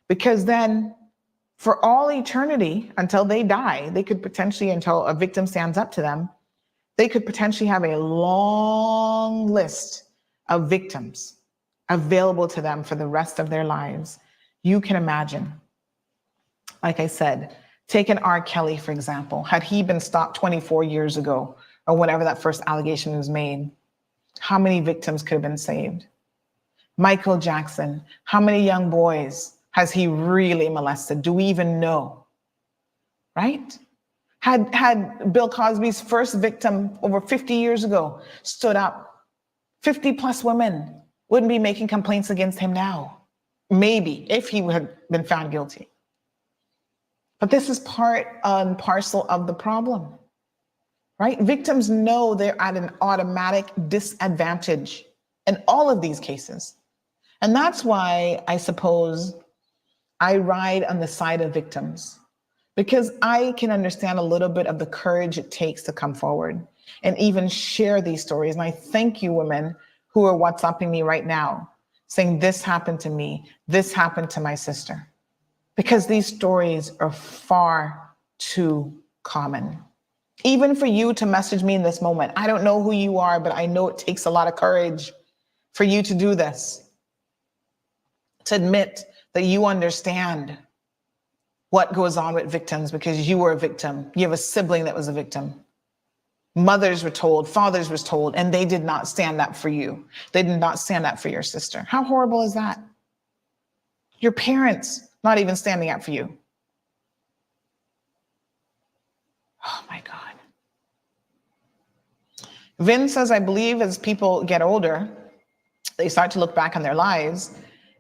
Because then for all eternity, until they die, they could potentially, until a victim stands up to them, they could potentially have a long list of victims available to them for the rest of their lives. You can imagine, like I said, take an R. Kelly, for example. Had he been stopped 24 years ago, or whenever that first allegation was made, how many victims could have been saved? Michael Jackson, how many young boys has he really molested? Do we even know? Right? Had Bill Cosby's first victim over 50 years ago stood up, 50 plus women wouldn't be making complaints against him now. Maybe, if he had been found guilty. But this is part and parcel of the problem, right? Victims know they're at an automatic disadvantage in all of these cases. And that's why I suppose I ride on the side of victims, because I can understand a little bit of the courage it takes to come forward and even share these stories. And I thank you, women who are WhatsApping me right now, saying this happened to me, this happened to my sister, because these stories are far too common. Even for you to message me in this moment, I don't know who you are, but I know it takes a lot of courage for you to do this, to admit that you understand what goes on with victims because you were a victim. You have a sibling that was a victim. Mothers were told, fathers was told, and they did not stand up for you. They did not stand up for your sister. How horrible is that? Your parents not even standing up for you. Oh my God. Vin says, I believe as people get older, they start to look back on their lives,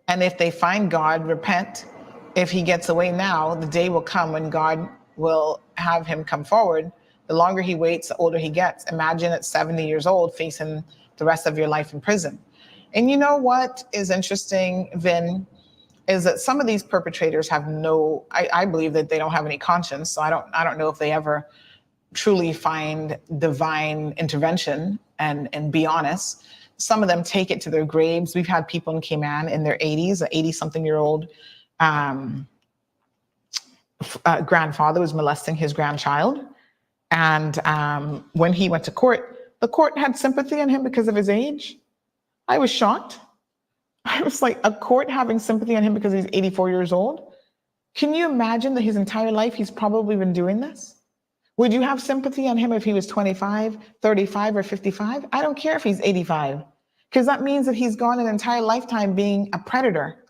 and if they find God, repent. If he gets away now, the day will come when God will have him come forward. The longer he waits, the older he gets. Imagine at 70 years old facing the rest of your life in prison. And you know what is interesting, Vin, is that some of these perpetrators have I believe that they don't have any conscience. So I don't know if they ever truly find divine intervention and be honest. Some of them take it to their graves. We've had people in Cayman in their 80s, an 80-something-year-old grandfather was molesting his grandchild. And when he went to court, the court had sympathy on him because of his age. I was shocked. I was like, a court having sympathy on him because he's 84 years old? Can you imagine that his entire life he's probably been doing this? Would you have sympathy on him if he was 25, 35, or 55? I don't care if he's 85, because that means that he's gone an entire lifetime being a predator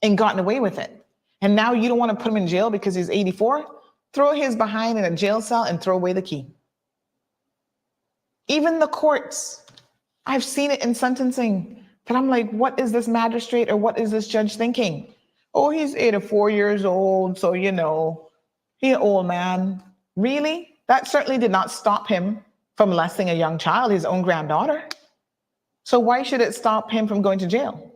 and gotten away with it. And now you don't want to put him in jail because he's 84? Throw his behind in a jail cell and throw away the key. Even the courts, I've seen it in sentencing, that I'm like, what is this magistrate or what is this judge thinking? Oh, he's 84 years old, so he's an old man. Really? That certainly did not stop him from molesting a young child, his own granddaughter. So why should it stop him from going to jail?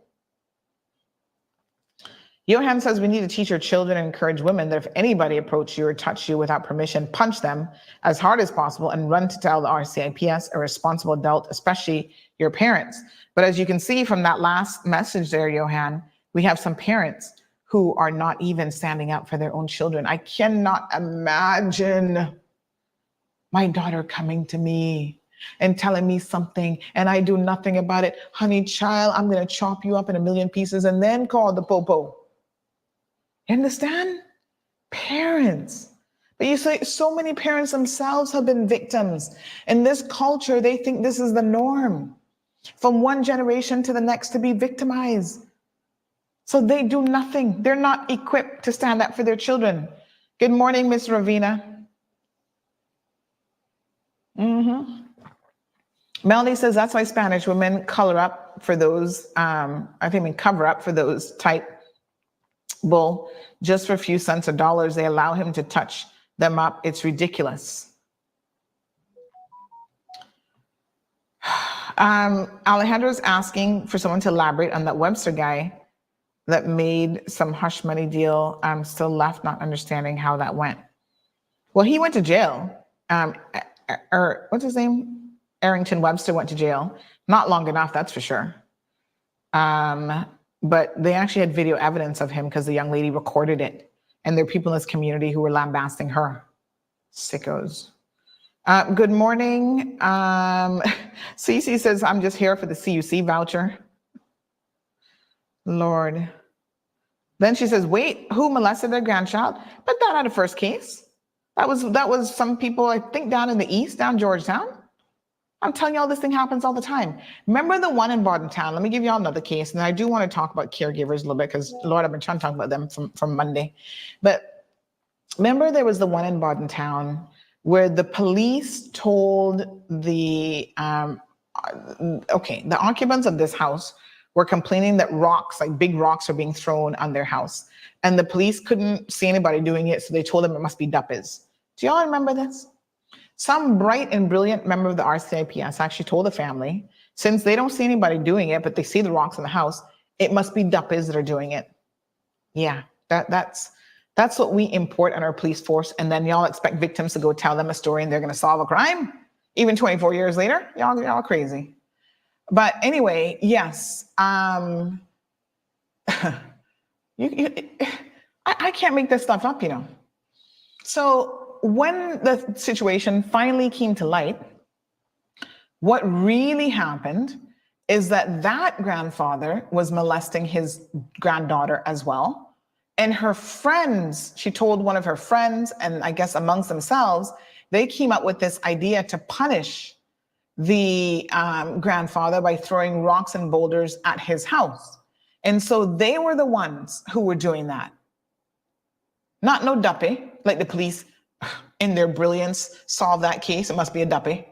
Johan says we need to teach our children and encourage women that if anybody approaches you or touches you without permission, punch them as hard as possible and run to tell the RCIPS, a responsible adult, especially your parents. But as you can see from that last message there, Johan, we have some parents who are not even standing up for their own children. I cannot imagine my daughter coming to me and telling me something and I do nothing about it. Honey, child, I'm going to chop you up in a million pieces and then call the popo. You understand? Parents. But you say so many parents themselves have been victims. In this culture, they think this is the norm. From one generation to the next to be victimized. So they do nothing. They're not equipped to stand up for their children. Good morning, Miss Ravina. Melanie says that's why Spanish women color up for those, cover up for those type bull just for a few cents or dollars. They allow him to touch them up. It's ridiculous. Alejandro's asking for someone to elaborate on that Webster guy that made some hush money deal. I'm still left not understanding how that went. Well, he went to jail. What's his name? Arrington Webster went to jail. Not long enough, that's for sure. But they actually had video evidence of him because the young lady recorded it. And there are people in this community who were lambasting her. Sickos. Good morning. Cece says, I'm just here for the CUC voucher. Lord. Then she says, wait, who molested their grandchild? But that not a first case. That was some people, I think, down in the east, down Georgetown. I'm telling you, all this thing happens all the time. Remember the one in Bordentown? Let me give you all another case. And I do want to talk about caregivers a little bit because, Lord, I've been trying to talk about them from Monday. But remember there was the one in Bordentown where the police told the occupants of this house were complaining that rocks, like big rocks, are being thrown on their house. And the police couldn't see anybody doing it, so they told them it must be duppies. Do y'all remember this? Some bright and brilliant member of the RCIPS actually told the family, since they don't see anybody doing it, but they see the rocks in the house, it must be duppies that are doing it. Yeah, that's what we import on our police force. And then y'all expect victims to go tell them a story and they're going to solve a crime, even 24 years later. Y'all crazy. But anyway, yes. I can't make this stuff up, you know. So when the situation finally came to light, what really happened is that grandfather was molesting his granddaughter as well. And her friends, she told one of her friends, and I guess amongst themselves, they came up with this idea to punish the grandfather by throwing rocks and boulders at his house. And so they were the ones who were doing that. Not no duppy, like the police in their brilliance solved that case. It must be a duppy.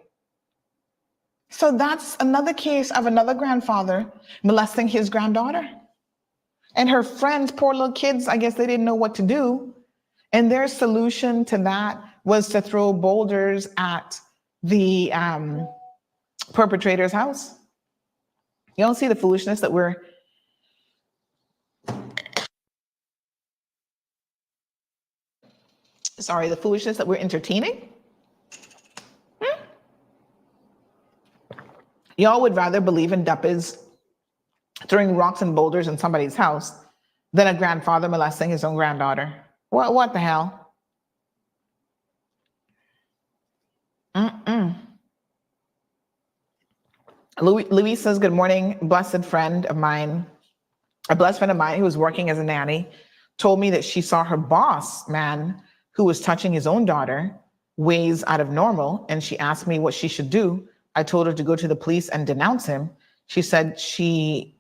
So that's another case of another grandfather molesting his granddaughter. And her friends, poor little kids, I guess they didn't know what to do. And their solution to that was to throw boulders at the perpetrator's house. You don't see the foolishness that we're entertaining? Y'all would rather believe in duppies throwing rocks and boulders in somebody's house than a grandfather molesting his own granddaughter. What the hell? Louise says, good morning. A blessed friend of mine who was working as a nanny told me that she saw her boss man who was touching his own daughter ways out of normal. And she asked me what she should do. I told her to go to the police and denounce him. She said she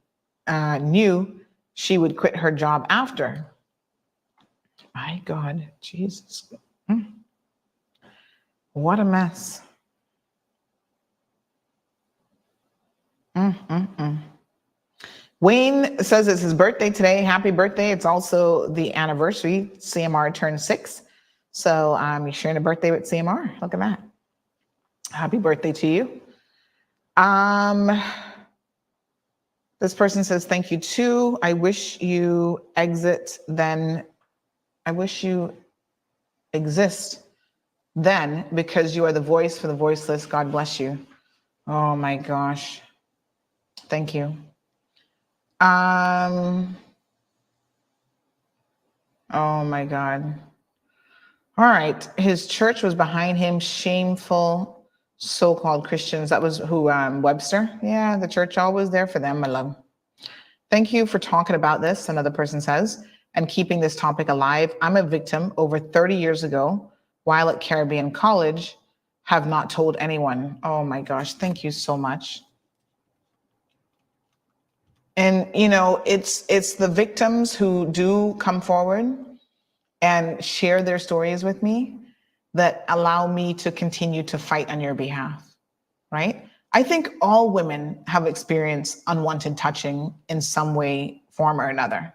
knew she would quit her job after. My God, Jesus. What a mess. Wayne says it's his birthday today. Happy birthday. It's also the anniversary. CMR turned 6. So you're sharing a birthday with CMR. Look at that. Happy birthday to you. This person says, thank you too. I wish you exist then because you are the voice for the voiceless. God bless you. Oh my gosh. Thank you. Oh my God. All right. His church was behind him. Shameful so-called Christians. That was who, Webster. Yeah, the church always there for them, my love. Thank you for talking about this, another person says, and keeping this topic alive. I'm a victim over 30 years ago while at Caribbean College, have not told anyone. Oh my gosh, thank you so much. And you know, it's the victims who do come forward and share their stories with me that allow me to continue to fight on your behalf, right? I think all women have experienced unwanted touching in some way, form, or another.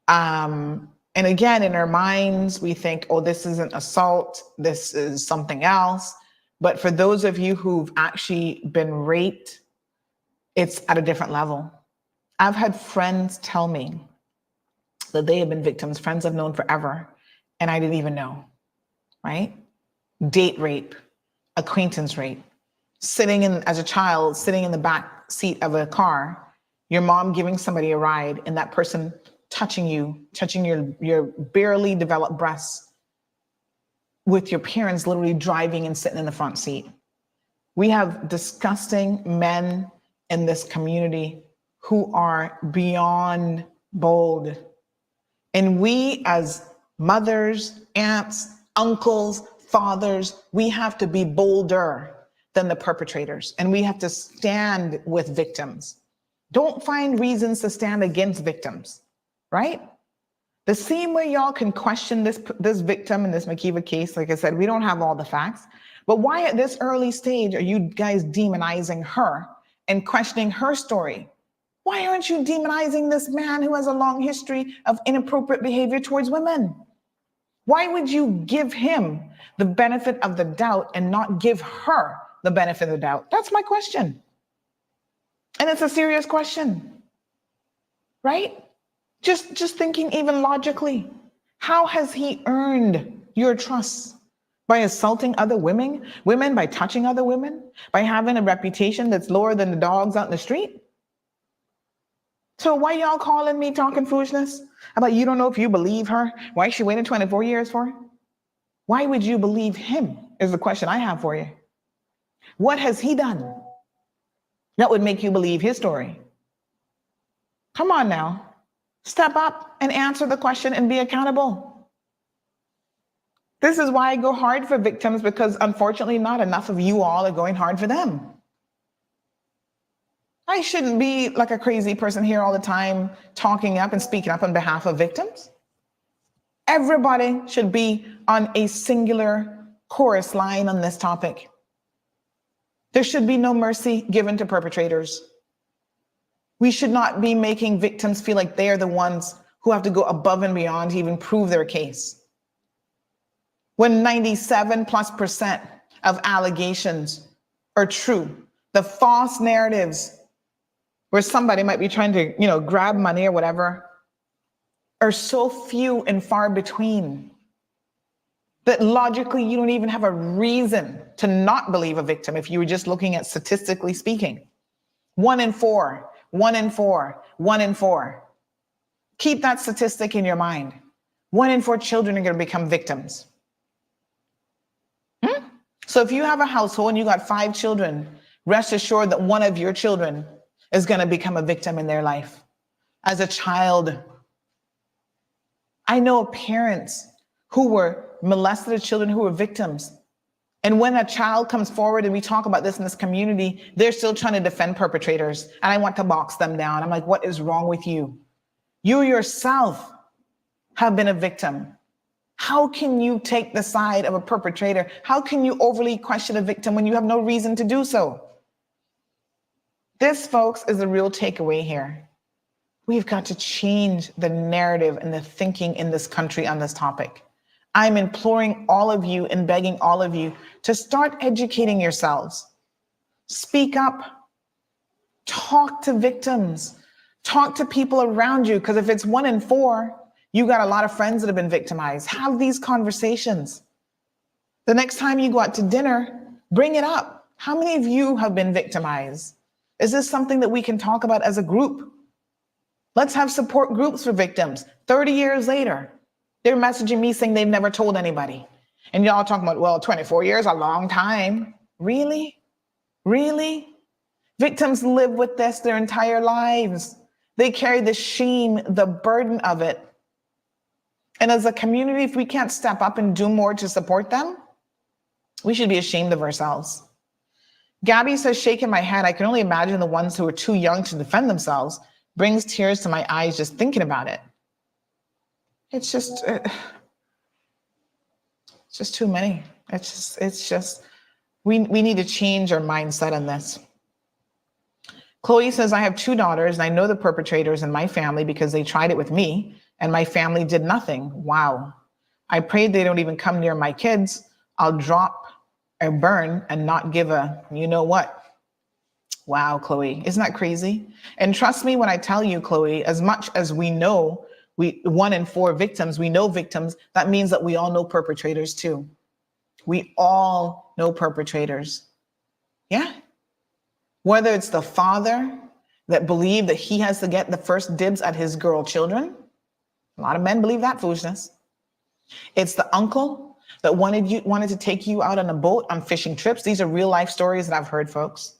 And again, in our minds, we think, oh, this isn't assault, this is something else. But for those of you who've actually been raped, it's at a different level. I've had friends tell me that they have been victims, friends I've known forever, and I didn't even know, right? Date rape, acquaintance rape, as a child, sitting in the back seat of a car, your mom giving somebody a ride and that person touching your barely developed breasts with your parents literally driving and sitting in the front seat. We have disgusting men in this community who are beyond bold. And we as mothers, aunts, uncles, fathers, we have to be bolder than the perpetrators. And we have to stand with victims. Don't find reasons to stand against victims, right? The same way y'all can question this victim in this McKeeva case, like I said, we don't have all the facts, but why at this early stage are you guys demonizing her and questioning her story? Why aren't you demonizing this man who has a long history of inappropriate behavior towards women? Why would you give him the benefit of the doubt and not give her the benefit of the doubt? That's my question. And it's a serious question, right? Just thinking even logically, how has he earned your trust? By assaulting other women, by touching other women, by having a reputation that's lower than the dogs out in the street? So why y'all calling me talking foolishness about you don't know if you believe her? Why she waited 24 years for? Why would you believe him is the question I have for you. What has he done that would make you believe his story? Come on now. Step up and answer the question and be accountable. This is why I go hard for victims, because unfortunately not enough of you all are going hard for them. I shouldn't be like a crazy person here all the time talking up and speaking up on behalf of victims. Everybody should be on a singular chorus line on this topic. There should be no mercy given to perpetrators. We should not be making victims feel like they are the ones who have to go above and beyond to even prove their case. When 97+% of allegations are true, the false narratives where somebody might be trying to, grab money or whatever, are so few and far between that logically you don't even have a reason to not believe a victim if you were just looking at statistically speaking. 1 in 4. 1 in 4, 1 in 4. Keep that statistic in your mind. 1 in 4 children are going to become victims. So if you have a household and you got 5 children, rest assured that one of your children is going to become a victim in their life. As a child, I know parents who were molested children who were victims. And when a child comes forward, and we talk about this in this community, they're still trying to defend perpetrators. And I want to box them down. I'm like, what is wrong with you? You yourself have been a victim. How can you take the side of a perpetrator? How can you overly question a victim when you have no reason to do so? This, folks, is the real takeaway here. We've got to change the narrative and the thinking in this country on this topic. I'm imploring all of you and begging all of you to start educating yourselves. Speak up. Talk to victims. Talk to people around you, because if it's 1 in 4, you got a lot of friends that have been victimized. Have these conversations. The next time you go out to dinner, bring it up. How many of you have been victimized? Is this something that we can talk about as a group? Let's have support groups for victims. 30 years later, they're messaging me saying they've never told anybody. And y'all talking about, well, 24 years, a long time. Really? Really? Victims live with this their entire lives. They carry the shame, the burden of it. And as a community, if we can't step up and do more to support them, we should be ashamed of ourselves. Gabby says, shaking my head, I can only imagine the ones who are too young to defend themselves. Brings tears to my eyes just thinking about it. It's just too many. It's just, we need to change our mindset on this. Chloe says, I have 2 daughters and I know the perpetrators in my family because they tried it with me and my family did nothing. Wow. I prayed they don't even come near my kids. I'll drop or burn and not give a, you know what? Wow, Chloe, isn't that crazy? And trust me when I tell you, Chloe, as much as we know 1 in 4 victims, we know victims, that means that we all know perpetrators too. We all know perpetrators. Yeah. Whether it's the father that believed that he has to get the first dibs at his girl children. A lot of men believe that foolishness. It's the uncle that wanted to take you out on a boat on fishing trips. These are real life stories that I've heard, folks.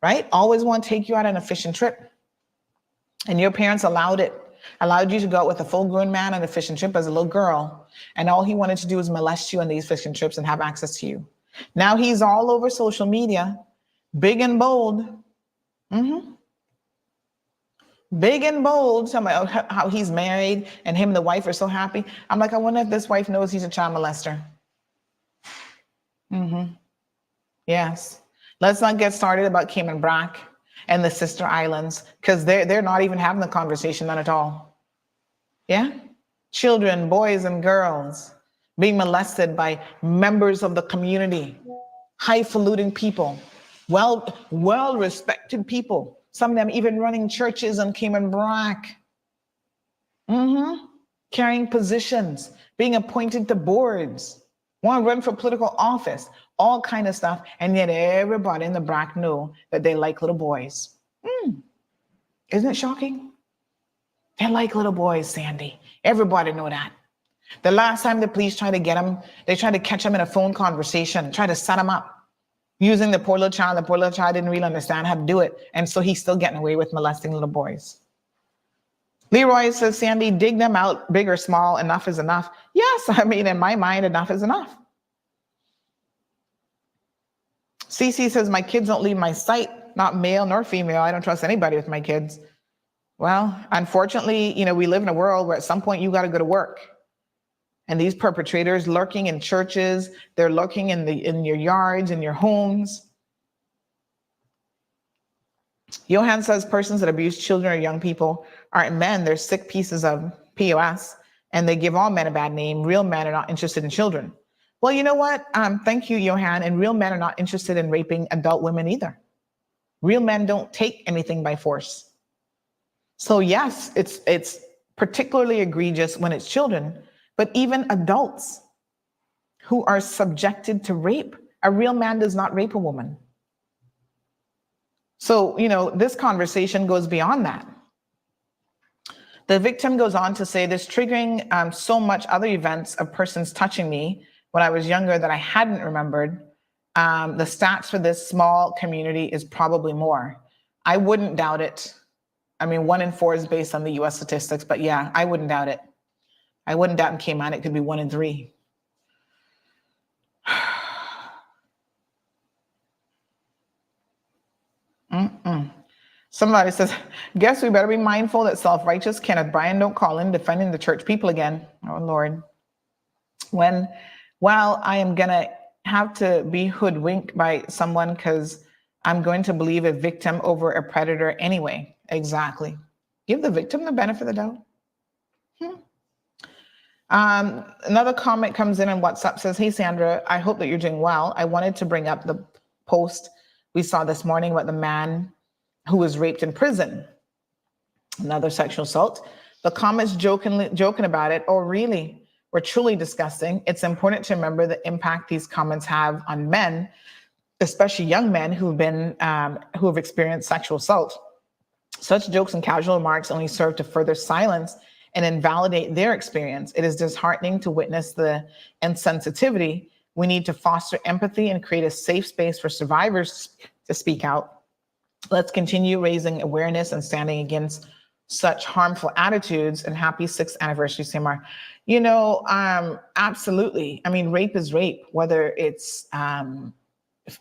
Right? Always want to take you out on a fishing trip. And your parents allowed you to go out with a full-grown man on a fishing trip as a little girl. And all he wanted to do was molest you on these fishing trips and have access to you. Now he's all over social media, big and bold. Big and bold, talking about how he's married and him and the wife are so happy. I'm like, I wonder if this wife knows he's a child molester. Yes. Let's not get started about Cayman Brac and the sister islands, because they're not even having the conversation, none at all. Yeah? Children, boys and girls being molested by members of the community, highfalutin people, well-respected people, some of them even running churches on Cayman Brac, carrying positions, being appointed to boards, want to run for political office, all kind of stuff. And yet everybody in the Brac know that they like little boys. Isn't it shocking? They like little boys, Sandy. Everybody know that. The last time the police tried to get him, they tried to catch him in a phone conversation, tried to set him up using the poor little child. The poor little child didn't really understand how to do it. And so he's still getting away with molesting little boys. Leroy says, Sandy, dig them out, big or small, enough is enough. Yes, I mean, in my mind, enough is enough. Cece says, my kids don't leave my sight, not male nor female. I don't trust anybody with my kids. Well, unfortunately, we live in a world where at some point you got to go to work. And these perpetrators lurking in churches, they're lurking in your yards, in your homes. Johan says persons that abuse children or young people aren't men, they're sick pieces of POS, and they give all men a bad name. Real men are not interested in children. Well, you know what? Thank you, Johan. And real men are not interested in raping adult women either. Real men don't take anything by force. So yes, it's particularly egregious when it's children, but even adults who are subjected to rape, a real man does not rape a woman. So, this conversation goes beyond that. The victim goes on to say, this triggering so much other events of persons touching me when I was younger that I hadn't remembered. The stats for this small community is probably more. I wouldn't doubt it. I mean, 1 in 4 is based on the US statistics, but yeah, I wouldn't doubt it. I wouldn't doubt in Cayman, it could be 1 in 3. Somebody says, guess we better be mindful that self-righteous Kenneth Bryan don't call in defending the church people again. Oh, Lord. Well, I am going to have to be hoodwinked by someone because I'm going to believe a victim over a predator anyway. Exactly. Give the victim the benefit of the doubt. Another comment comes in on WhatsApp, says, hey, Sandra, I hope that you're doing well. I wanted to bring up the post we saw this morning about the man who was raped in prison. Another sexual assault. The comments joking about it, oh, really? Were truly disgusting. It's important to remember the impact these comments have on men, especially young men who have experienced sexual assault. Such jokes and casual remarks only serve to further silence and invalidate their experience. It is disheartening to witness the insensitivity. We need to foster empathy and create a safe space for survivors to speak out. Let's continue raising awareness and standing against such harmful attitudes. And happy 6th anniversary, CMR. You know, absolutely. I mean, rape is rape, whether it's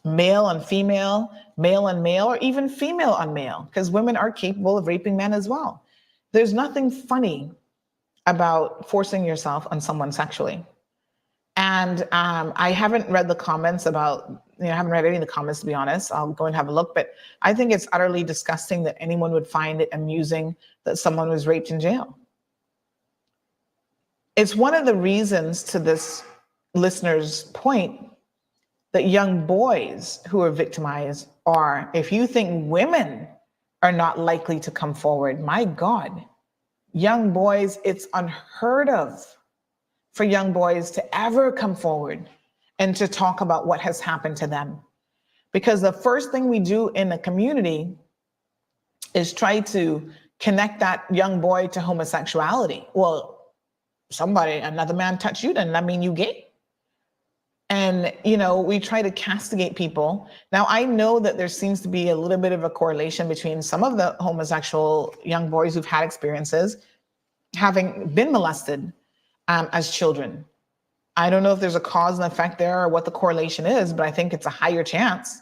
male on female, male on male, or even female on male, because women are capable of raping men as well. There's nothing funny about forcing yourself on someone sexually. And I haven't read the comments about, I haven't read any of the comments, to be honest. I'll go and have a look, but I think it's utterly disgusting that anyone would find it amusing that someone was raped in jail. It's one of the reasons, to this listener's point, that young boys who are victimized are, if you think women are not likely to come forward, my God, young boys, it's unheard of for young boys to ever come forward and to talk about what has happened to them. Because the first thing we do in the community is try to connect that young boy to homosexuality. Well, another man touched you, doesn't that mean you gay? And, we try to castigate people. Now, I know that there seems to be a little bit of a correlation between some of the homosexual young boys who've had experiences having been molested as children. I don't know if there's a cause and effect there or what the correlation is, but I think it's a higher chance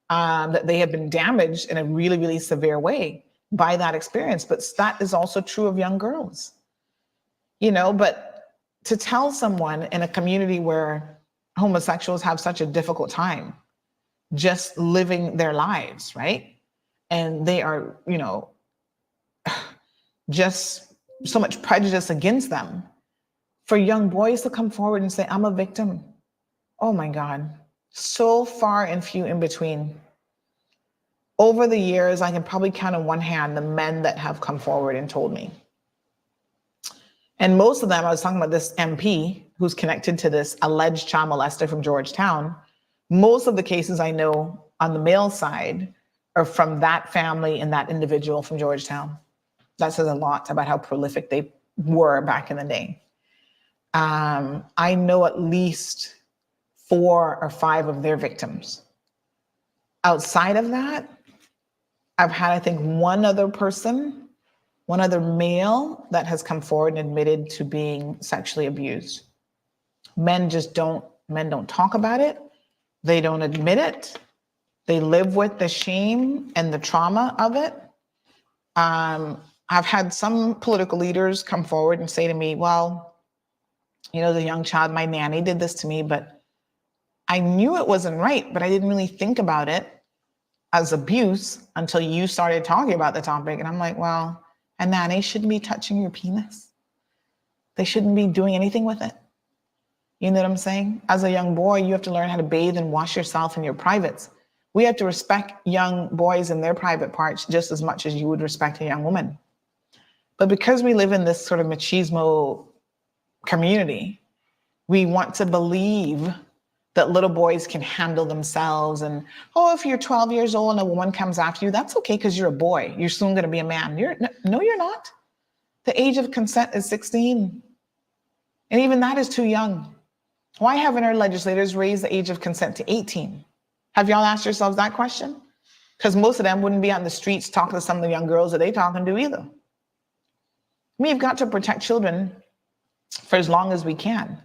that they have been damaged in a really, really severe way by that experience. But that is also true of young girls. But to tell someone in a community where homosexuals have such a difficult time just living their lives, right? And they are, just so much prejudice against them. For young boys to come forward and say, I'm a victim. Oh my God, so far and few in between. Over the years, I can probably count on one hand the men that have come forward and told me. And most of them, I was talking about this MP who's connected to this alleged child molester from Georgetown. Most of the cases I know on the male side are from that family and that individual from Georgetown. That says a lot about how prolific they were back in the day. I know at least 4 or 5 of their victims. Outside of that, I've had, I think, one other male that has come forward and admitted to being sexually abused. Men don't talk about it. They don't admit it. They live with the shame and the trauma of it. I've had some political leaders come forward and say to me, well, the young child, my nanny did this to me, but I knew it wasn't right, but I didn't really think about it as abuse until you started talking about the topic. And I'm like, well, a nanny shouldn't be touching your penis. They shouldn't be doing anything with it. You know what I'm saying? As a young boy, you have to learn how to bathe and wash yourself in your privates. We have to respect young boys in their private parts just as much as you would respect a young woman. But because we live in this sort of machismo community, we want to believe that little boys can handle themselves. And, if you're 12 years old and a woman comes after you, that's okay because you're a boy. You're soon going to be a man. No, you're not. The age of consent is 16. And even that is too young. Why haven't our legislators raised the age of consent to 18? Have y'all asked yourselves that question? Because most of them wouldn't be on the streets talking to some of the young girls that they talking to either. We've got to protect children for as long as we can.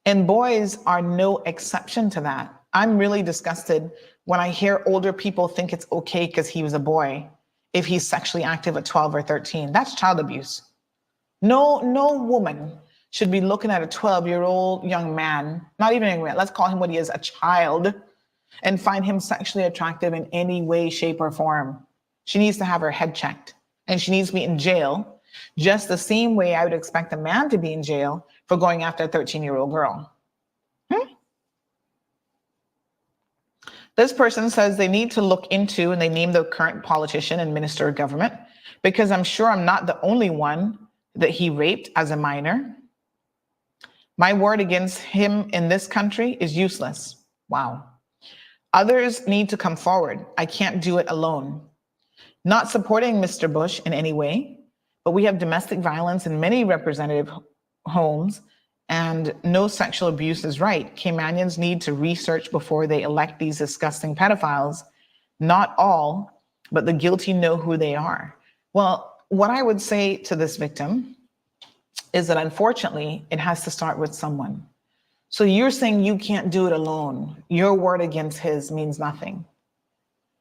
And boys are no exception to that. I'm really disgusted when I hear older people think it's okay because he was a boy if he's sexually active at 12 or 13. That's child abuse. No woman should be looking at a 12-year-old young man, not even a young man, let's call him what he is, a child, and find him sexually attractive in any way, shape, or form. She needs to have her head checked, and she needs to be in jail just the same way I would expect a man to be in jail for going after a 13-year-old girl. This person says they need to look into, and they name the current politician and minister of government, because I'm sure I'm not the only one that he raped as a minor. My word against him in this country is useless. Wow. Others need to come forward. I can't do it alone. Not supporting Mr. Bush in any way, but we have domestic violence in many representative homes, and no sexual abuse is right. Caymanians need to research before they elect these disgusting pedophiles. Not all, but the guilty know who they are. Well, what I would say to this victim is that unfortunately, it has to start with someone. So you're saying you can't do it alone. Your word against his means nothing.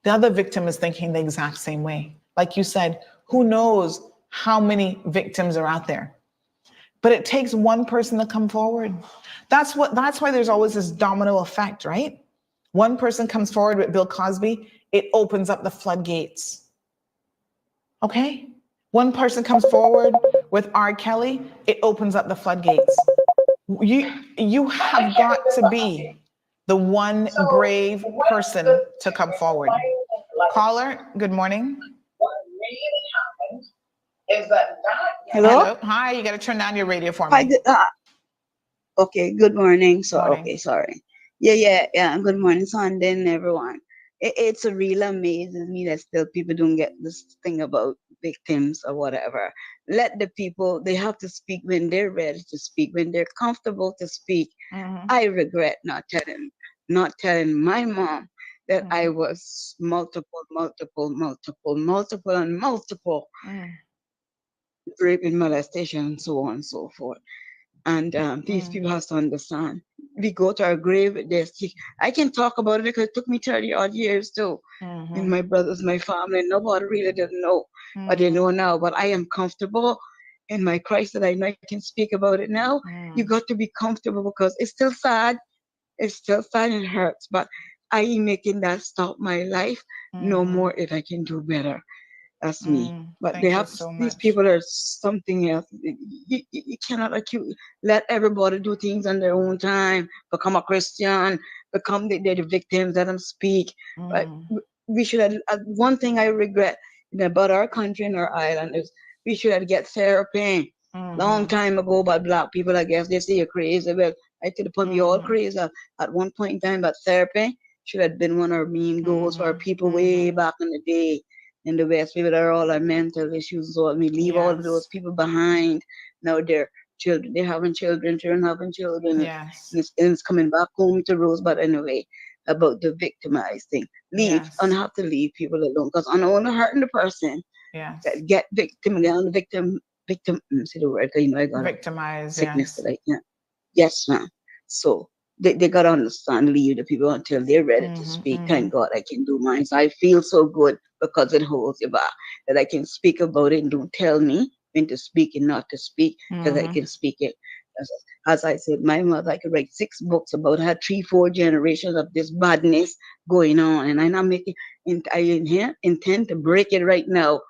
The other victim is thinking the exact same way. Like you said, who knows how many victims are out there? But it takes one person to come forward. That's why there's always this domino effect, right? One person comes forward with Bill Cosby, it opens up the floodgates. Okay? One person comes forward with R. Kelly, it opens up the floodgates. You have got to be the one brave person to come forward. Caller, good morning. What really happened is that Hello? Hi, you got to turn down your radio for me. Okay, good morning. So, Morning. okay, sorry. Yeah. Good morning, Sunday, and everyone. It's a real amazes me that still people don't get this thing about victims or whatever. Let the people, they have to speak when they're ready to speak, when they're comfortable to speak. I regret not telling my mom that I was multiple rape and molestation and so on and so forth. And these people have to understand. We go to our grave with this. I can talk about it because it took me 30 odd years too. And my brothers, my family, nobody really didn't know. But they know now. But I am comfortable in my Christ that I know I can speak about it now. You got to be comfortable because it's still sad. It's still sad and hurts. But I am making that stop my life. No more if I can do better. That's me. But they have these people are something else. You cannot let everybody do things on their own time. Become a Christian. Become they're the victims. Let them speak. But we should have. One thing I regret about our country and our island is we should have get therapy long time ago. But black people, I guess they say you're crazy. Well, I to the point we all crazy at one point in time. But therapy should have been one of our main goals for our people way back in the day. In the West, people are all our mental issues. So we leave all of those people behind. Now they're children, they're having children having children. Yes. And it's coming back home to Rose. But anyway, about the victimized thing. Leave and have to leave people alone. Because I don't want to hurt the person. Yes. That get victim down, victim, say the word, you know, I got victimized, sickness yes. today. Yeah. Yes, ma'am. So they got to understand, leave the people until they're ready to speak. Thank God I can do mine. So I feel so good because it holds you back that I can speak about it and don't tell me when to speak and not to speak because I can speak it. As I said, my mother, I could write 6 books about her 3-4 generations of this badness going on. And I'm not making, I intend to break it right now.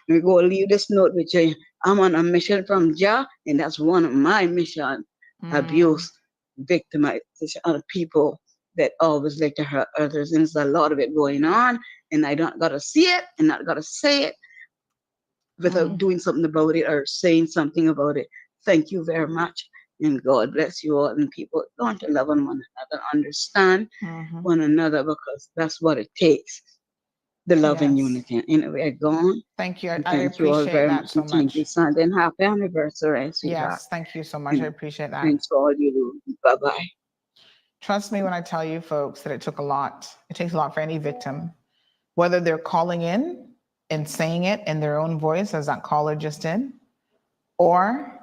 We go leave this note with you. I'm on a mission from Jah, and that's one of my mission. Abuse, victimization of people that always like to hurt others. And there's a lot of it going on, and I don't gotta see it and not gotta say it without doing something about it or saying something about it. Thank you very much, and God bless you all. And people learn to love one another, understand one another, because that's what it takes. The love and unity. Anyway, I go on. Thank you. I Thank you all appreciate very that much. so And thank you, much. Sunday, and happy anniversary, sweetheart. Yes, thank you so much. I appreciate that. Thanks for all you do. Bye-bye. Trust me when I tell you, folks, that it took a lot. It takes a lot for any victim, whether they're calling in and saying it in their own voice, as that caller just did, or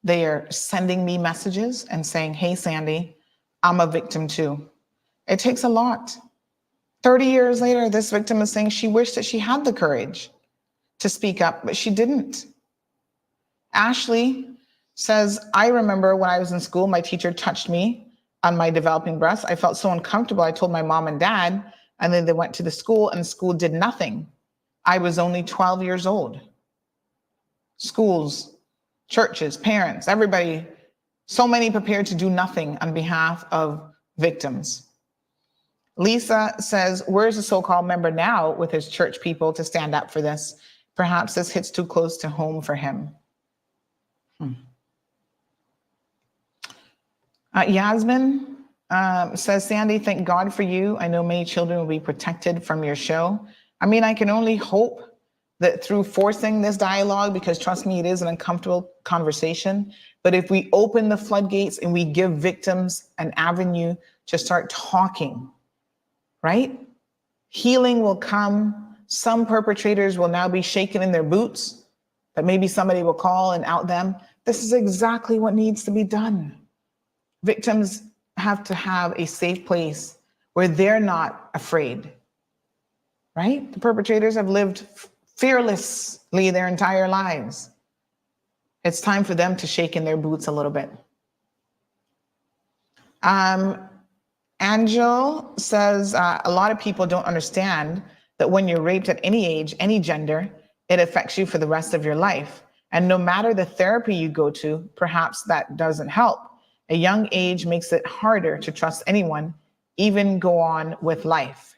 they are sending me messages and saying, hey, Sandy, I'm a victim too. It takes a lot. 30 years later, this victim is saying she wished that she had the courage to speak up, but she didn't. Ashley says, I remember when I was in school, my teacher touched me on my developing breast. I felt so uncomfortable. I told my mom and dad, and then they went to the school, and school did nothing. I was only 12 years old. Schools, churches, parents, everybody, so many prepared to do nothing on behalf of victims. Lisa says, where's the so-called member now with his church people to stand up for this? Perhaps this hits too close to home for him. Yasmin says, Sandy, thank God for you. I know many children will be protected from your show. I mean, I can only hope that through forcing this dialogue, because trust me, it is an uncomfortable conversation, but if we open the floodgates and we give victims an avenue to start talking, right? Healing will come. Some perpetrators will now be shaken in their boots, but maybe somebody will call and out them. This is exactly what needs to be done. Victims have to have a safe place where they're not afraid, right? The perpetrators have lived fearlessly their entire lives. It's time for them to shake in their boots a little bit. Angel says, a lot of people don't understand that when you're raped at any age, any gender, it affects you for the rest of your life. And no matter the therapy you go to, perhaps that doesn't help. A young age makes it harder to trust anyone, even go on with life.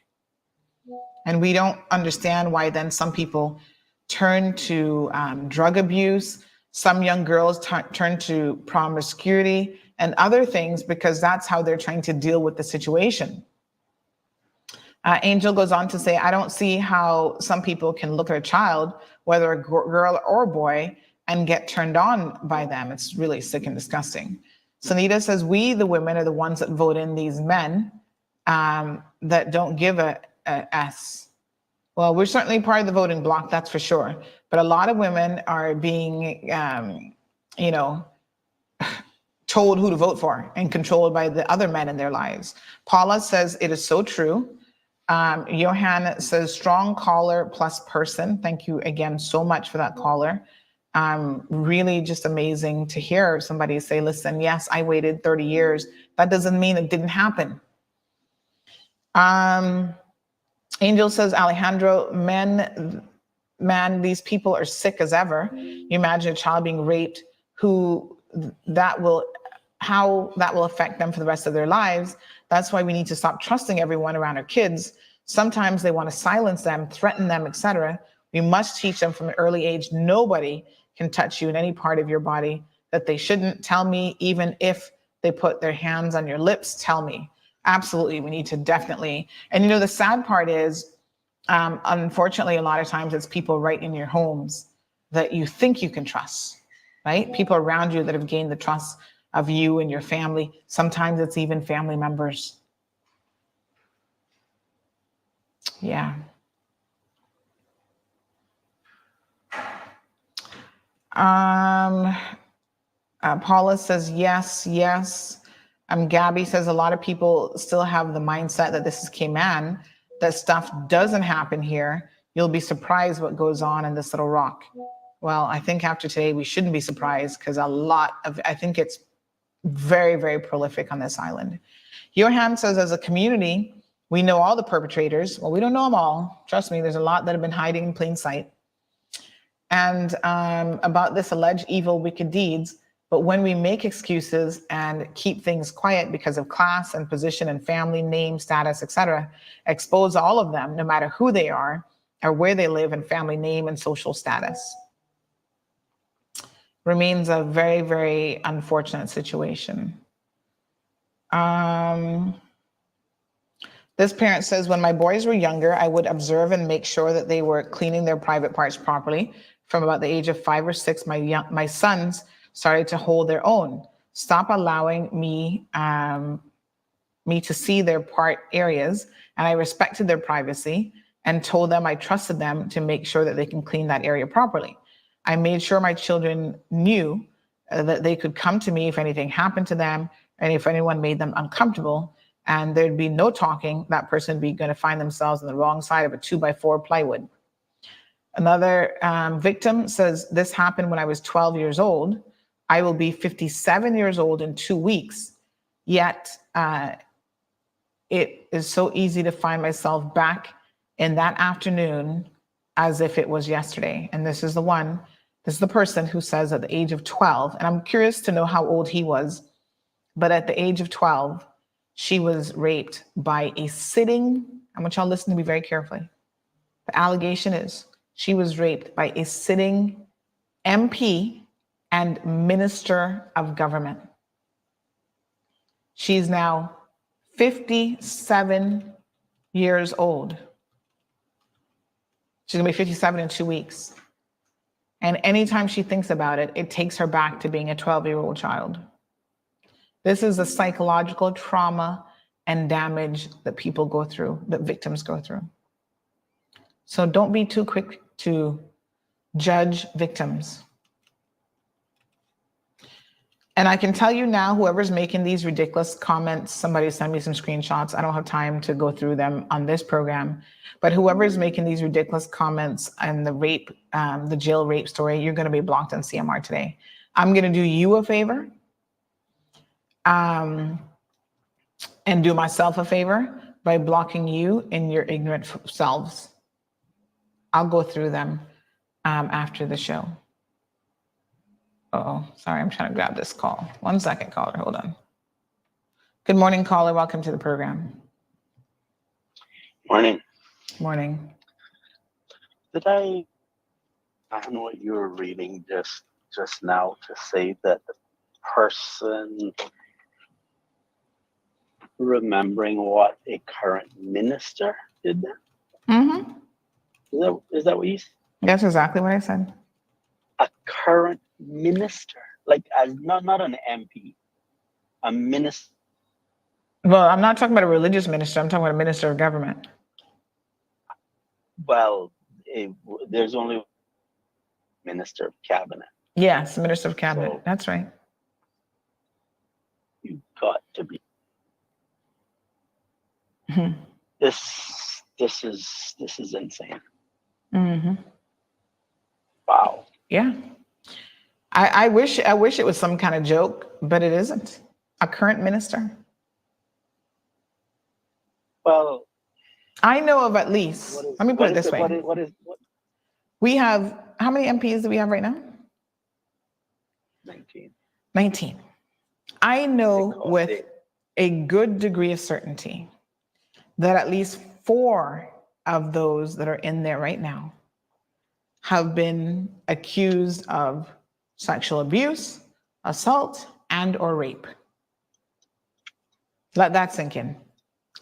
And we don't understand why then some people turn to drug abuse. Some young girls turn to promiscuity and other things because that's how they're trying to deal with the situation. Angel goes on to say, I don't see how some people can look at a child, whether a girl or a boy, and get turned on by them. It's really sick and disgusting. Sunita says, we, the women, are the ones that vote in these men that don't give a S. Well, we're certainly part of the voting bloc, that's for sure. But a lot of women are being, told who to vote for and controlled by the other men in their lives. Paula says, it is so true. Johan says, strong caller plus person. Thank you again so much for that caller. Really just amazing to hear somebody say, listen, yes, I waited 30 years. That doesn't mean it didn't happen. Angel says, Alejandro, man, these people are sick as ever. You imagine a child being raped, how that will affect them for the rest of their lives. That's why we need to stop trusting everyone around our kids. Sometimes they want to silence them, threaten them, etc. We must teach them from an early age, nobody can touch you in any part of your body that they shouldn't. Tell me, even if they put their hands on your lips, tell me. Absolutely, we need to definitely. And the sad part is, unfortunately, a lot of times it's people right in your homes that you think you can trust, right? People around you that have gained the trust of you and your family. Sometimes it's even family members. Yeah. Paula says, yes. Gabby says a lot of people still have the mindset that this is Cayman, that stuff doesn't happen here. You'll be surprised what goes on in this little rock. Well, I think after today, we shouldn't be surprised because I think it's very, very prolific on this island. Johan says, as a community, we know all the perpetrators. Well, we don't know them all. Trust me, there's a lot that have been hiding in plain sight. And about this alleged evil, wicked deeds. But when we make excuses and keep things quiet because of class and position and family, name, status, etc., expose all of them, no matter who they are or where they live and family name and social status. Remains a very, very unfortunate situation. This parent says, when my boys were younger, I would observe and make sure that they were cleaning their private parts properly. From about the age of 5 or 6, my sons started to hold their own. Stop allowing me to see their part areas, and I respected their privacy and told them I trusted them to make sure that they can clean that area properly. I made sure my children knew that they could come to me if anything happened to them and if anyone made them uncomfortable, and there'd be no talking. That person would be going to find themselves on the wrong side of a 2x4 plywood. Another victim says, this happened when I was 12 years old. I will be 57 years old in 2 weeks, yet it is so easy to find myself back in that afternoon as if it was yesterday. And this is the person who says at the age of 12, and I'm curious to know how old he was, but at the age of 12, she was raped by a sitting, I want y'all to listen to me very carefully. The allegation is she was raped by a sitting MP and minister of government. She's now 57 years old. She's gonna be 57 in 2 weeks. And anytime she thinks about it, it takes her back to being a 12-year-old child. This is the psychological trauma and damage that people go through, that victims go through. So don't be too quick to judge victims. And I can tell you now, whoever's making these ridiculous comments, somebody send me some screenshots. I don't have time to go through them on this program, but whoever's making these ridiculous comments and the rape, the jail rape story, you're gonna be blocked on CMR today. I'm gonna do you a favor and do myself a favor by blocking you and your ignorant selves. I'll go through them after the show. Uh-oh, sorry, I'm trying to grab this call. 1 second, caller, hold on. Good morning, caller, welcome to the program. Morning. Morning. Did I don't know what you were reading just now to say that the person remembering what a current minister did that? Mm-hmm. Is that what you said? That's exactly what I said. A current minister, like as not an MP, a minister. Well, I'm not talking about a religious minister. I'm talking about a minister of government. Well, there's only minister of cabinet. Yes, minister of cabinet. So that's right. You got to be. Mm-hmm. This is insane. Mm-hmm. Wow. Yeah. I wish it was some kind of joke, but it isn't. A current minister. Well, I know of at least, let me put it this way. What? We have, how many MPs do we have right now? 19. 19. I know with a good degree of certainty that at least 4 of those that are in there right now have been accused of sexual abuse, assault, and or rape. Let that sink in.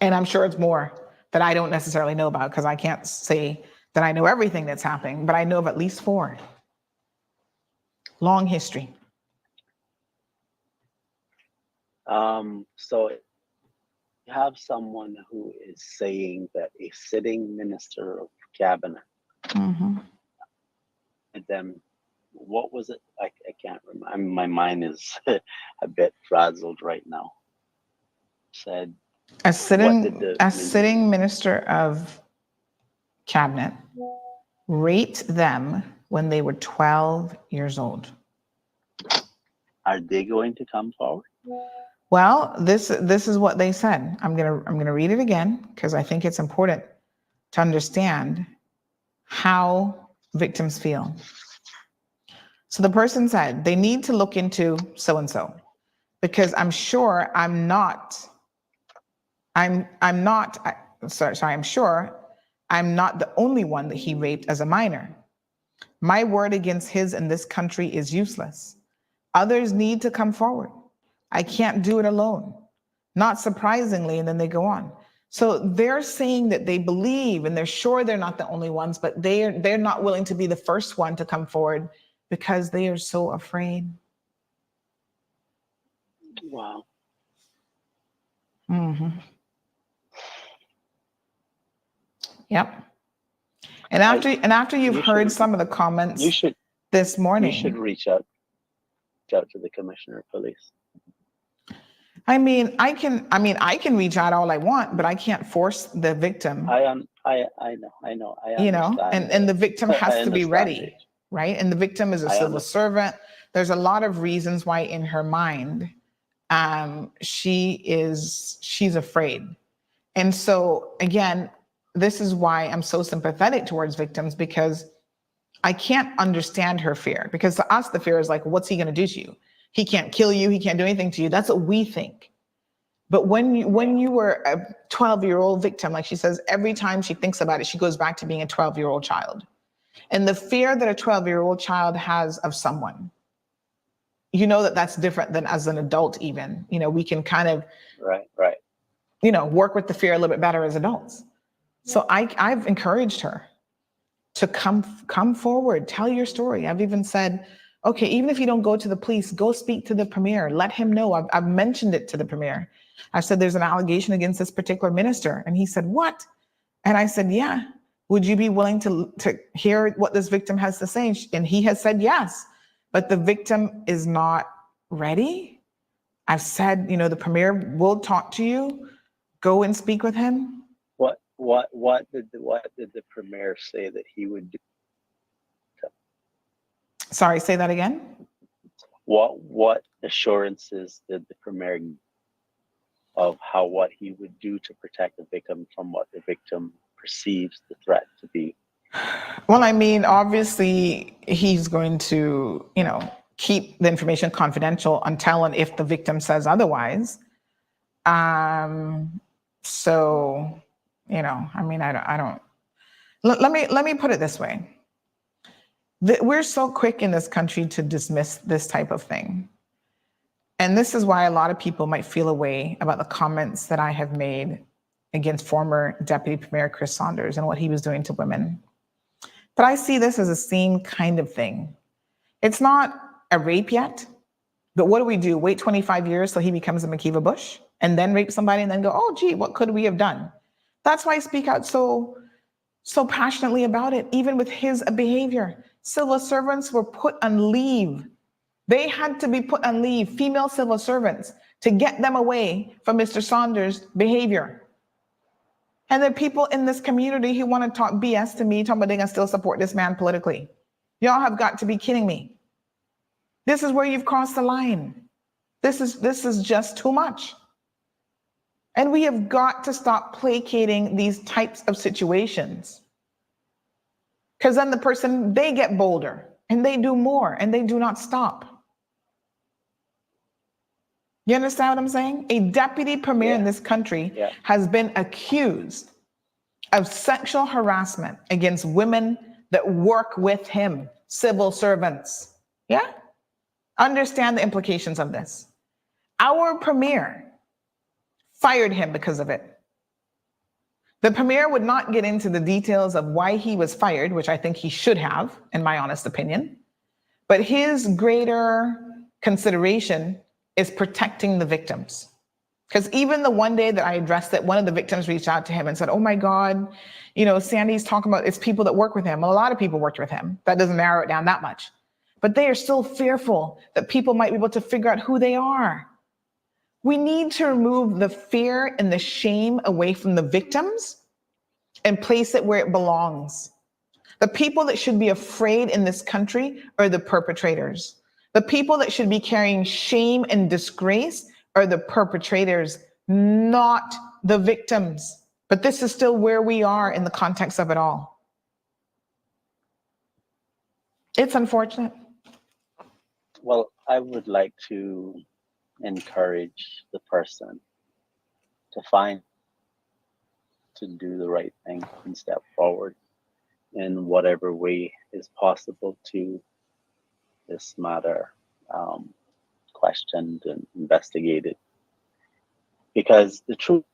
And I'm sure it's more that I don't necessarily know about because I can't say that I know everything that's happening, but I know of at least 4. Long history. So you have someone who is saying that a sitting minister of cabinet, Mm-hmm. and then what was it? I can't remember. My mind is a bit frazzled right now. Said a sitting minister of cabinet raped them when they were 12 years old. Are they going to come forward? Well, this is what they said. I'm gonna read it again because I think it's important to understand how victims feel. So the person said they need to look into so-and-so because I'm sure I'm not the only one that he raped as a minor. My word against his in this country is useless. Others need to come forward. I can't do it alone. Not surprisingly, and then they go on. So they're saying that they believe and they're sure they're not the only ones, but they're not willing to be the first one to come forward because they are so afraid. Wow. Mm-hmm. Yep. And after you've heard some of the comments this morning, you should reach out to the commissioner of police. I mean, I can reach out all I want, but I can't force the victim. I know. You know, and the victim has to be ready, right? And the victim is a civil servant. There's a lot of reasons why in her mind, she's afraid. And so again, this is why I'm so sympathetic towards victims, because I can't understand her fear, because to us, the fear is like, what's he going to do to you? He can't kill you. He can't do anything to you. That's what we think. But when you were a 12-year-old victim, like she says, every time she thinks about it, she goes back to being a 12-year-old child. And the fear that a 12-year-old child has of someone, you know that that's different than as an adult even. You know, we can kind of, Right. you know, work with the fear a little bit better as adults. So I've encouraged her to come forward, tell your story. I've even said, okay, even if you don't go to the police, go speak to the premier, let him know. I've mentioned it to the premier. I said, there's an allegation against this particular minister. And he said, what? And I said, yeah. Would you be willing to hear what this victim has to say? And he has said yes, but the victim is not ready. I've said, you know, the premier will talk to you. Go and speak with him. What did the premier say that he would do? Sorry, say that again. What assurances did the premier of what he would do to protect the victim from what the victim perceives the threat to be? Well, I mean, obviously he's going to, you know, keep the information confidential until and if the victim says otherwise. So, you know, I mean, I don't. Let me put it this way. We're so quick in this country to dismiss this type of thing. And this is why a lot of people might feel a way about the comments that I have made against former Deputy Premier Chris Saunders and what he was doing to women. But I see this as the same kind of thing. It's not a rape yet, but what do? Wait 25 years till he becomes a McKeeva Bush and then rape somebody and then go, oh, gee, what could we have done? That's why I speak out so passionately about it, even with his behavior. Civil servants were put on leave. They had to be put on leave, female civil servants, to get them away from Mr. Saunders' behavior. And there are people in this community who want to talk BS to me, talking about they can still support this man politically. Y'all have got to be kidding me. This is where you've crossed the line. This is just too much. And we have got to stop placating these types of situations. Because then the person, they get bolder and they do more and they do not stop. You understand what I'm saying? A deputy premier in this country has been accused of sexual harassment against women that work with him, civil servants. Yeah? Understand the implications of this. Our premier fired him because of it. The premier would not get into the details of why he was fired, which I think he should have, in my honest opinion. But his greater consideration is protecting the victims. Because even the one day that I addressed it, one of the victims reached out to him and said, oh my God, you know, Sandy's talking about it's people that work with him. Well, a lot of people worked with him. That doesn't narrow it down that much. But they are still fearful that people might be able to figure out who they are. We need to remove the fear and the shame away from the victims and place it where it belongs. The people that should be afraid in this country are the perpetrators. The people that should be carrying shame and disgrace are the perpetrators, not the victims. But this is still where we are in the context of it all. It's unfortunate. Well, I would like to encourage the person to do the right thing and step forward in whatever way is possible to this matter questioned and investigated. Because the truth,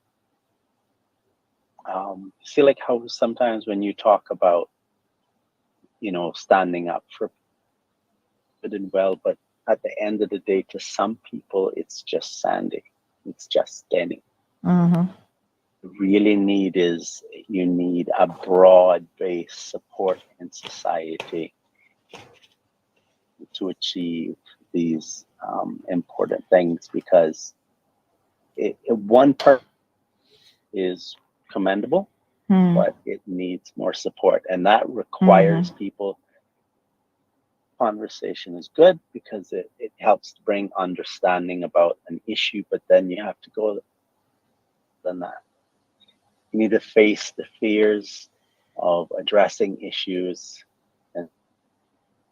see, like how sometimes when you talk about, you know, standing up for good and well, but at the end of the day, to some people, it's just Sandy. It's just standing. Mm-hmm. Really you need a broad-based support in society to achieve these important things, because one person is commendable, but it needs more support, and that requires people. Conversation is good because it helps bring understanding about an issue, but then you have to go than that. You need to face the fears of addressing issues and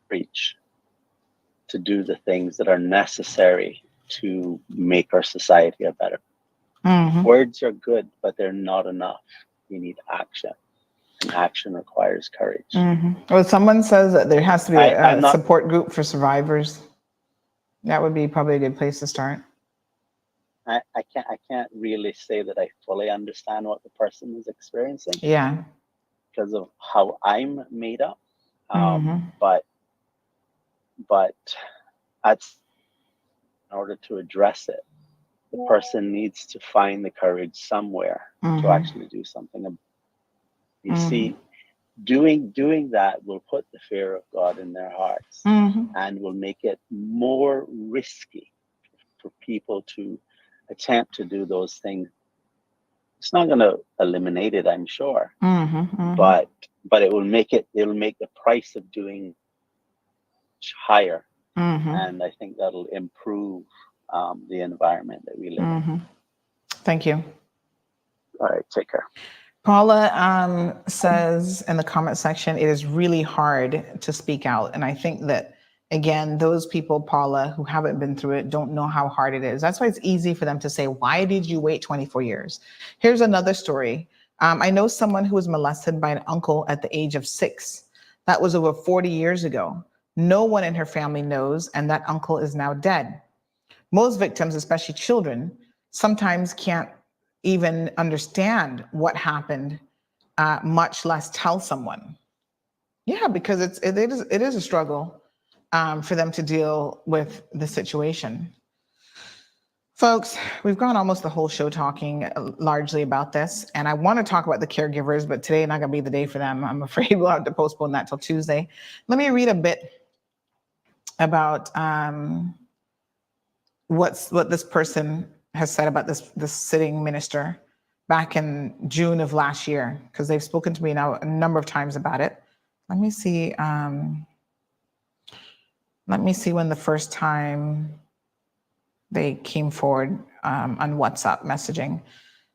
reach to do the things that are necessary to make our society a better Words are good, but they're not enough. You need action, and action requires courage. Well, someone says that there has to be I'm a not- support group for survivors. That would be probably a good place to start. I can't really say that I fully understand what the person is experiencing. Yeah. Because of how I'm made up. Mm-hmm. But that's, in order to address it, the person needs to find the courage somewhere to actually do something. You see, doing that will put the fear of God in their hearts and will make it more risky for people to attempt to do those things. It's not going to eliminate it, I'm sure, but it'll make the price of doing higher, and I think that'll improve the environment that we live in. Thank you. All right, take care. Paula says in the comment section, it is really hard to speak out. And I think that, again, those people, Paula, who haven't been through it, don't know how hard it is. That's why it's easy for them to say, why did you wait 24 years? Here's another story. I know someone who was molested by an uncle at the age of 6. That was over 40 years ago. No one in her family knows, and that uncle is now dead. Most victims, especially children, sometimes can't even understand what happened, much less tell someone. Yeah, because it is a struggle for them to deal with the situation. Folks, we've gone almost the whole show talking largely about this, and I want to talk about the caregivers, but today not going to be the day for them. I'm afraid we'll have to postpone that till Tuesday. Let me read a bit about what this person has said about this sitting minister back in June of last year, because they've spoken to me now a number of times about it. Let me see. Let me see when the first time they came forward on WhatsApp messaging.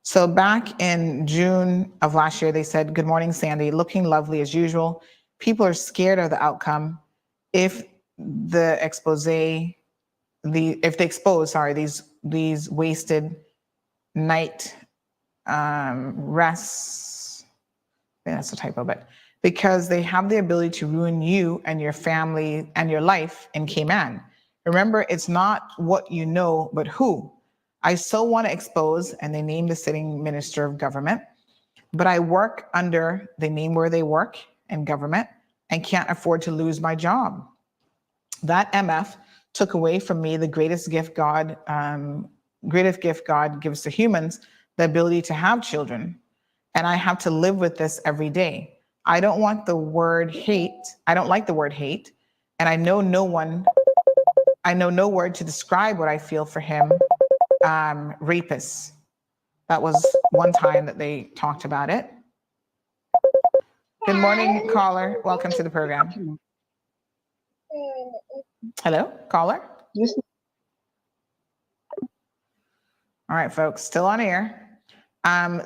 So back in June of last year, they said, "Good morning, Sandy. Looking lovely as usual. People are scared of the outcome. If they expose these wasted night rests," that's a typo, but because they have the ability to ruin you and your family and your life in Cayman. Remember, it's not what you know, but who. I so want to expose, and they name the sitting minister of government, but I work under, they name where they work in government, and can't afford to lose my job. That MF took away from me the greatest gift God gives to humans, the ability to have children. And I have to live with this every day. I don't want the word hate. I don't like the word hate. And I know no word to describe what I feel for him. Rapists. That was one time that they talked about it. Good morning, caller. Welcome to the program. Hello, caller? Yes. All right, folks, still on air.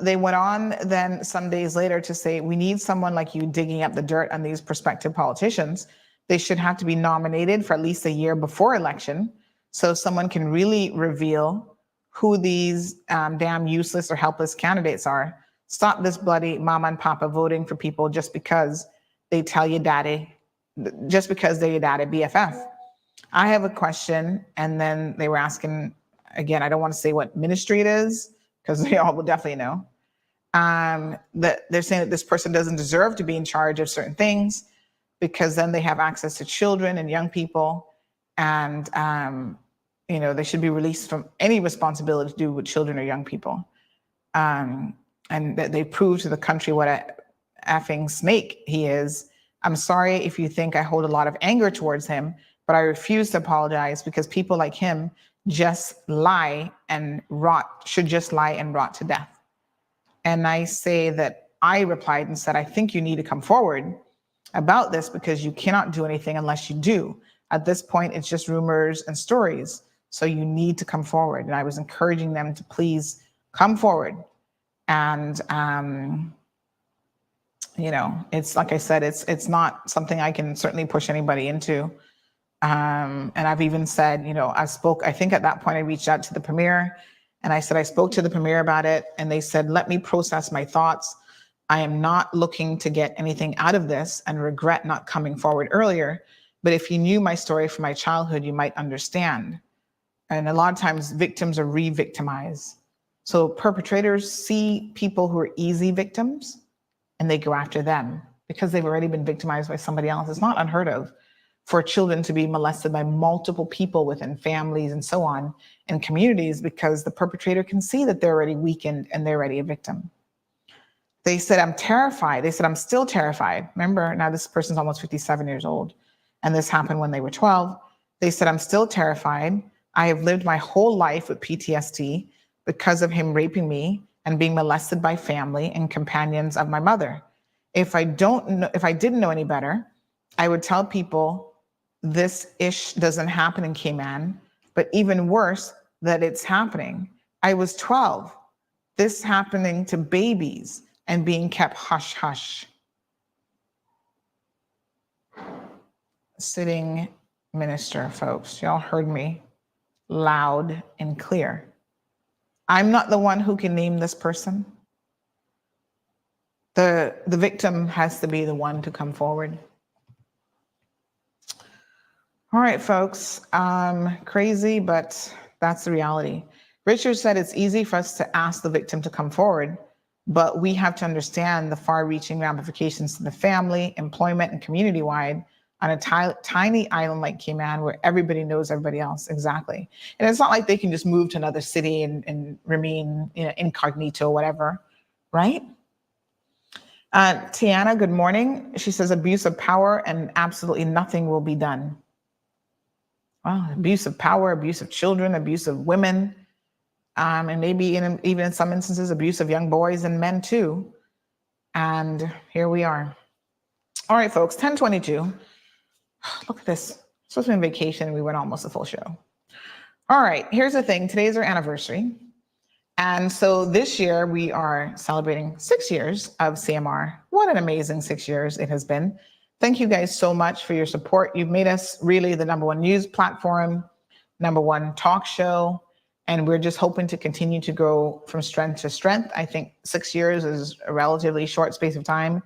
They went on then some days later to say, we need someone like you digging up the dirt on these prospective politicians. They should have to be nominated for at least a year before election so someone can really reveal who these damn useless or helpless candidates are. Stop this bloody mama and papa voting for people just because they tell you daddy, just because they're your daddy BFF. I have a question, and then they were asking, again, I don't want to say what ministry it is, because they all will definitely know, that they're saying that this person doesn't deserve to be in charge of certain things because then they have access to children and young people, and they should be released from any responsibility to do with children or young people. And that they prove to the country what a effing snake he is. I'm sorry if you think I hold a lot of anger towards him, but I refuse to apologize because people like him just lie and rot, should just lie and rot to death. And I say that I replied and said, I think you need to come forward about this because you cannot do anything unless you do. At this point, it's just rumors and stories. So you need to come forward. And I was encouraging them to please come forward. And, it's like I said, it's not something I can certainly push anybody into. And I've even said, I think at that point I reached out to the premier And I said, I spoke to the premier about it, and they said, let me process my thoughts. I am not looking to get anything out of this and regret not coming forward earlier. But if you knew my story from my childhood, you might understand. And a lot of times victims are re-victimized. So perpetrators see people who are easy victims and they go after them because they've already been victimized by somebody else. It's not unheard of for children to be molested by multiple people within families and so on in communities, because the perpetrator can see that they're already weakened and they're already a victim. They said, I'm terrified. They said, I'm still terrified. Remember, now this person's almost 57 years old, and this happened when they were 12. They said, I'm still terrified. I have lived my whole life with PTSD because of him raping me and being molested by family and companions of my mother. If I didn't know any better, I would tell people this ish doesn't happen in Cayman, but even worse, that it's happening. I was 12. This happening to babies and being kept hush hush. Sitting minister, folks, y'all heard me loud and clear. I'm not the one who can name this person. The victim has to be the one to come forward. All right, folks, crazy, but that's the reality. Richard said it's easy for us to ask the victim to come forward, but we have to understand the far-reaching ramifications to the family, employment, and community-wide on a tiny island like Cayman where everybody knows everybody else. Exactly. And it's not like they can just move to another city and remain incognito or whatever, right? Tiana, good morning. She says abuse of power and absolutely nothing will be done. Well, abuse of power, abuse of children, abuse of women, and maybe even in some instances, abuse of young boys and men too. And here we are. All right, folks, 10:22. Look at this. Supposed to be on vacation. We went almost a full show. All right, here's the thing. Today's our anniversary. And so this year we are celebrating 6 years of CMR. What an amazing 6 years it has been. Thank you guys so much for your support. You've made us really the #1 news platform, #1 talk show, and we're just hoping to continue to grow from strength to strength. I think 6 years is a relatively short space of time,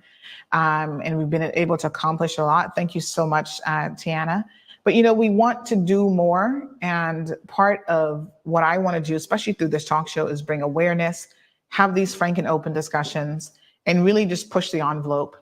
and we've been able to accomplish a lot. Thank you so much, Tiana. But we want to do more, and part of what I want to do, especially through this talk show, is bring awareness, have these frank and open discussions, and really just push the envelope.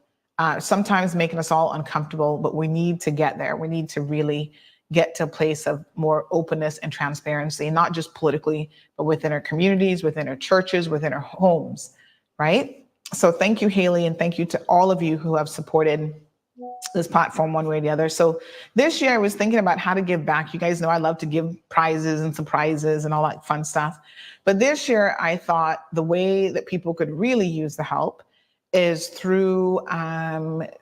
Sometimes making us all uncomfortable, but we need to get there. We need to really get to a place of more openness and transparency, not just politically, but within our communities, within our churches, within our homes, right? So thank you, Haley, and thank you to all of you who have supported this platform one way or the other. So this year I was thinking about how to give back. You guys know I love to give prizes and surprises and all that fun stuff. But this year I thought the way that people could really use the help is through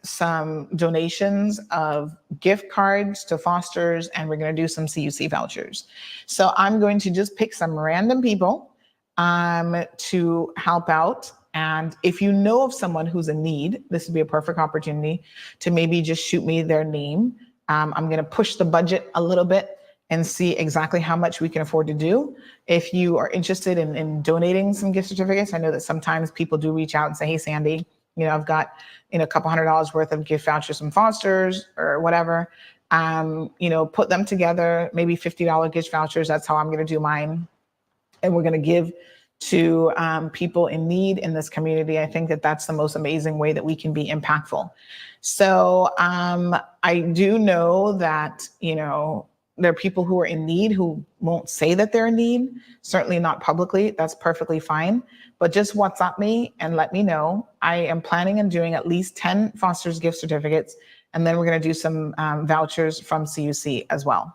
some donations of gift cards to fosters, and we're going to do some CUC vouchers. So I'm going to just pick some random people to help out. And if you know of someone who's in need, this would be a perfect opportunity to maybe just shoot me their name. I'm going to push the budget a little bit and see exactly how much we can afford to do. If you are interested in donating some gift certificates, I know that sometimes people do reach out and say, hey, Sandy, I've got, a couple $100 worth of gift vouchers from fosters or whatever. Put them together, maybe $50 gift vouchers. That's how I'm going to do mine. And we're going to give to people in need in this community. I think that that's the most amazing way that we can be impactful. So I do know that, there are people who are in need who won't say that they're in need, certainly not publicly. That's perfectly fine. But just WhatsApp me and let me know. I am planning on doing at least 10 fosters gift certificates, and then we're going to do some vouchers from CUC as well.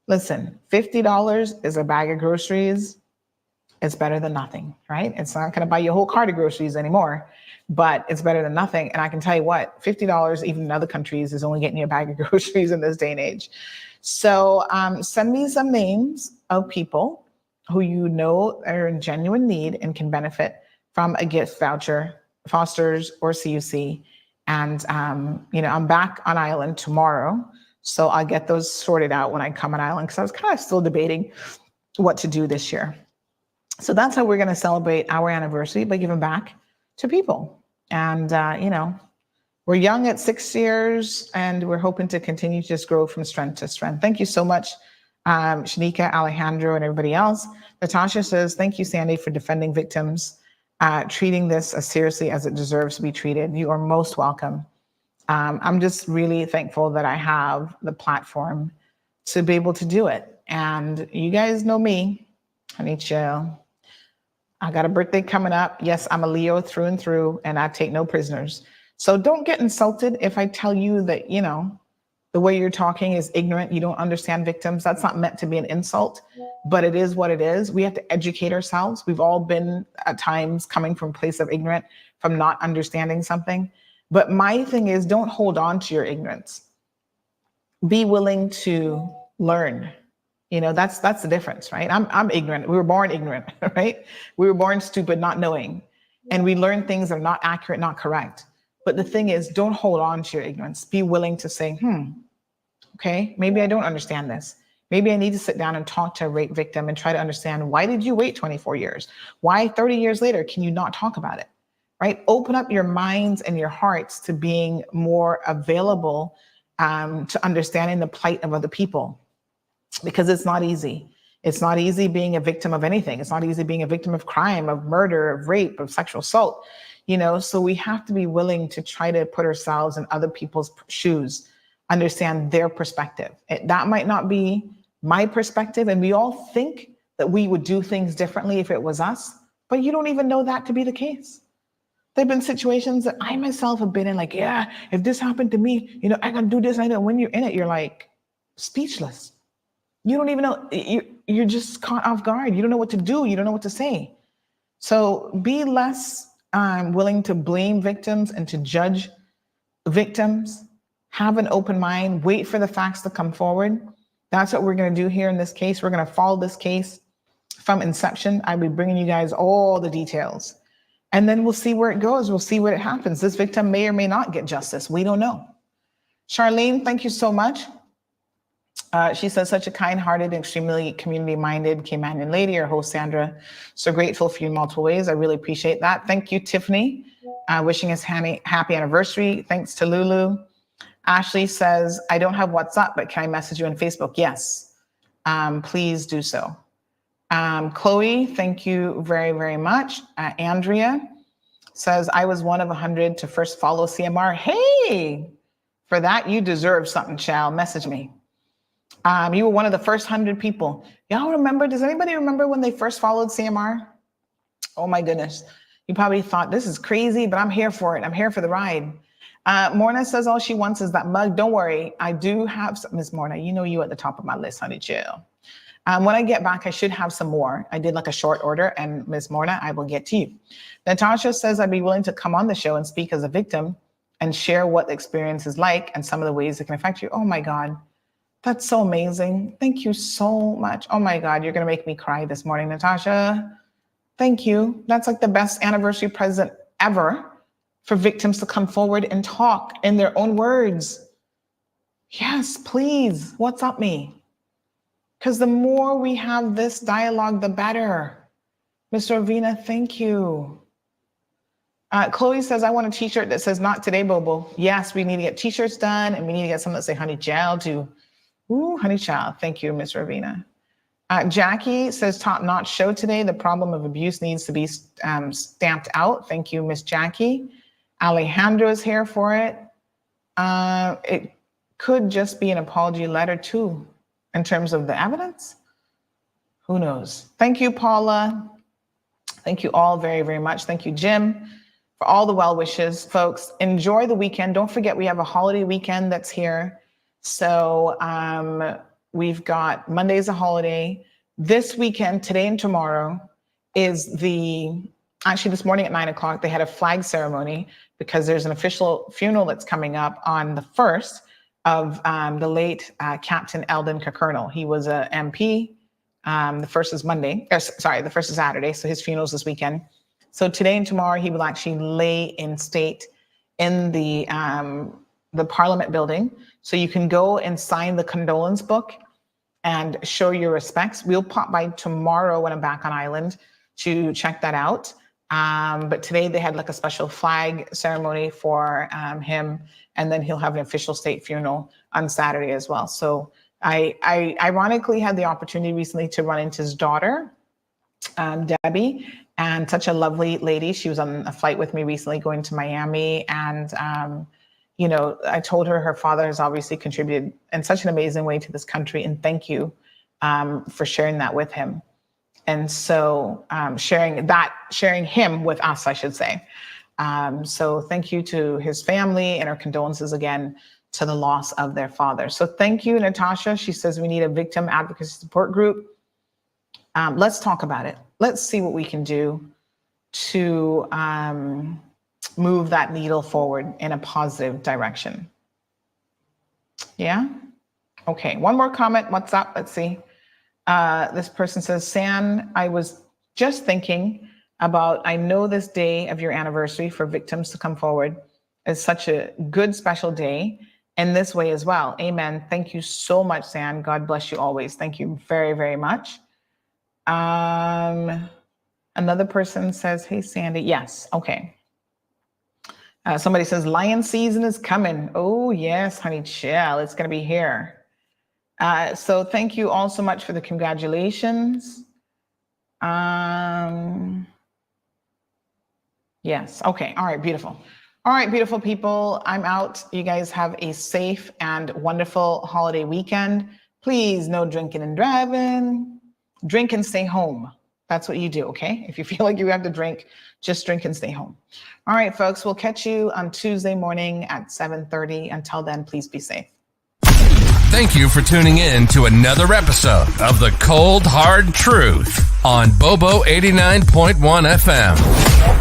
Listen, $50 is a bag of groceries. It's better than nothing, right? It's not going to buy you a whole cart of groceries anymore, but it's better than nothing. And I can tell you what, $50, even in other countries, is only getting you a bag of groceries in this day and age. So send me some names of people who are in genuine need and can benefit from a gift voucher, fosters or CUC. And, I'm back on island tomorrow. So I'll get those sorted out when I come on island, because I was kind of still debating what to do this year. So that's how we're going to celebrate our anniversary, by giving back to people. And, we're young at 6 years, and we're hoping to continue to just grow from strength to strength. Thank you so much, Shanika, Alejandro, and everybody else. Natasha says, thank you, Sandy, for defending victims, treating this as seriously as it deserves to be treated. You are most welcome. I'm just really thankful that I have the platform to be able to do it. And you guys know me, honey chill. I got a birthday coming up. Yes, I'm a Leo through and through, and I take no prisoners. So don't get insulted if I tell you that, the way you're talking is ignorant. You don't understand victims. That's not meant to be an insult, but it is what it is. We have to educate ourselves. We've all been at times coming from a place of ignorant, from not understanding something. But my thing is, don't hold on to your ignorance. Be willing to learn. That's the difference, right? I'm ignorant. We were born ignorant, right? We were born stupid, not knowing. And we learn things that are not accurate, not correct. But the thing is, don't hold on to your ignorance. Be willing to say, okay, maybe I don't understand this. Maybe I need to sit down and talk to a rape victim and try to understand, why did you wait 24 years? Why 30 years later can you not talk about it, right? Open up your minds and your hearts to being more available to understanding the plight of other people, because it's not easy. It's not easy being a victim of anything. It's not easy being a victim of crime, of murder, of rape, of sexual assault. So we have to be willing to try to put ourselves in other people's shoes, understand their perspective. That might not be my perspective, and we all think that we would do things differently if it was us, but you don't even know that to be the case. There've been situations that I myself have been in, like, yeah, if this happened to me, I can do this. And I know when you're in it, you're like speechless. You don't even know, you're just caught off guard. You don't know what to do. You don't know what to say. So be less willing to blame victims and to judge victims. Have an open mind. Wait for the facts to come forward. That's what we're going to do here in this case. We're going to follow this case from inception. I'll be bringing you guys all the details. And then we'll see where it goes. We'll see what happens. This victim may or may not get justice. We don't know. Charlene, thank you so much. She says, such a kind-hearted, extremely community-minded Caymanian lady, our host Sandra. So grateful for you in multiple ways. I really appreciate that. Thank you, Tiffany. Wishing us happy anniversary. Thanks to Lulu. Ashley says, I don't have WhatsApp, but can I message you on Facebook? Yes, please do so. Chloe, thank you very, very much. Andrea says, I was one of 100 to first follow CMR. Hey, for that, you deserve something, child. Message me. You were one of the first 100 people. Y'all remember, does anybody remember when they first followed CMR? Oh my goodness. You probably thought, this is crazy, but I'm here for it. I'm here for the ride. Morna says all she wants is that mug. Don't worry. I do have some, Miss Morna, you at the top of my list, honey, chill. When I get back, I should have some more. I did like a short order, and Miss Morna, I will get to you. Natasha says I'd be willing to come on the show and speak as a victim and share what the experience is like and some of the ways it can affect you. Oh my God. That's so amazing. Thank you so much. Oh my God, you're going to make me cry this morning, Natasha. Thank you. That's like the best anniversary present ever, for victims to come forward and talk in their own words. Yes, please. What's up me? Because the more we have this dialogue, the better. Mr. Ravina, thank you. Chloe says, I want a t-shirt that says not today, Bobo. Yes, we need to get t-shirts done, and we need to get some that say honey child too. Ooh, honey child. Thank you, Miss Ravina. Jackie says top-notch show today. The problem of abuse needs to be stamped out. Thank you, Miss Jackie. Alejandro is here for it. It could just be an apology letter too, in terms of the evidence. Who knows? Thank you, Paula. Thank you all very, very much. Thank you, Jim, for all the well wishes. Folks, enjoy the weekend. Don't forget, we have a holiday weekend that's here. So we've got Monday's a holiday. This weekend, today and tomorrow, is actually this morning at 9 o'clock, they had a flag ceremony because there's an official funeral that's coming up on the 1st of the late Captain Eldon Kokernal. He was a MP. The first is Monday. The first is Saturday. So his funeral's this weekend. So today and tomorrow, he will actually lay in state in the Parliament building. So you can go and sign the condolence book and show your respects. We'll pop by tomorrow when I'm back on island to check that out. But today they had like a special flag ceremony for him, and then he'll have an official state funeral on Saturday as well. So I ironically had the opportunity recently to run into his daughter, Debbie, and such a lovely lady. She was on a flight with me recently going to Miami, and I told her father has obviously contributed in such an amazing way to this country, and thank you for sharing that with him. And so sharing him with us, I should say. So thank you to his family, and our condolences again to the loss of their father. So thank you, Natasha. She says we need a victim advocacy support group. Let's talk about it. Let's see what we can do to move that needle forward in a positive direction. Yeah? Okay, one more comment. What's up? Let's see. This person says, San, I was just thinking about, I know this day of your anniversary for victims to come forward is such a good special day in this way as well. Amen. Thank you so much, San. God bless you always. Thank you very, very much. Another person says, hey, Sandy. Yes. Okay. Somebody says, lion season is coming. Oh, yes, honey, chill. It's going to be here. So thank you all so much for the congratulations. Yes. Okay. All right. Beautiful. All right, beautiful people. I'm out. You guys have a safe and wonderful holiday weekend. Please, no drinking and driving. Drink and stay home. That's what you do, okay? If you feel like you have to drink, just drink and stay home. All right, folks, we'll catch you on Tuesday morning at 7:30. Until then, please be safe. Thank you for tuning in to another episode of The Cold Hard Truth on Bobo 89.1 FM.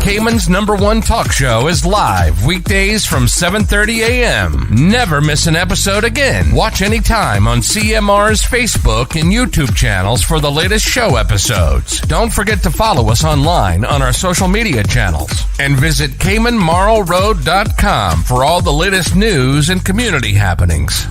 Cayman's #1 talk show is live weekdays from 7:30 a.m. Never miss an episode again. Watch anytime on CMR's Facebook and YouTube channels for the latest show episodes. Don't forget to follow us online on our social media channels. And visit CaymanMarlRoad.com for all the latest news and community happenings.